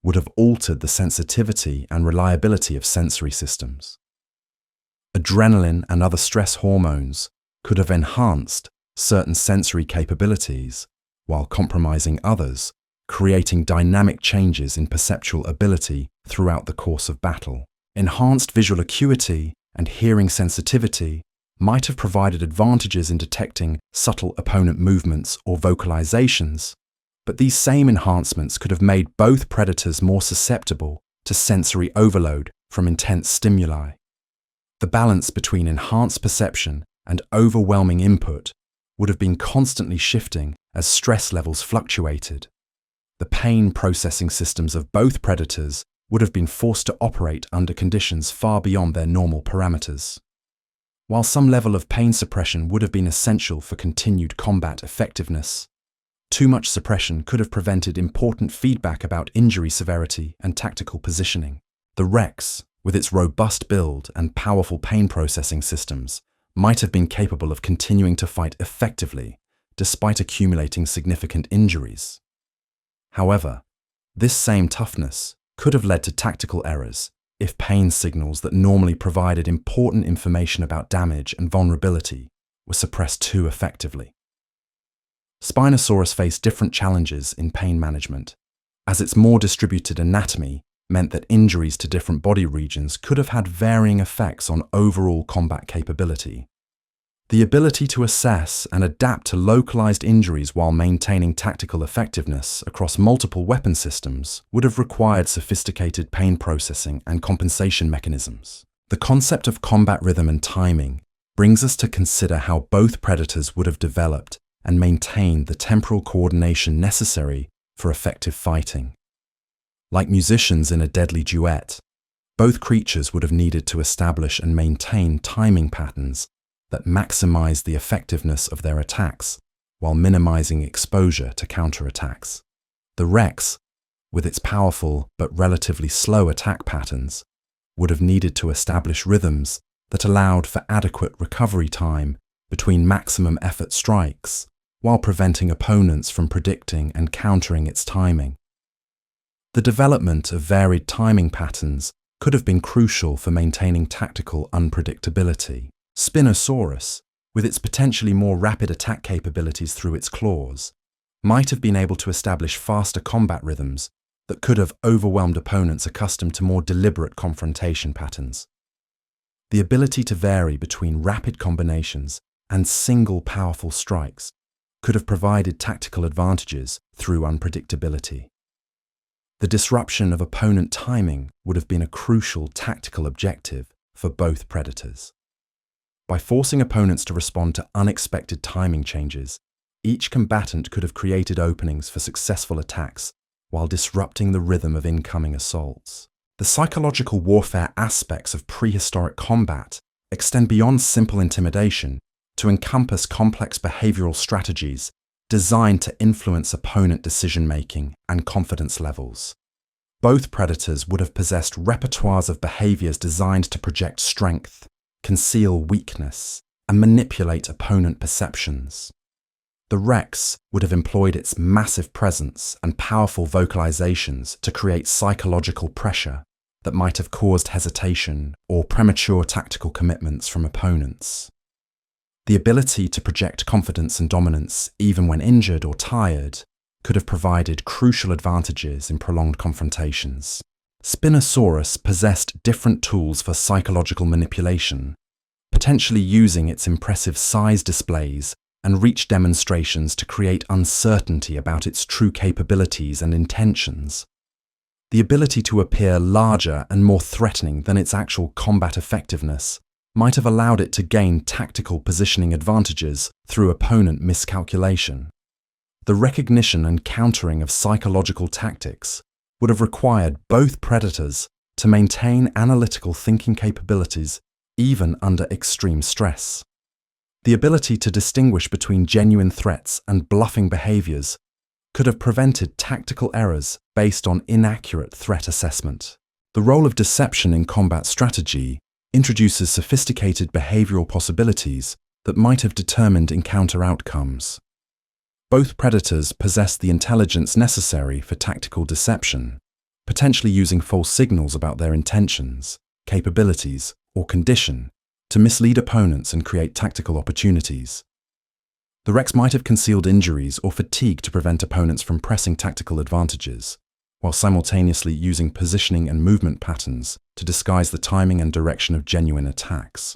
would have altered the sensitivity and reliability of sensory systems. Adrenaline and other stress hormones could have enhanced certain sensory capabilities while compromising others, creating dynamic changes in perceptual ability throughout the course of battle. Enhanced visual acuity and hearing sensitivity might have provided advantages in detecting subtle opponent movements or vocalizations, but these same enhancements could have made both predators more susceptible to sensory overload from intense stimuli. The balance between enhanced perception and overwhelming input would have been constantly shifting as stress levels fluctuated. The pain processing systems of both predators would have been forced to operate under conditions far beyond their normal parameters. While some level of pain suppression would have been essential for continued combat effectiveness, too much suppression could have prevented important feedback about injury severity and tactical positioning. The Rex, with its robust build and powerful pain processing systems, might have been capable of continuing to fight effectively despite accumulating significant injuries. However, this same toughness could have led to tactical errors if pain signals that normally provided important information about damage and vulnerability were suppressed too effectively. Spinosaurus faced different challenges in pain management, as its more distributed anatomy meant that injuries to different body regions could have had varying effects on overall combat capability. The ability to assess and adapt to localized injuries while maintaining tactical effectiveness across multiple weapon systems would have required sophisticated pain processing and compensation mechanisms. The concept of combat rhythm and timing brings us to consider how both predators would have developed and maintained the temporal coordination necessary for effective fighting. Like musicians in a deadly duet, both creatures would have needed to establish and maintain timing patterns that maximize the effectiveness of their attacks while minimizing exposure to counterattacks. The Rex, with its powerful but relatively slow attack patterns, would have needed to establish rhythms that allowed for adequate recovery time between maximum effort strikes while preventing opponents from predicting and countering its timing. The development of varied timing patterns could have been crucial for maintaining tactical unpredictability. Spinosaurus, with its potentially more rapid attack capabilities through its claws, might have been able to establish faster combat rhythms that could have overwhelmed opponents accustomed to more deliberate confrontation patterns. The ability to vary between rapid combinations and single powerful strikes could have provided tactical advantages through unpredictability. The disruption of opponent timing would have been a crucial tactical objective for both predators. By forcing opponents to respond to unexpected timing changes, each combatant could have created openings for successful attacks while disrupting the rhythm of incoming assaults. The psychological warfare aspects of prehistoric combat extend beyond simple intimidation to encompass complex behavioral strategies designed to influence opponent decision-making and confidence levels. Both predators would have possessed repertoires of behaviors designed to project strength, conceal weakness, and manipulate opponent perceptions. The Rex would have employed its massive presence and powerful vocalizations to create psychological pressure that might have caused hesitation or premature tactical commitments from opponents. The ability to project confidence and dominance even when injured or tired could have provided crucial advantages in prolonged confrontations. Spinosaurus possessed different tools for psychological manipulation, potentially using its impressive size displays and reach demonstrations to create uncertainty about its true capabilities and intentions. The ability to appear larger and more threatening than its actual combat effectiveness might have allowed it to gain tactical positioning advantages through opponent miscalculation. The recognition and countering of psychological tactics would have required both predators to maintain analytical thinking capabilities even under extreme stress. The ability to distinguish between genuine threats and bluffing behaviors could have prevented tactical errors based on inaccurate threat assessment. The role of deception in combat strategy introduces sophisticated behavioral possibilities that might have determined encounter outcomes. Both predators possessed the intelligence necessary for tactical deception, potentially using false signals about their intentions, capabilities, or condition to mislead opponents and create tactical opportunities. The Rex might have concealed injuries or fatigue to prevent opponents from pressing tactical advantages, while simultaneously using positioning and movement patterns to disguise the timing and direction of genuine attacks.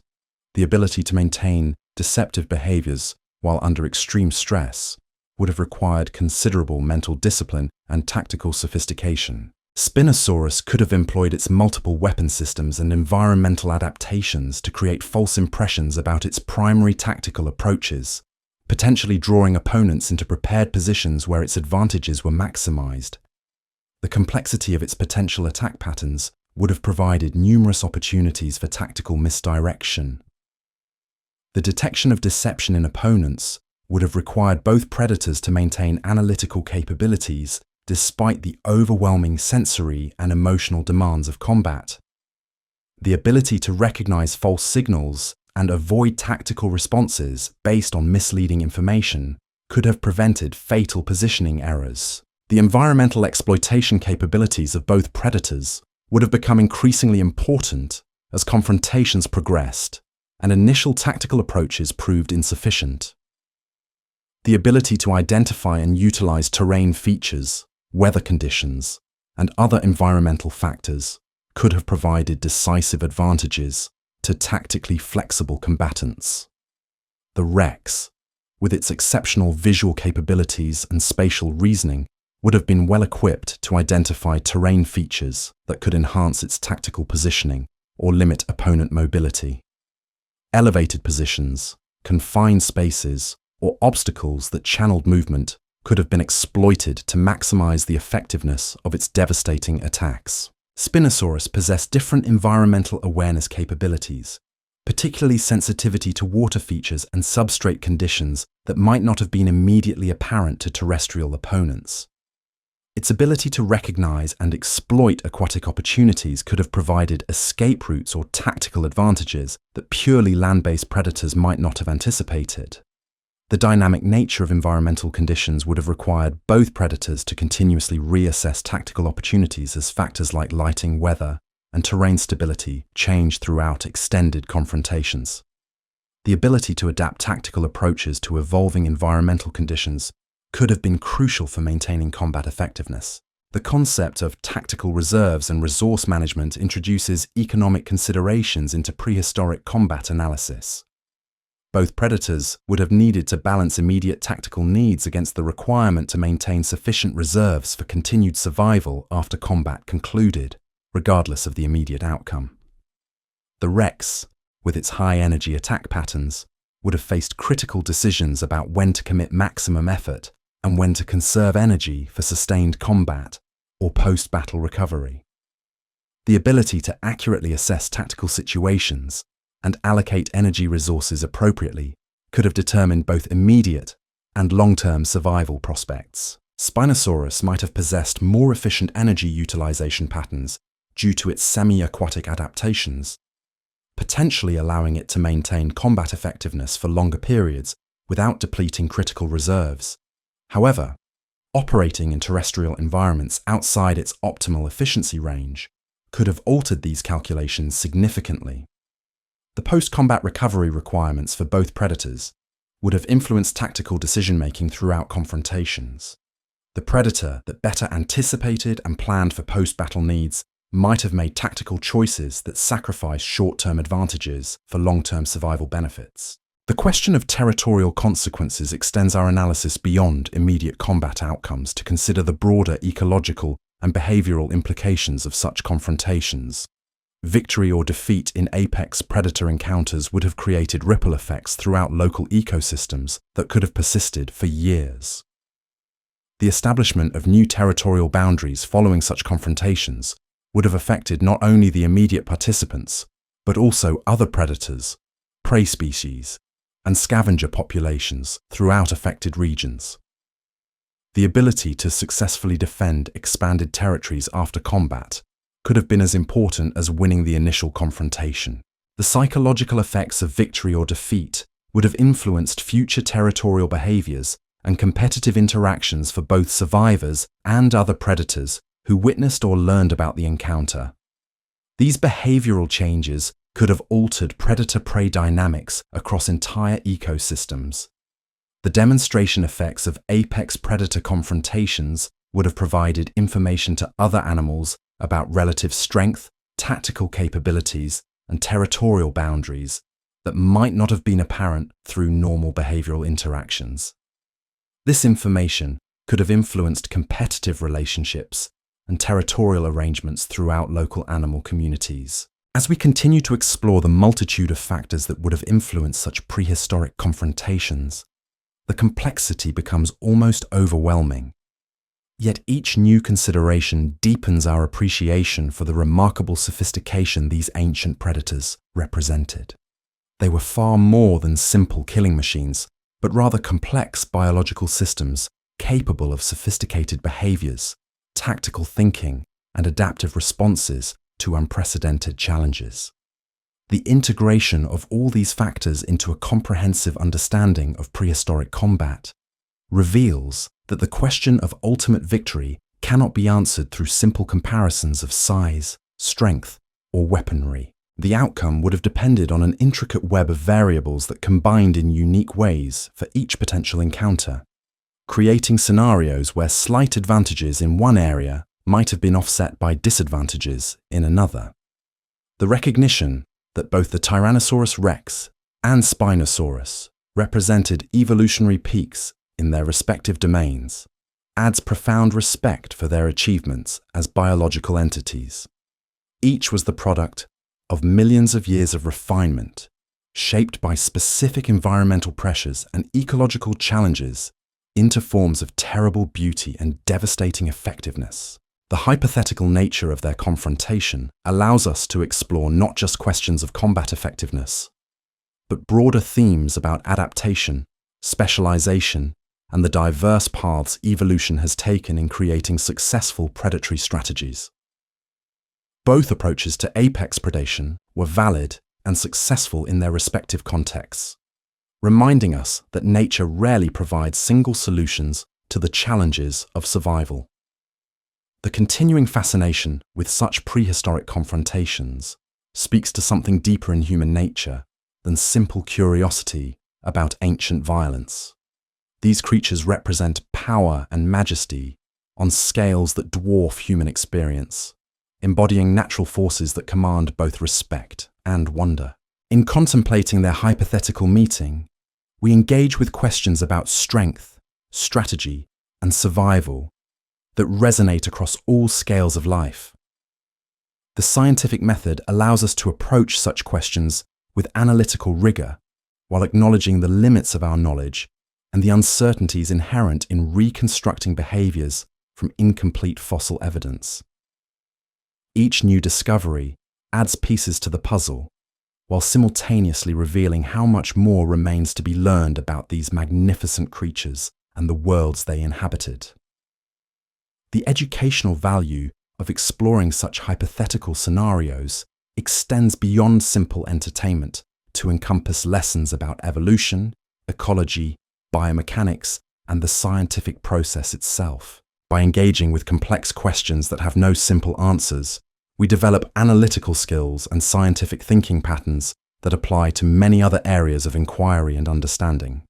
The ability to maintain deceptive behaviors while under extreme stress would have required considerable mental discipline and tactical sophistication. Spinosaurus could have employed its multiple weapon systems and environmental adaptations to create false impressions about its primary tactical approaches, potentially drawing opponents into prepared positions where its advantages were maximized. The complexity of its potential attack patterns would have provided numerous opportunities for tactical misdirection. The detection of deception in opponents would have required both predators to maintain analytical capabilities despite the overwhelming sensory and emotional demands of combat. The ability to recognize false signals and avoid tactical responses based on misleading information could have prevented fatal positioning errors. The environmental exploitation capabilities of both predators would have become increasingly important as confrontations progressed and initial tactical approaches proved insufficient. The ability to identify and utilize terrain features, weather conditions, and other environmental factors could have provided decisive advantages to tactically flexible combatants. The Rex, with its exceptional visual capabilities and spatial reasoning, would have been well equipped to identify terrain features that could enhance its tactical positioning or limit opponent mobility. Elevated positions, confined spaces, or obstacles that channeled movement could have been exploited to maximize the effectiveness of its devastating attacks. Spinosaurus possessed different environmental awareness capabilities, particularly sensitivity to water features and substrate conditions that might not have been immediately apparent to terrestrial opponents. Its ability to recognize and exploit aquatic opportunities could have provided escape routes or tactical advantages that purely land-based predators might not have anticipated. The dynamic nature of environmental conditions would have required both predators to continuously reassess tactical opportunities as factors like lighting, weather, and terrain stability change throughout extended confrontations. The ability to adapt tactical approaches to evolving environmental conditions could have been crucial for maintaining combat effectiveness. The concept of tactical reserves and resource management introduces economic considerations into prehistoric combat analysis. Both predators would have needed to balance immediate tactical needs against the requirement to maintain sufficient reserves for continued survival after combat concluded, regardless of the immediate outcome. The Rex, with its high-energy attack patterns, would have faced critical decisions about when to commit maximum effort and when to conserve energy for sustained combat or post-battle recovery. The ability to accurately assess tactical situations and allocate energy resources appropriately could have determined both immediate and long-term survival prospects. Spinosaurus might have possessed more efficient energy utilization patterns due to its semi-aquatic adaptations, potentially allowing it to maintain combat effectiveness for longer periods without depleting critical reserves. However, operating in terrestrial environments outside its optimal efficiency range could have altered these calculations significantly. The post-combat recovery requirements for both predators would have influenced tactical decision-making throughout confrontations. The predator that better anticipated and planned for post-battle needs might have made tactical choices that sacrificed short-term advantages for long-term survival benefits. The question of territorial consequences extends our analysis beyond immediate combat outcomes to consider the broader ecological and behavioral implications of such confrontations. Victory or defeat in apex predator encounters would have created ripple effects throughout local ecosystems that could have persisted for years. The establishment of new territorial boundaries following such confrontations would have affected not only the immediate participants, but also other predators, prey species, and scavenger populations throughout affected regions. The ability to successfully defend expanded territories after combat could have been as important as winning the initial confrontation. The psychological effects of victory or defeat would have influenced future territorial behaviors and competitive interactions for both survivors and other predators who witnessed or learned about the encounter. These behavioral changes could have altered predator-prey dynamics across entire ecosystems. The demonstration effects of apex predator confrontations would have provided information to other animals about relative strength, tactical capabilities, and territorial boundaries that might not have been apparent through normal behavioral interactions. This information could have influenced competitive relationships and territorial arrangements throughout local animal communities. As we continue to explore the multitude of factors that would have influenced such prehistoric confrontations, the complexity becomes almost overwhelming. Yet each new consideration deepens our appreciation for the remarkable sophistication these ancient predators represented. They were far more than simple killing machines, but rather complex biological systems capable of sophisticated behaviors, tactical thinking, and adaptive responses to unprecedented challenges. The integration of all these factors into a comprehensive understanding of prehistoric combat reveals that the question of ultimate victory cannot be answered through simple comparisons of size, strength, or weaponry. The outcome would have depended on an intricate web of variables that combined in unique ways for each potential encounter, creating scenarios where slight advantages in one area might have been offset by disadvantages in another. The recognition that both the Tyrannosaurus rex and Spinosaurus represented evolutionary peaks in their respective domains adds profound respect for their achievements as biological entities. Each was the product of millions of years of refinement, shaped by specific environmental pressures and ecological challenges into forms of terrible beauty and devastating effectiveness. The hypothetical nature of their confrontation allows us to explore not just questions of combat effectiveness, but broader themes about adaptation, specialization, and the diverse paths evolution has taken in creating successful predatory strategies. Both approaches to apex predation were valid and successful in their respective contexts, reminding us that nature rarely provides single solutions to the challenges of survival. The continuing fascination with such prehistoric confrontations speaks to something deeper in human nature than simple curiosity about ancient violence. These creatures represent power and majesty on scales that dwarf human experience, embodying natural forces that command both respect and wonder. In contemplating their hypothetical meeting, we engage with questions about strength, strategy, and survival that resonate across all scales of life. The scientific method allows us to approach such questions with analytical rigor while acknowledging the limits of our knowledge and the uncertainties inherent in reconstructing behaviors from incomplete fossil evidence. Each new discovery adds pieces to the puzzle, while simultaneously revealing how much more remains to be learned about these magnificent creatures and the worlds they inhabited. The educational value of exploring such hypothetical scenarios extends beyond simple entertainment to encompass lessons about evolution, ecology, biomechanics, and the scientific process itself. By engaging with complex questions that have no simple answers, we develop analytical skills and scientific thinking patterns that apply to many other areas of inquiry and understanding.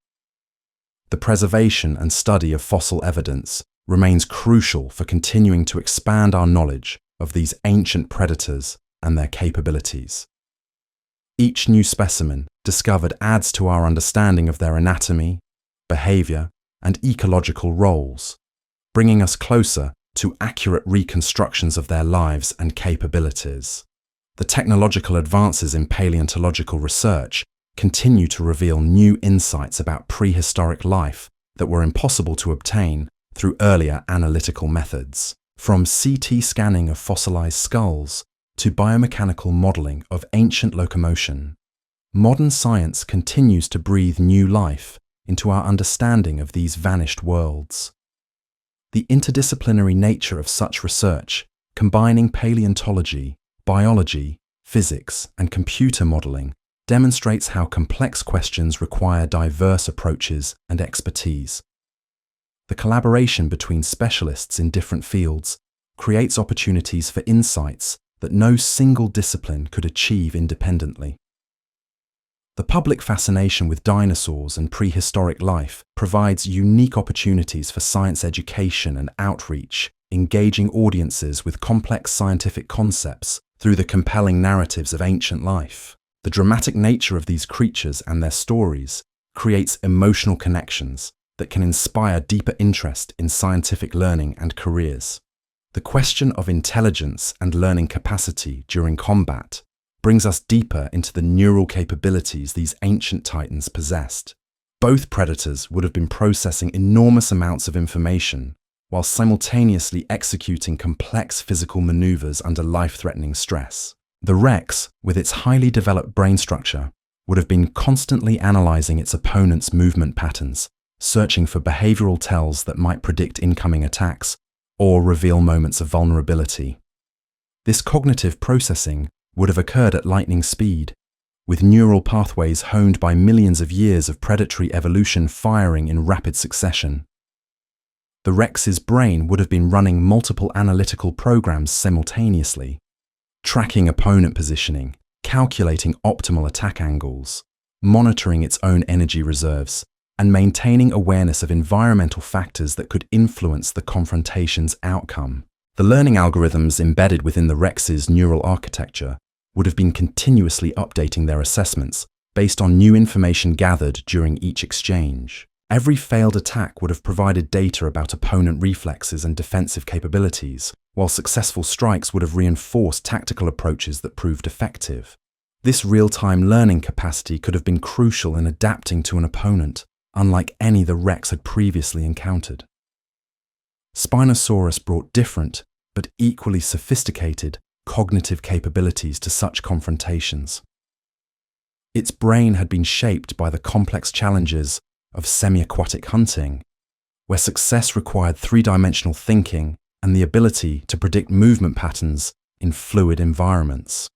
The preservation and study of fossil evidence remains crucial for continuing to expand our knowledge of these ancient predators and their capabilities. Each new specimen discovered adds to our understanding of their anatomy, behavior, and ecological roles, bringing us closer to accurate reconstructions of their lives and capabilities. The technological advances in paleontological research continue to reveal new insights about prehistoric life that were impossible to obtain through earlier analytical methods. From CT scanning of fossilized skulls to biomechanical modeling of ancient locomotion, modern science continues to breathe new life into our understanding of these vanished worlds. The interdisciplinary nature of such research, combining paleontology, biology, physics, and computer modeling, demonstrates how complex questions require diverse approaches and expertise. The collaboration between specialists in different fields creates opportunities for insights that no single discipline could achieve independently. The public fascination with dinosaurs and prehistoric life provides unique opportunities for science education and outreach, engaging audiences with complex scientific concepts through the compelling narratives of ancient life. The dramatic nature of these creatures and their stories creates emotional connections that can inspire deeper interest in scientific learning and careers. The question of intelligence and learning capacity during combat brings us deeper into the neural capabilities these ancient titans possessed. Both predators would have been processing enormous amounts of information while simultaneously executing complex physical maneuvers under life-threatening stress. The Rex, with its highly developed brain structure, would have been constantly analyzing its opponent's movement patterns, searching for behavioral tells that might predict incoming attacks or reveal moments of vulnerability. This cognitive processing would have occurred at lightning speed, with neural pathways honed by millions of years of predatory evolution firing in rapid succession. The Rex's brain would have been running multiple analytical programs simultaneously, tracking opponent positioning, calculating optimal attack angles, monitoring its own energy reserves, and maintaining awareness of environmental factors that could influence the confrontation's outcome. The learning algorithms embedded within the Rex's neural architecture would have been continuously updating their assessments based on new information gathered during each exchange. Every failed attack would have provided data about opponent reflexes and defensive capabilities, while successful strikes would have reinforced tactical approaches that proved effective. This real-time learning capacity could have been crucial in adapting to an opponent, unlike any the Rex had previously encountered. Spinosaurus brought different, but equally sophisticated, cognitive capabilities to such confrontations. Its brain had been shaped by the complex challenges of semi-aquatic hunting, where success required three-dimensional thinking and the ability to predict movement patterns in fluid environments.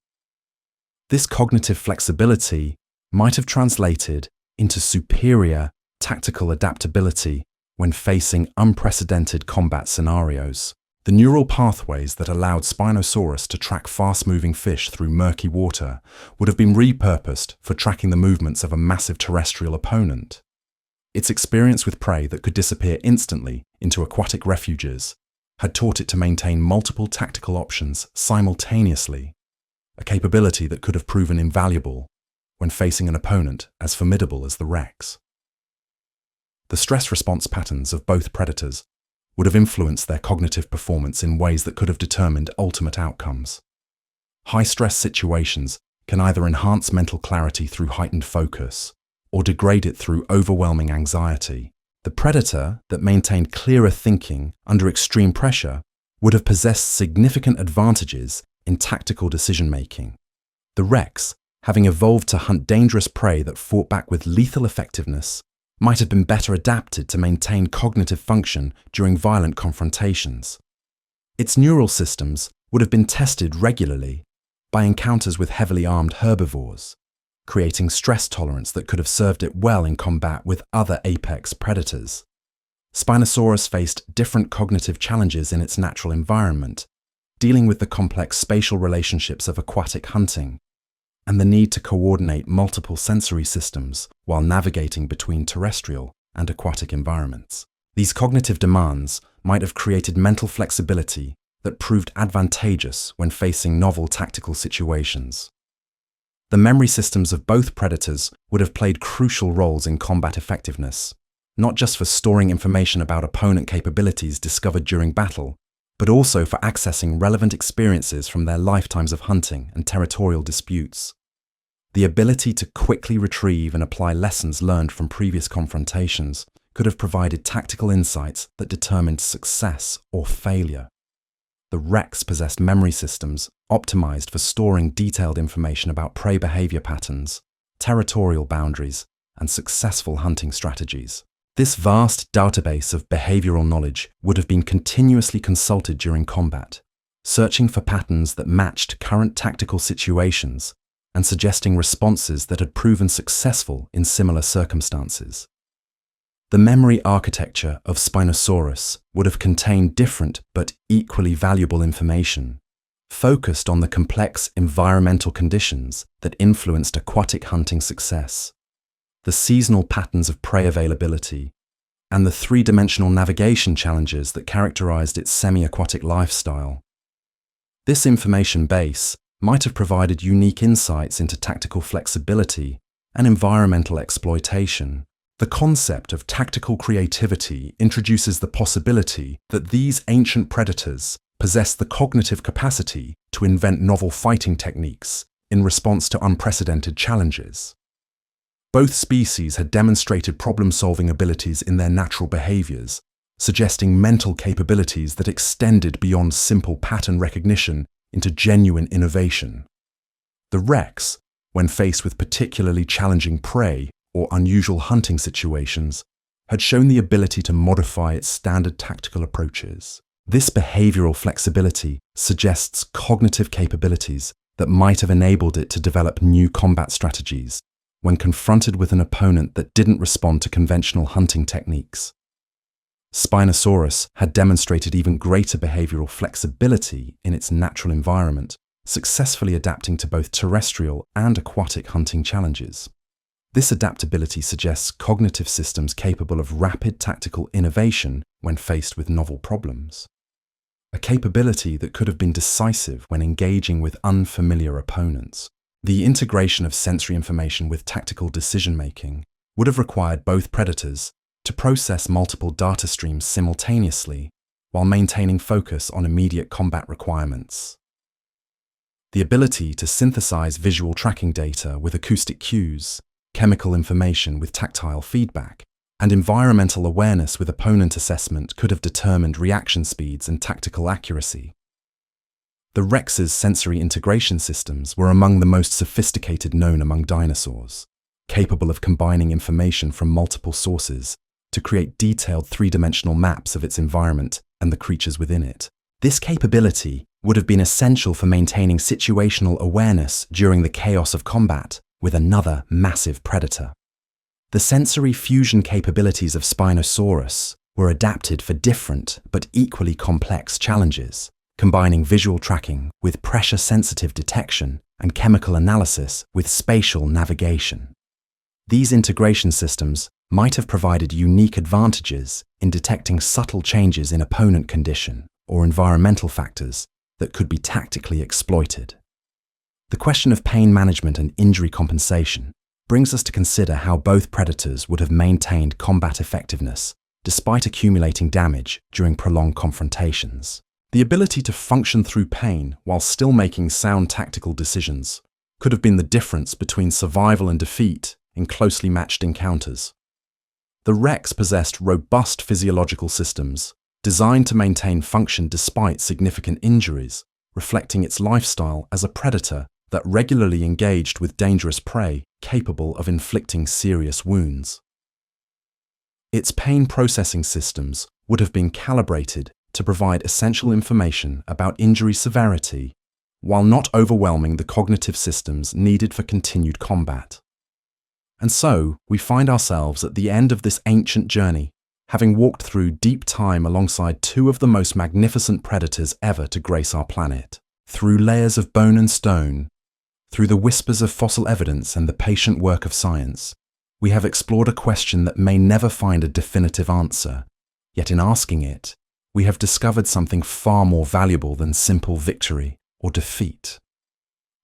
This cognitive flexibility might have translated into superior tactical adaptability when facing unprecedented combat scenarios. The neural pathways that allowed Spinosaurus to track fast-moving fish through murky water would have been repurposed for tracking the movements of a massive terrestrial opponent. Its experience with prey that could disappear instantly into aquatic refuges had taught it to maintain multiple tactical options simultaneously, a capability that could have proven invaluable when facing an opponent as formidable as the Rex. The stress response patterns of both predators would have influenced their cognitive performance in ways that could have determined ultimate outcomes. High-stress situations can either enhance mental clarity through heightened focus or degrade it through overwhelming anxiety. The predator that maintained clearer thinking under extreme pressure would have possessed significant advantages in tactical decision-making. The Rex, having evolved to hunt dangerous prey that fought back with lethal effectiveness, might have been better adapted to maintain cognitive function during violent confrontations. Its neural systems would have been tested regularly by encounters with heavily armed herbivores, creating stress tolerance that could have served it well in combat with other apex predators. Spinosaurus faced different cognitive challenges in its natural environment, dealing with the complex spatial relationships of aquatic hunting and the need to coordinate multiple sensory systems while navigating between terrestrial and aquatic environments. These cognitive demands might have created mental flexibility that proved advantageous when facing novel tactical situations. The memory systems of both predators would have played crucial roles in combat effectiveness, not just for storing information about opponent capabilities discovered during battle, but also for accessing relevant experiences from their lifetimes of hunting and territorial disputes. The ability to quickly retrieve and apply lessons learned from previous confrontations could have provided tactical insights that determined success or failure. The Rex possessed memory systems optimized for storing detailed information about prey behavior patterns, territorial boundaries, and successful hunting strategies. This vast database of behavioral knowledge would have been continuously consulted during combat, searching for patterns that matched current tactical situations and suggesting responses that had proven successful in similar circumstances. The memory architecture of Spinosaurus would have contained different but equally valuable information, focused on the complex environmental conditions that influenced aquatic hunting success, the seasonal patterns of prey availability, and the three-dimensional navigation challenges that characterized its semi-aquatic lifestyle. This information base might have provided unique insights into tactical flexibility and environmental exploitation. The concept of tactical creativity introduces the possibility that these ancient predators possess the cognitive capacity to invent novel fighting techniques in response to unprecedented challenges. Both species had demonstrated problem-solving abilities in their natural behaviors, suggesting mental capabilities that extended beyond simple pattern recognition into genuine innovation. The Rex, when faced with particularly challenging prey or unusual hunting situations, had shown the ability to modify its standard tactical approaches. This behavioral flexibility suggests cognitive capabilities that might have enabled it to develop new combat strategies when confronted with an opponent that didn't respond to conventional hunting techniques. Spinosaurus had demonstrated even greater behavioral flexibility in its natural environment, successfully adapting to both terrestrial and aquatic hunting challenges. This adaptability suggests cognitive systems capable of rapid tactical innovation when faced with novel problems, a capability that could have been decisive when engaging with unfamiliar opponents. The integration of sensory information with tactical decision-making would have required both predators to process multiple data streams simultaneously while maintaining focus on immediate combat requirements. The ability to synthesize visual tracking data with acoustic cues, chemical information with tactile feedback, and environmental awareness with opponent assessment could have determined reaction speeds and tactical accuracy. The Rex's sensory integration systems were among the most sophisticated known among dinosaurs, capable of combining information from multiple sources to create detailed three-dimensional maps of its environment and the creatures within it. This capability would have been essential for maintaining situational awareness during the chaos of combat with another massive predator. The sensory fusion capabilities of Spinosaurus were adapted for different but equally complex challenges, combining visual tracking with pressure-sensitive detection and chemical analysis with spatial navigation. These integration systems might have provided unique advantages in detecting subtle changes in opponent condition or environmental factors that could be tactically exploited. The question of pain management and injury compensation brings us to consider how both predators would have maintained combat effectiveness despite accumulating damage during prolonged confrontations. The ability to function through pain while still making sound tactical decisions could have been the difference between survival and defeat in closely matched encounters. The Rex possessed robust physiological systems designed to maintain function despite significant injuries, reflecting its lifestyle as a predator that regularly engaged with dangerous prey capable of inflicting serious wounds. Its pain processing systems would have been calibrated to provide essential information about injury severity while not overwhelming the cognitive systems needed for continued combat. And so, we find ourselves at the end of this ancient journey, having walked through deep time alongside two of the most magnificent predators ever to grace our planet. Through layers of bone and stone, through the whispers of fossil evidence and the patient work of science, we have explored a question that may never find a definitive answer, yet in asking it, we have discovered something far more valuable than simple victory or defeat.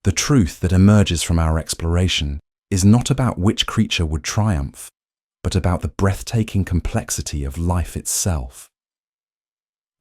The truth that emerges from our exploration is not about which creature would triumph, but about the breathtaking complexity of life itself.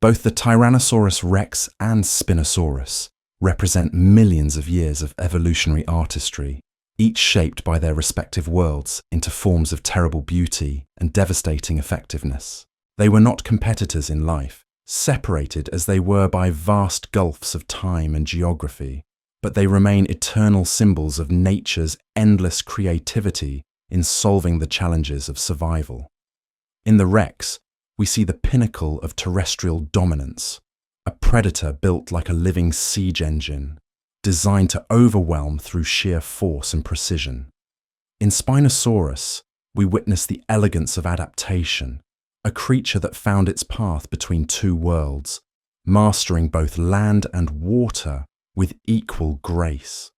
Both the Tyrannosaurus rex and Spinosaurus represent millions of years of evolutionary artistry, each shaped by their respective worlds into forms of terrible beauty and devastating effectiveness. They were not competitors in life, separated as they were by vast gulfs of time and geography, but they remain eternal symbols of nature's endless creativity in solving the challenges of survival. In the rex, we see the pinnacle of terrestrial dominance, a predator built like a living siege engine, designed to overwhelm through sheer force and precision. In Spinosaurus, we witness the elegance of adaptation, a creature that found its path between two worlds, mastering both land and water with equal grace.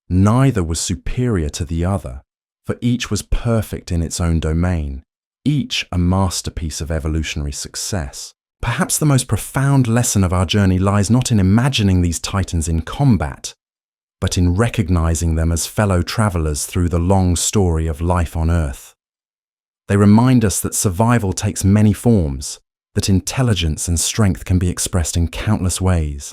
Neither was superior to the other, for each was perfect in its own domain, each a masterpiece of evolutionary success. Perhaps the most profound lesson of our journey lies not in imagining these titans in combat, but in recognizing them as fellow travelers through the long story of life on Earth. They remind us that survival takes many forms, that intelligence and strength can be expressed in countless ways,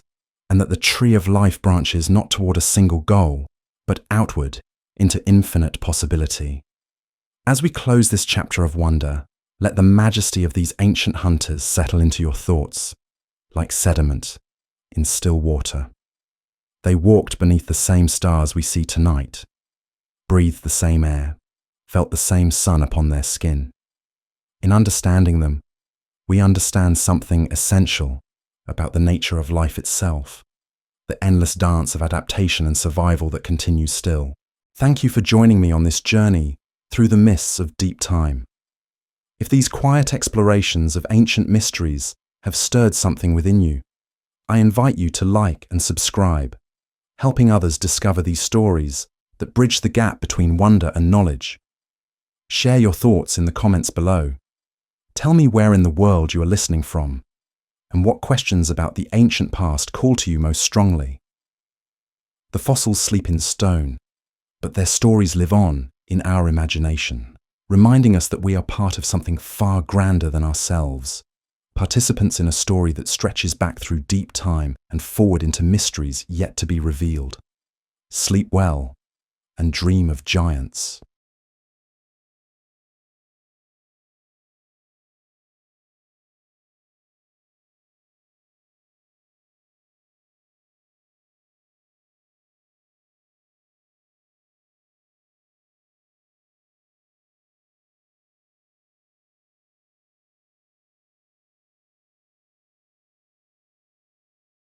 and that the tree of life branches not toward a single goal, but outward into infinite possibility. As we close this chapter of wonder, let the majesty of these ancient hunters settle into your thoughts, like sediment in still water. They walked beneath the same stars we see tonight, breathed the same air, felt the same sun upon their skin. In understanding them, we understand something essential about the nature of life itself, the endless dance of adaptation and survival that continues still. Thank you for joining me on this journey through the mists of deep time. If these quiet explorations of ancient mysteries have stirred something within you, I invite you to like and subscribe, helping others discover these stories that bridge the gap between wonder and knowledge. Share your thoughts in the comments below. Tell me where in the world you are listening from, and what questions about the ancient past call to you most strongly. The fossils sleep in stone, but their stories live on in our imagination, reminding us that we are part of something far grander than ourselves, participants in a story that stretches back through deep time and forward into mysteries yet to be revealed. Sleep well and dream of giants.